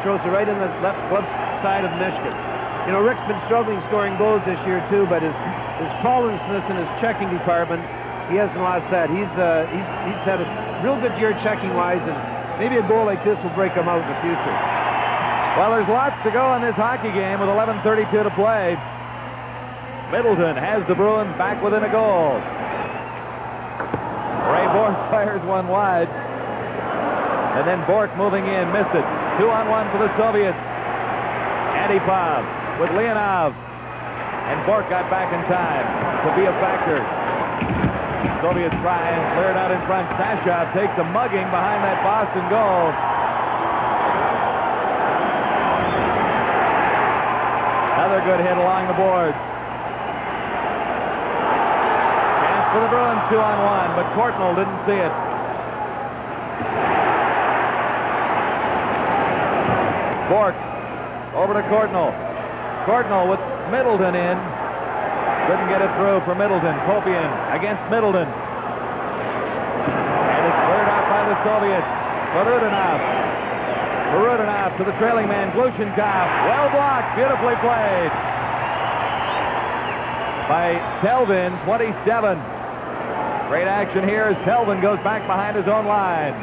[SPEAKER 3] throws it right in the left glove side of Michigan. You know, Rick's been struggling scoring goals this year, too, but his flawlessness in his checking department, he hasn't lost that. He's had a real good year checking-wise, and maybe a goal like this will break him out in the future.
[SPEAKER 2] Well, there's lots to go in this hockey game with 11:32 to play. Middleton has the Bruins back within a goal. Ray Bourque fires one wide. And then Bourque moving in, missed it. 2-on-1 for the Soviets. Antipov with Leonov. And Bourque got back in time to be a factor. Soviets try and clear it out in front. Sashov takes a mugging behind that Boston goal. Another good hit along the boards. Chance for the Bruins, 2-on-1, but Courtnall didn't see it. Bourque over to Courtnall. Courtnall with Middleton in. Couldn't get it through for Middleton. Popikin against Middleton. the Soviets. Marudinov to the trailing man, Glushenkov. Well blocked, beautifully played by Telvin, 27. Great action here as Telvin goes back behind his own line.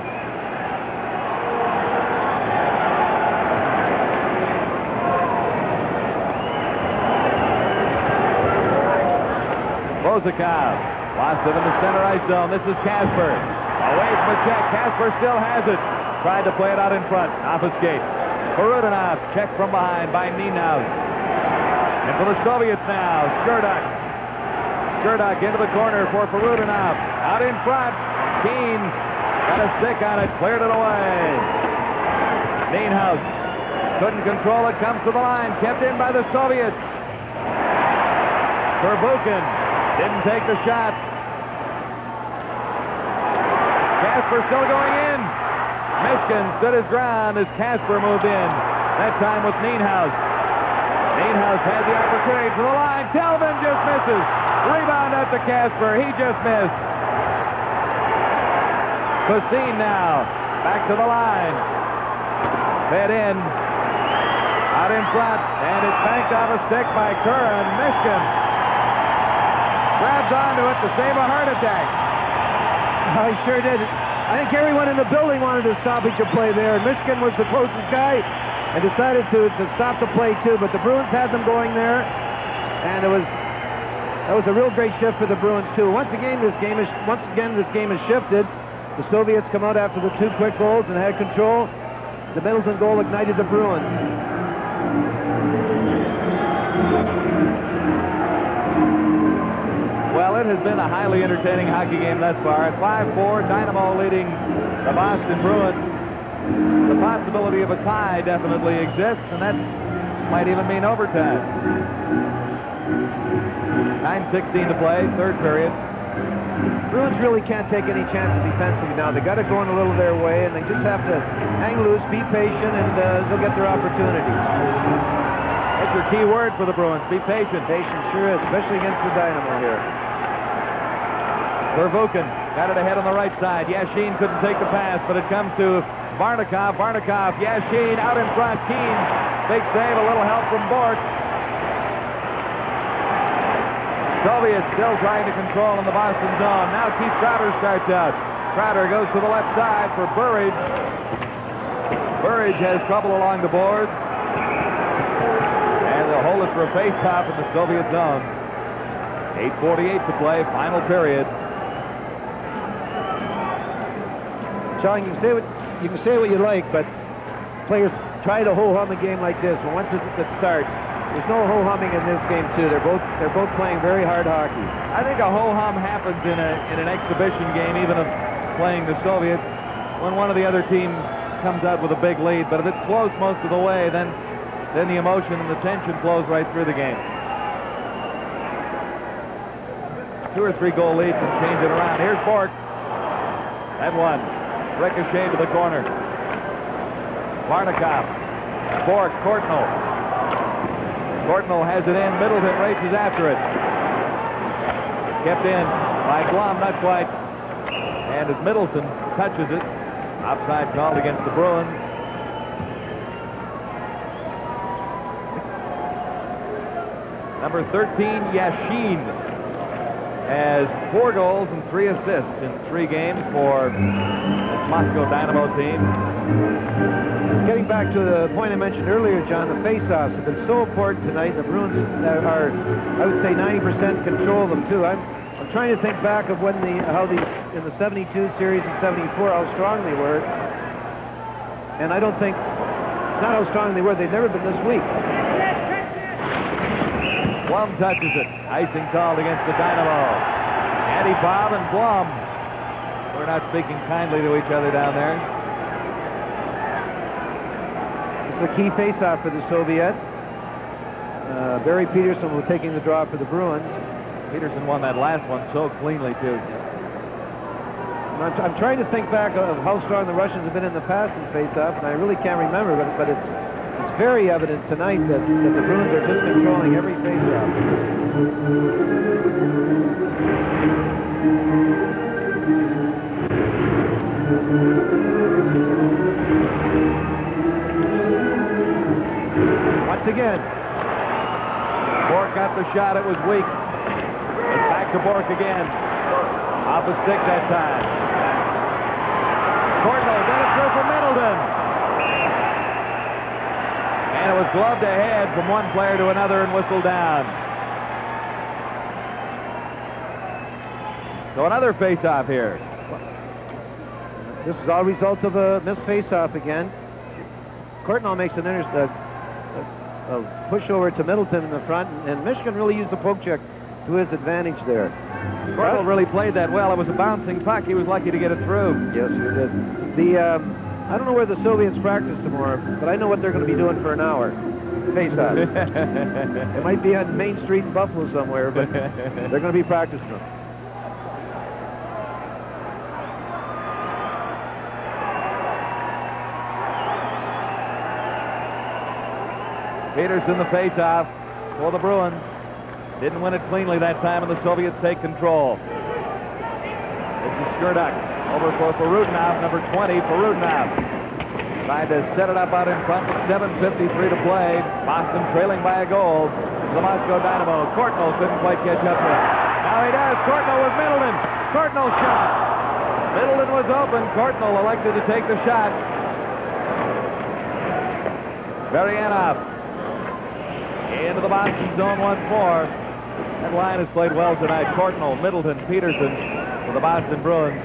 [SPEAKER 2] Bozakov lost it in the center ice zone. This is Kasper. Away from the check. Kasper still has it. Tried to play it out in front. Off a skate. Marudinov checked from behind by Nienhaus. And for the Soviets now, Skurduk. Skurduk into the corner for Marudinov. Out in front. Keynes got a stick on it. Cleared it away. Nienhaus couldn't control it. Comes to the line. Kept in by the Soviets. Verbuchen didn't take the shot. Kasper still going in. Mishkin stood his ground as Kasper moved in. That time with Nienhaus. Nienhaus had the opportunity for the line. Telvin just misses. Rebound up to Kasper. He just missed. Basine now. Back to the line. Fed in. Out in front. And it's banked off a stick by Curran. Mishkin grabs onto it to save a heart attack.
[SPEAKER 3] I sure did. I think everyone in the building wanted a stoppage of play there, and Michigan was the closest guy and decided to stop the play too, but the Bruins had them going there, and that was a real great shift for the Bruins too. Once again, this game is shifted. The Soviets come out after the 2 quick goals and had control. The Middleton goal ignited the Bruins.
[SPEAKER 2] Well, it has been a highly entertaining hockey game thus far. At 5-4, Dynamo leading the Boston Bruins. The possibility of a tie definitely exists, and that might even mean overtime. 9:16 to play, third period.
[SPEAKER 3] Bruins really can't take any chances defensively now. They got it going a little their way, and they just have to hang loose, be patient, and they'll get their opportunities.
[SPEAKER 2] That's your key word for the Bruins. Be patient.
[SPEAKER 3] Patient sure is, especially against the Dynamo here.
[SPEAKER 2] Verbuchen got it ahead on the right side. Yashin couldn't take the pass, but it comes to Varnikov. Varnikov, Yashin out in front. Keynes, big save, a little help from Bork. Soviets still trying to control in the Boston zone. Now Keith Crowder starts out. Crowder goes to the left side for Burridge. Burridge has trouble along the boards. And they'll hold it for a face-off in the Soviet zone. 8:48 to play, final period.
[SPEAKER 3] Sean, you can say what you like, but players try to ho-hum a game like this. But once it starts, there's no ho-humming in this game too. They're both playing very hard hockey.
[SPEAKER 2] I think a ho-hum happens in an exhibition game, even of playing the Soviets, when one of the other teams comes out with a big lead. But if it's close most of the way, then the emotion and the tension flows right through the game. 2 or 3 goal lead can change it around. Here's Bork. That one. Ricochet to the corner. Varnikov. Bork. Courtnall. Courtnall has it in. Middleton races after it. Kept in by Blum, not quite. And as Middleton touches it, offside called against the Bruins. Number 13, Yashin, has 4 goals and 3 assists in 3 games for this Moscow Dynamo team.
[SPEAKER 3] Getting back to the point I mentioned earlier, John, the face-offs have been so important tonight. The Bruins are, I would say, 90% control of them too. I'm trying to think back of how these in the 72 series and 74 how strong they were, and I don't think it's not how strong they were. They've never been this weak.
[SPEAKER 2] Blum touches it. Icing called against the Dynamo. Antipov and Blum. We're not speaking kindly to each other down there.
[SPEAKER 3] This is a key face-off for the Soviet. Barry Peterson will taking the draw for the Bruins.
[SPEAKER 2] Peterson won that last one so cleanly, too.
[SPEAKER 3] I'm trying to think back of how strong the Russians have been in the past in face-off, and I really can't remember, but it's very evident tonight that the Bruins are just controlling every face-off. again.
[SPEAKER 2] Bork got the shot. It was weak. It's back to Bork again. Off the stick that time. Courtnall got it through for Middleton. And it was gloved ahead from one player to another and whistled down. So another face-off here.
[SPEAKER 3] This is all a result of a missed face-off again. Courtnall makes a push over to Middleton in the front, and Michigan really used the poke check to his advantage there.
[SPEAKER 2] Courtnall really played that well. It was a bouncing puck. He was lucky to get it through.
[SPEAKER 3] Yes, he did. I don't know where the Soviets practice tomorrow, but I know what they're going to be doing for an hour. Face-offs. It might be on Main Street in Buffalo somewhere, but they're going to be practicing them.
[SPEAKER 2] Peterson the face-off for the Bruins. Didn't win it cleanly that time, and the Soviets take control. This is Skurduk over for Perudinov, number 20, Perudinov. Tried to set it up out in front with 7:53 to play. Boston trailing by a goal. The Moscow Dynamo. Courtnall couldn't quite catch up to it. Now he does. Courtnall with Middleton. Courtnall shot. Middleton was open. Courtnall elected to take the shot. Varianov into the Boston zone once more. That line has played well tonight. Courtnall, Middleton, Peterson for the Boston Bruins.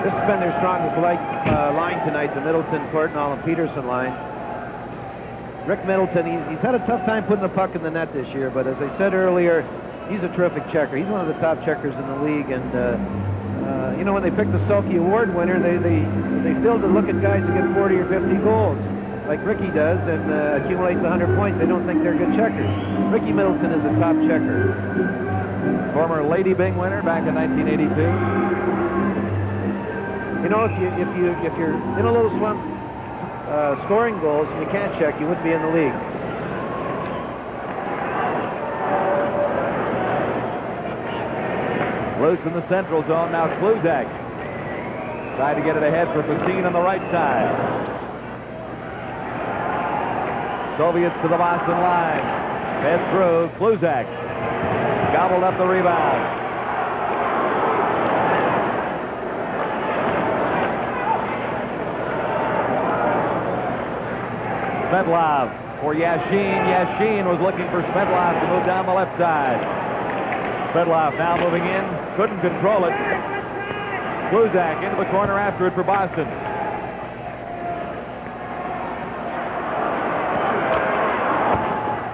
[SPEAKER 3] This has been their strongest line tonight, the Middleton, Courtnall, and Peterson line. Rick Middleton, he's had a tough time putting the puck in the net this year, but as I said earlier, he's a terrific checker. He's one of the top checkers in the league, and you know, when they picked the Selke Award winner, they failed to look at guys who get 40 or 50 goals, like Ricky does, and accumulates 100 points. They don't think they're good checkers. Ricky Middleton is a top checker.
[SPEAKER 2] Former Lady Byng winner back in 1982.
[SPEAKER 3] You know, if you're in a little slump scoring goals and you can't check, you wouldn't be in the league.
[SPEAKER 2] Loose in the central zone. Now Kluzak tried to get it ahead for Facine on the right side. Soviets to the Boston line. Fed through. Kluzak gobbled up the rebound. Svetlov for Yashin. Yashin was looking for Svetlov to move down the left side. Svetlov now moving in. Couldn't control it. Kluzak into the corner after it for Boston.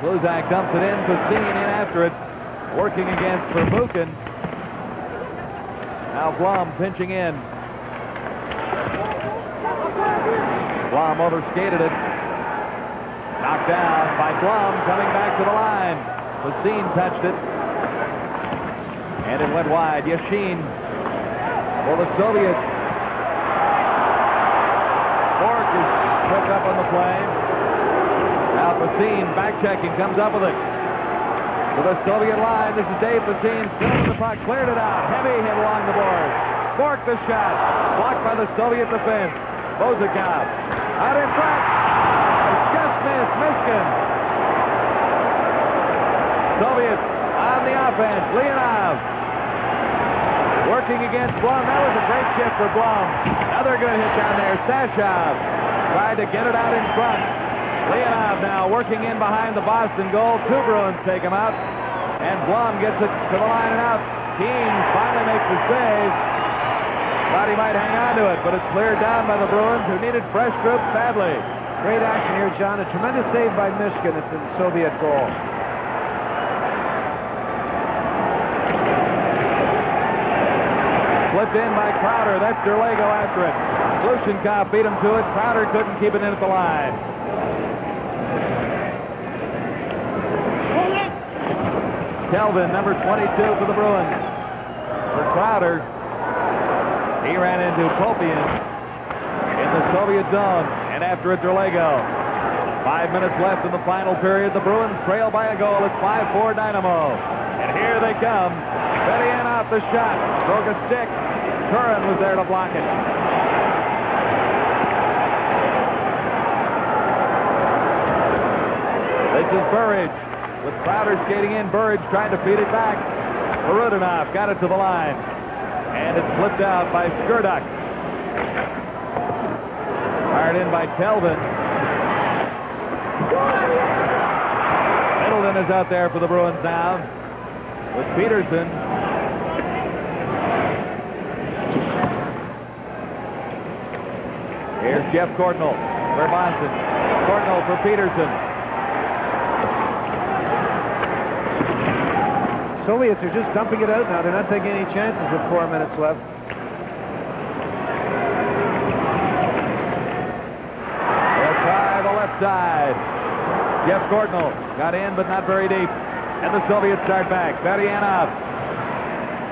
[SPEAKER 2] Kluzak dumps it in. Facine in after it. Working against Verbuchen. Now Blum pinching in. Blum overskated it. Knocked down by Blum, coming back to the line. Facine touched it. And it went wide. Yashin for the Soviets. Bork is quick up on the play. Now Facine back checking, comes up with it. To the Soviet line. This is Dave Facine, still with the puck, cleared it out. Heavy hit along the boards. Bork the shot. Blocked by the Soviet defense. Bozakov out in front. Just missed Michigan. Soviets on the offense. Leonov working against Blum. That was a great shift for Blum. Another good hit down there. Sashov tried to get it out in front. Leonov now working in behind the Boston goal. Two Bruins take him out. And Blum gets it to the line and out. Keene finally makes the save. Thought he might hang on to it, but it's cleared down by the Bruins, who needed fresh troops badly.
[SPEAKER 3] Great action here, John. A tremendous save by Michigan at the Soviet goal.
[SPEAKER 2] Flipped in by Crowder. That's Derlego after it. Glushenkov beat him to it. Crowder couldn't keep it in at the line. Kelvin, number 22 for the Bruins. For Crowder, he ran into Popian in the Soviet zone. And after it, Derlego. 5 minutes left in the final period. The Bruins trail by a goal. It's 5-4 Dynamo. And here they come. Fedian off the shot. Broke a stick. Curran was there to block it. This is Burridge. With Crowder skating in, Burridge trying to feed it back. Marudinoff got it to the line. And it's flipped out by Skurduk. Fired in by Telvin. Middleton is out there for the Bruins now with Peterson. Here's Jeff Courtnall for Boston. Courtnall for Peterson.
[SPEAKER 3] Soviets are just dumping it out now. They're not taking any chances with 4 minutes left.
[SPEAKER 2] They'll try the left side. Jeff Courtnall got in, but not very deep. And the Soviets start back. Beryanov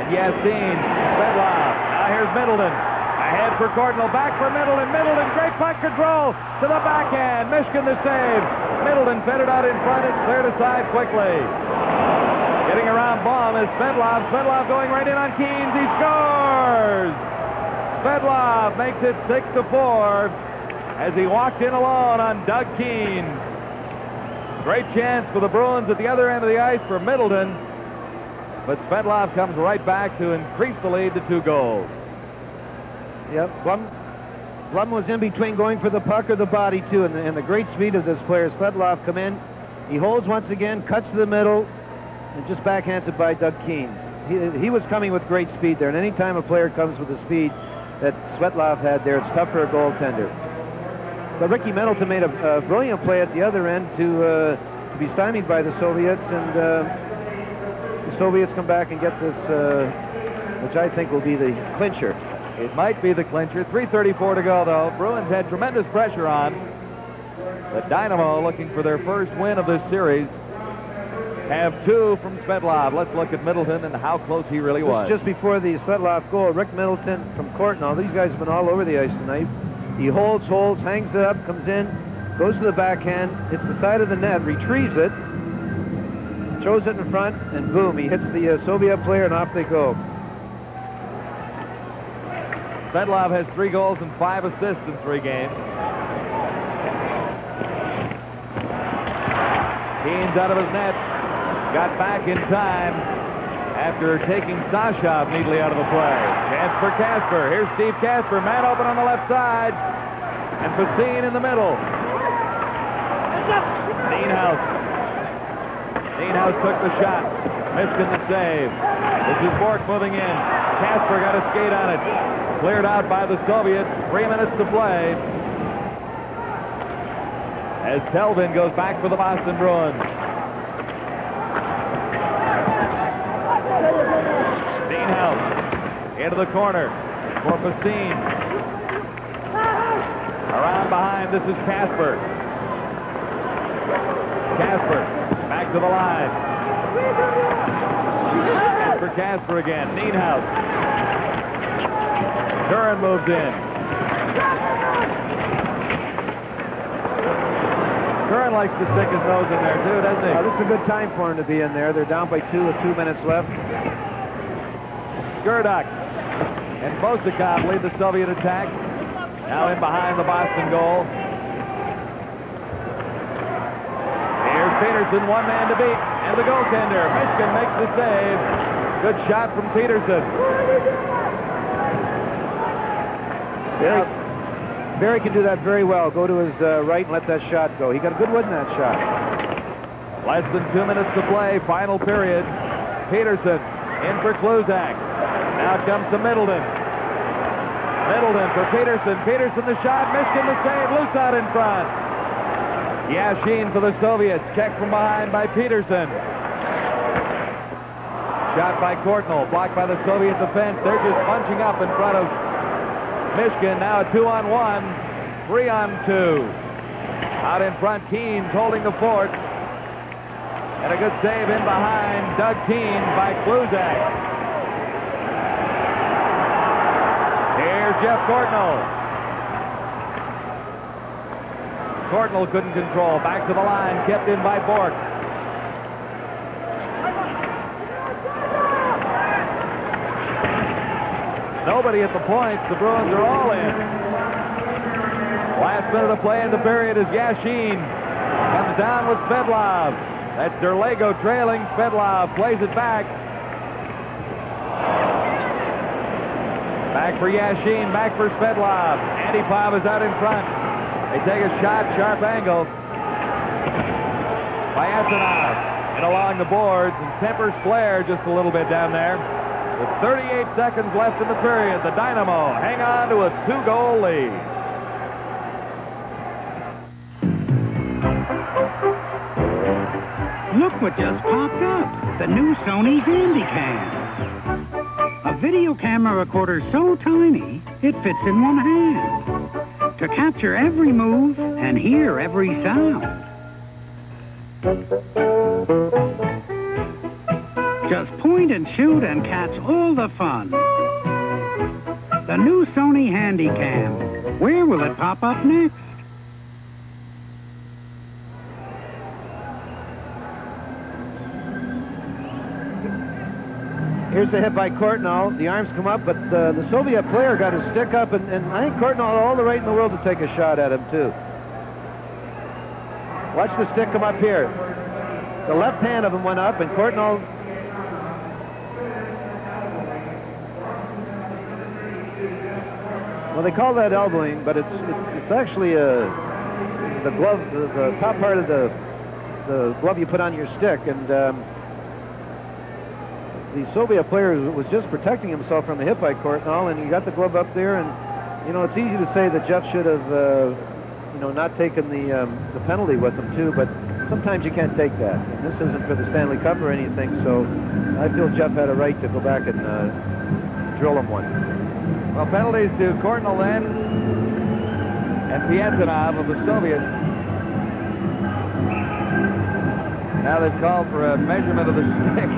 [SPEAKER 2] and Yassin. Svedlov. Now here's Middleton. Ahead for Courtnall. Back for Middleton. Middleton, great puck control to the backhand. Mishkin the save. Middleton fed it out in front. It's cleared aside quickly. Getting around Baum is Svedlov. Svedlov going right in on Keens. He scores! Svedlov makes it 6-4 as he walked in alone on Doug Keens. Great chance for the Bruins at the other end of the ice for Middleton. But Svedlov comes right back to increase the lead to 2 goals.
[SPEAKER 3] Yep, Blum was in between going for the puck or the body, too. And the great speed of this player, Svedlov, come in. He holds once again, cuts to the middle, and just backhands it by Doug Keens. He was coming with great speed there, and any time a player comes with the speed that Svetlov had there, it's tough for a goaltender. But Ricky Middleton made a brilliant play at the other end to be stymied by the Soviets, and the Soviets come back and get this, which I think will be the clincher.
[SPEAKER 2] It might be the clincher. 3:34 to go, though. Bruins had tremendous pressure on. The Dynamo, looking for their first win of this series, have 2 from Svedlov. Let's look at Middleton and how close he really was.
[SPEAKER 3] This is just before the Svetlov goal. Rick Middleton from Courtnall. These guys have been all over the ice tonight. He holds, hangs it up, comes in, goes to the backhand, hits the side of the net, retrieves it, throws it in front, and boom, he hits the Soviet player, and off they go.
[SPEAKER 2] Svedlov has 3 goals and 5 assists in 3 games. Keens out of his net. Got back in time after taking Sashov neatly out of the play. Chance for Kasper. Here's Steve Kasper. Man open on the left side. And Facine in the middle. Nienhuis took the shot. Mishkin the save. This is Bork moving in. Kasper got a skate on it. Cleared out by the Soviets. 3 minutes to play. As Telvin goes back for the Boston Bruins. Nienhuis into the corner for Facine. Around behind, this is Kasper. Kasper back to the line. And for Kasper again, Nienhuis. Curran moves in. Curran likes to stick his nose in there, too, doesn't he?
[SPEAKER 3] This is a good time for him to be in there. They're down by 2 with 2 minutes left.
[SPEAKER 2] Skurduk and Bosikov lead the Soviet attack. Now in behind the Boston goal. Here's Peterson, 1 man to beat. And the goaltender, Mishkin, makes the save. Good shot from Peterson.
[SPEAKER 3] Barry can do that very well. Go to his right and let that shot go. He got a good one in that shot.
[SPEAKER 2] Less than 2 minutes to play. Final period. Peterson in for Kluzak. Now it comes to Middleton. Middleton for Peterson. Peterson the shot. Mishkin the save. Loose out in front. Yashin for the Soviets. Checked from behind by Peterson. Shot by Courtnall. Blocked by the Soviet defense. They're just bunching up in front of Mishkin. Now a 2-on-1. 3-on-2. Out in front, Keens holding the fort. And a good save in behind Doug Keens by Kluzak. Here's Jeff Courtnall. Courtnall couldn't control. Back to the line, kept in by Bork. Nobody at the points. The Bruins are all in. Last minute of play in the period is Yashin. Comes down with Svedlov. That's Derlego trailing. Svedlov plays it back. Back for Yashin, back for Svedlov. Antipov is out in front. They take a shot, sharp angle. By Antonov. And along the boards, and tempers Blair just a little bit down there. With 38 seconds left in the period, the Dynamo hang on to a 2-goal lead.
[SPEAKER 10] Look what just popped up. The new Sony Handycam. A video camera recorder so tiny, it fits in one hand. To capture every move and hear every sound. Just point and shoot and catch all the fun. The new Sony Handycam. Where will it pop up next?
[SPEAKER 3] Here's the hit by Courtnall. The arms come up, but the Soviet player got his stick up, and I think Courtnall had all the right in the world to take a shot at him, too. Watch the stick come up here. The left hand of him went up, and Courtnall... Well, they call that elbowing, but it's actually the glove, the top part of the glove you put on your stick, and the Soviet player was just protecting himself from a hit by Courtnall, and he got the glove up there, and you know, it's easy to say that Jeff should have you know, not taken the penalty with him too, but sometimes you can't take that. And this isn't for the Stanley Cup or anything, so I feel Jeff had a right to go back and drill him one.
[SPEAKER 2] Well, penalties to Courtnall then, and Piantonov of the Soviets. Now they've called for a measurement of the stick.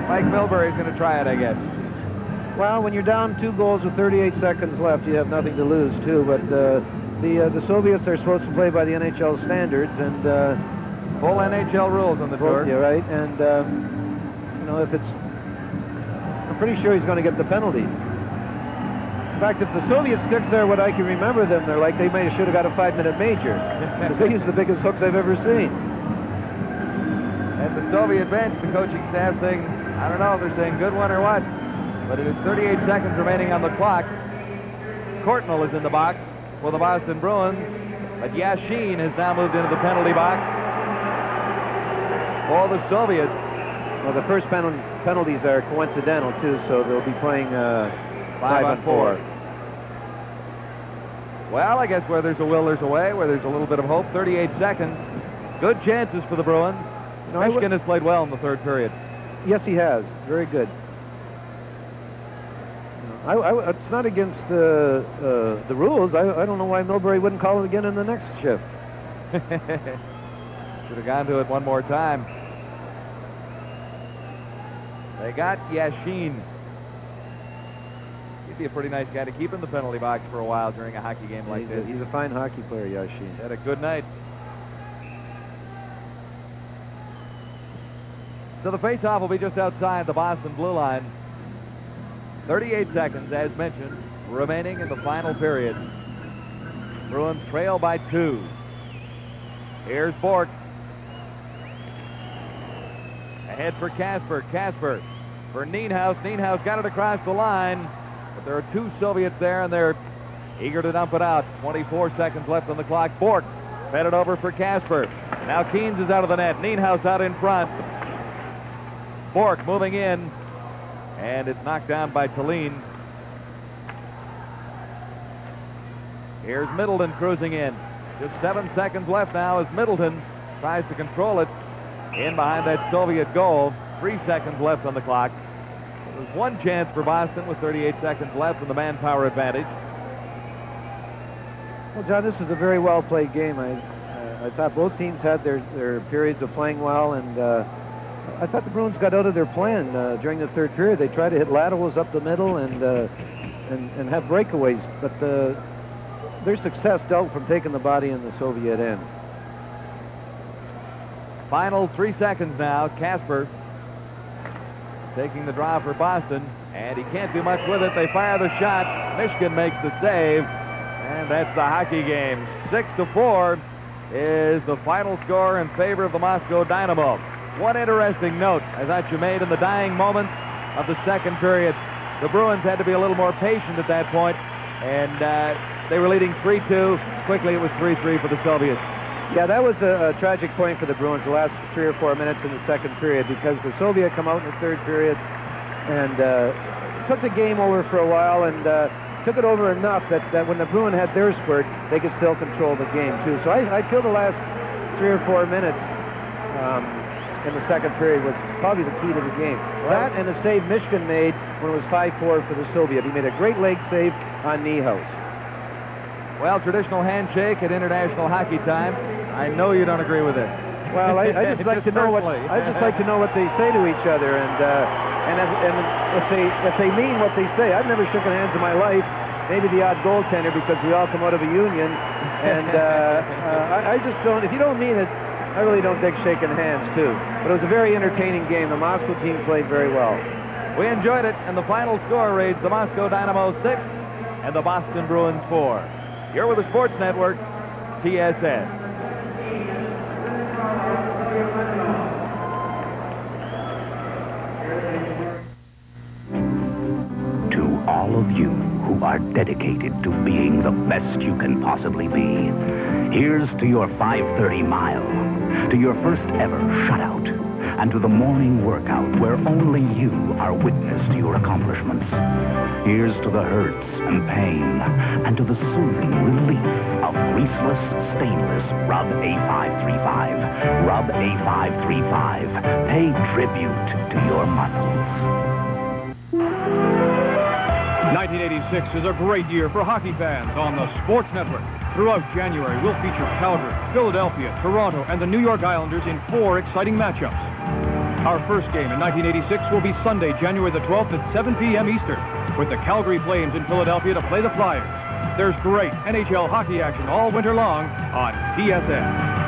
[SPEAKER 2] Mike Milbury's going to try it, I guess.
[SPEAKER 3] Well, when you're down 2 goals with 38 seconds left, you have nothing to lose, too. But the Soviets are supposed to play by the NHL standards, and
[SPEAKER 2] full NHL rules on the tour.
[SPEAKER 3] Yeah, right. And you know, if it's, I'm pretty sure he's going to get the penalty. In fact, if the Soviet sticks there, what I can remember them, they're like they should have got a 5-minute major, because they use the biggest hooks I've ever seen.
[SPEAKER 2] At the Soviet bench, the coaching staff saying, I don't know if they're saying good one or what, but it is 38 seconds remaining on the clock. Courtnall is in the box for the Boston Bruins, but Yashin has now moved into the penalty box for the Soviets.
[SPEAKER 3] Well, the first penalties are coincidental, too, so they'll be playing 5 on 4.
[SPEAKER 2] Well, I guess where there's a will, there's a way, where there's a little bit of hope. 38 seconds. Good chances for the Bruins. You know, Michigan has played well in the third period.
[SPEAKER 3] Yes, he has. Very good. It's not against the rules. I don't know why Milbury wouldn't call it again in the next shift.
[SPEAKER 2] Should have gone to it one more time. They got Yashin. He'd be a pretty nice guy to keep in the penalty box for a while during a hockey game like this.
[SPEAKER 3] He's a fine hockey player, Yashin.
[SPEAKER 2] Had a good night. So the face-off will be just outside the Boston blue line. 38 seconds, as mentioned, remaining in the final period. Bruins trail by 2. Here's Bork. Ahead for Kasper. Kasper for Nienhuis. Nienhuis got it across the line, but there are 2 Soviets there, and they're eager to dump it out. 24 seconds left on the clock. Bork fed it over for Kasper. Now Keynes is out of the net. Nienhuis out in front. Bork moving in, and it's knocked down by Tallinn. Here's Middleton cruising in. Just 7 seconds left now as Middleton tries to control it in behind that Soviet goal. 3 seconds left on the clock. There's one chance for Boston with 38 seconds left and the manpower advantage.
[SPEAKER 3] Well, John, this was a very well-played game. I thought both teams had their periods of playing well, and I thought the Bruins got out of their plan during the third period. They tried to hit laterals up the middle and have breakaways, but their success dealt from taking the body in the Soviet end.
[SPEAKER 2] Final 3 seconds now. Kasper taking the draw for Boston, and he can't do much with it. They fire the shot. Michigan makes the save, and that's the hockey game. 6-4 is the final score in favor of the Moscow Dynamo. One interesting note I thought you made in the dying moments of the second period. The Bruins had to be a little more patient at that point, and they were leading 3-2. Quickly, it was 3-3 for the Soviets.
[SPEAKER 3] Yeah, that was a tragic point for the Bruins the last 3 or 4 minutes in the second period, because the Soviet come out in the third period and took the game over for a while, and took it over enough that when the Bruins had their spurt, they could still control the game too. So I feel the last 3 or 4 minutes in the second period was probably the key to the game. That and a save Mishkin made when it was 5-4 for the Soviet. He made a great leg save on Niehaus.
[SPEAKER 2] Well, traditional handshake at international hockey time. I know you don't agree with this.
[SPEAKER 3] Well, I just like to know what they say to each other, and if they mean what they say. I've never shaken hands in my life. Maybe the odd goaltender, because we all come out of a union, and I just don't. If you don't mean it, I really don't dig shaking hands too. But it was a very entertaining game. The Moscow team played very well.
[SPEAKER 2] We enjoyed it, and the final score reads the Moscow Dynamo 6 and the Boston Bruins 4. You're with the Sports Network, TSN.
[SPEAKER 5] To all of you who are dedicated to being the best you can possibly be, here's to your 5:30 mile, to your first ever shutout, and to the morning workout where only you are witness to your accomplishments. Here's to the hurts and pain, and to the soothing relief of greaseless, stainless Rub A535. Rub A535. Pay tribute to your muscles.
[SPEAKER 4] 1986 is a great year for hockey fans on the Sports Network. Throughout January, we'll feature Calgary, Philadelphia, Toronto, and the New York Islanders in 4 exciting matchups. Our first game in 1986 will be Sunday, January the 12th at 7 p.m. Eastern, with the Calgary Flames in Philadelphia to play the Flyers. There's great NHL hockey action all winter long on TSN.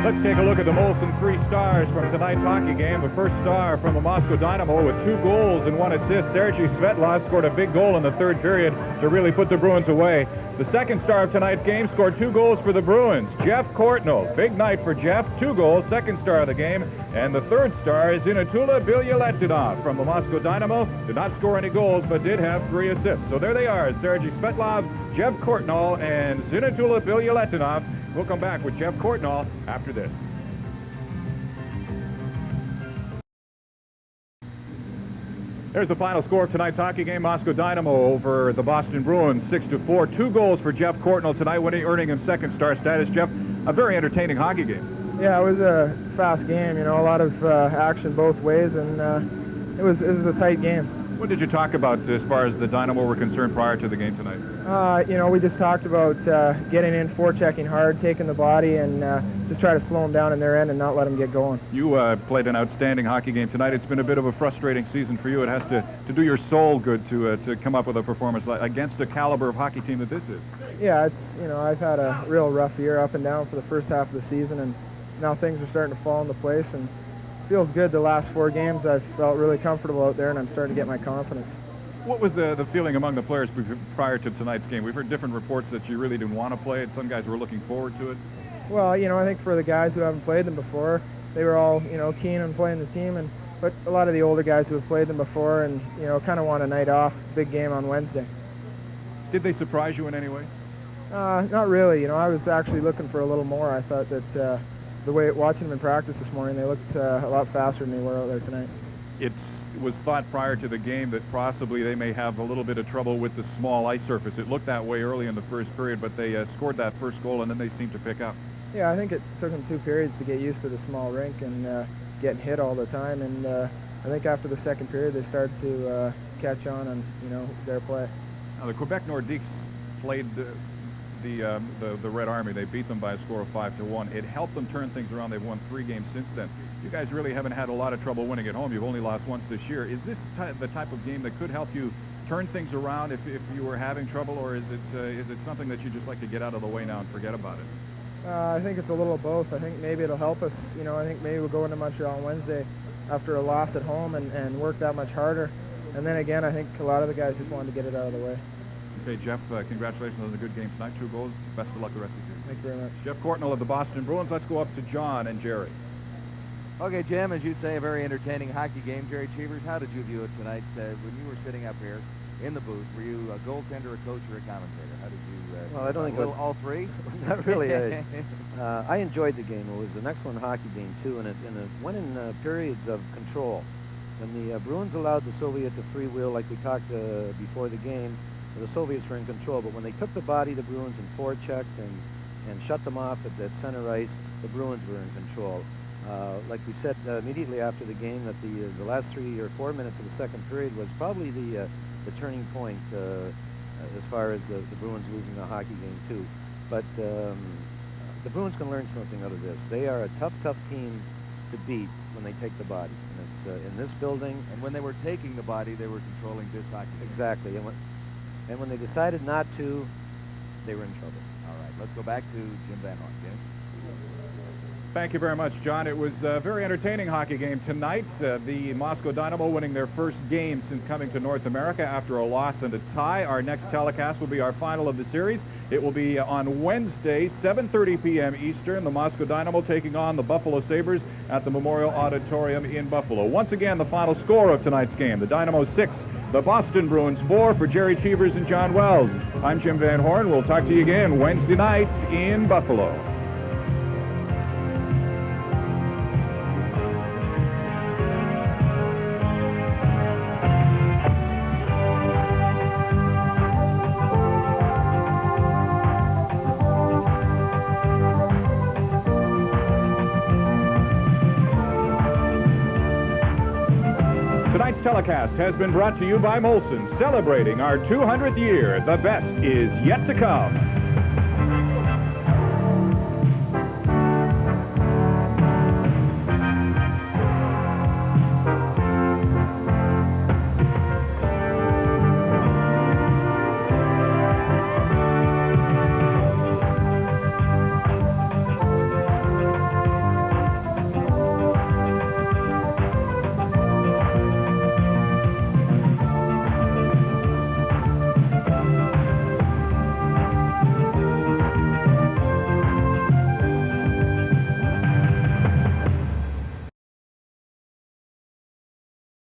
[SPEAKER 14] Let's take a look at the Molson 3 stars from tonight's hockey game. The first star from the Moscow Dynamo with 2 goals and 1 assist. Sergei Svetlov scored a big goal in the third period to really put the Bruins away. The second star of tonight's game scored 2 goals for the Bruins. Jeff Courtnall. Big night for Jeff. 2 goals, second star of the game. And the third star is Zinatula Bilyaletinov from the Moscow Dynamo. Did not score any goals, but did have 3 assists. So there they are, Sergei Svetlov, Jeff Courtnall, and Zinatula Bilyaletinov. We'll come back with Jeff Courtnall after this. There's the final score of tonight's hockey game. Moscow Dynamo over the Boston Bruins, 6-4. 2 goals for Jeff Courtnall tonight, earning him second star status. Jeff, a very entertaining hockey game.
[SPEAKER 19] Yeah, it was a fast game. You know, a lot of action both ways, and it was a tight game.
[SPEAKER 14] What did you talk about as far as the Dynamo were concerned prior to the game tonight?
[SPEAKER 19] You know, we just talked about getting in, forechecking hard, taking the body, and just try to slow them down in their end and not let them get going.
[SPEAKER 14] You played an outstanding hockey game tonight. It's been a bit of a frustrating season for you. It has to do your soul good to come up with a performance against the caliber of hockey team that this is.
[SPEAKER 19] Yeah, you know, I've had a real rough year up and down for the first half of the season, and now things are starting to fall into place, and feels good. The last 4 games I've felt really comfortable out there, and I'm starting to get my confidence.
[SPEAKER 14] What was the feeling among the players prior to tonight's game? We've heard different reports that you really didn't want to play it. Some guys were looking forward to it.
[SPEAKER 19] Well, you know, I think for the guys who haven't played them before, they were all, you know, keen on playing the team, but a lot of the older guys who have played them before and, you know, kind of want a night off, big game on Wednesday.
[SPEAKER 14] Did they surprise you in any way?
[SPEAKER 19] Not really. You know, I was actually looking for a little more. I thought that the way watching them in practice this morning, they looked a lot faster than they were out there tonight.
[SPEAKER 14] It was thought prior to the game that possibly they may have a little bit of trouble with the small ice surface. It looked that way early in the first period, but they scored that first goal, and then they seemed to pick up.
[SPEAKER 19] Yeah, I think it took them 2 periods to get used to the small rink and getting hit all the time, and I think after the second period they started to catch on, you know, their play.
[SPEAKER 14] Now, the Quebec Nordiques played the Red Army. They beat them by a score of 5-1. It helped them turn things around. They've won 3 games since then. You guys really haven't had a lot of trouble winning at home. You've only lost once this year. Is this the type of game that could help you turn things around if you were having trouble, or is it something that you just like to get out of the way now and forget about it?
[SPEAKER 19] I think it's a little of both. I think maybe it'll help us. You know, I think maybe we'll go into Montreal on Wednesday after a loss at home and work that much harder. And then again, I think a lot of the guys just wanted to get it out of the way.
[SPEAKER 14] Okay, Jeff, congratulations on the good game tonight. 2 goals. Best of luck the rest of the season.
[SPEAKER 19] Thank you very much.
[SPEAKER 14] Jeff Courtnall of the Boston Bruins. Let's go up to John and Jerry.
[SPEAKER 2] Okay, Jim, as you say, a very entertaining hockey game. Jerry Cheevers, how did you view it tonight? When you were sitting up here in the booth, were you a goaltender, a coach, or a commentator? How did you...
[SPEAKER 20] well, I don't think it was
[SPEAKER 2] all three?
[SPEAKER 20] Not really. I enjoyed the game. It was an excellent hockey game, too, and it went in periods of control. When the Bruins allowed the Soviet to three-wheel, like we talked before the game, the Soviets were in control. But when they took the body, the Bruins, and forechecked and shut them off at center ice, the Bruins were in control. Like we said immediately after the game, that the last 3 or 4 minutes of the second period was probably the turning point as far as the Bruins losing the hockey game too. But the Bruins can learn something out of this. They are a tough team to beat when they take the body. And it's in this building.
[SPEAKER 2] And when they were taking the body, they were controlling this hockey game.
[SPEAKER 20] Exactly. And when they decided not to, they were in trouble.
[SPEAKER 2] All right, let's go back to Jim Van Horn. Jim?
[SPEAKER 14] Thank you very much, John. It was a very entertaining hockey game tonight. The Moscow Dynamo winning their first game since coming to North America after a loss and a tie. Our next telecast will be our final of the series. It will be on Wednesday, 7:30 p.m. Eastern. The Moscow Dynamo taking on the Buffalo Sabres at the Memorial Auditorium in Buffalo. Once again, the final score of tonight's game. The Dynamo 6, the Boston Bruins 4. For Jerry Cheevers and John Wells, I'm Jim Van Horn. We'll talk to you again Wednesday night in Buffalo. Telecast has been brought to you by Molson, celebrating our 200th year. The best is yet to come.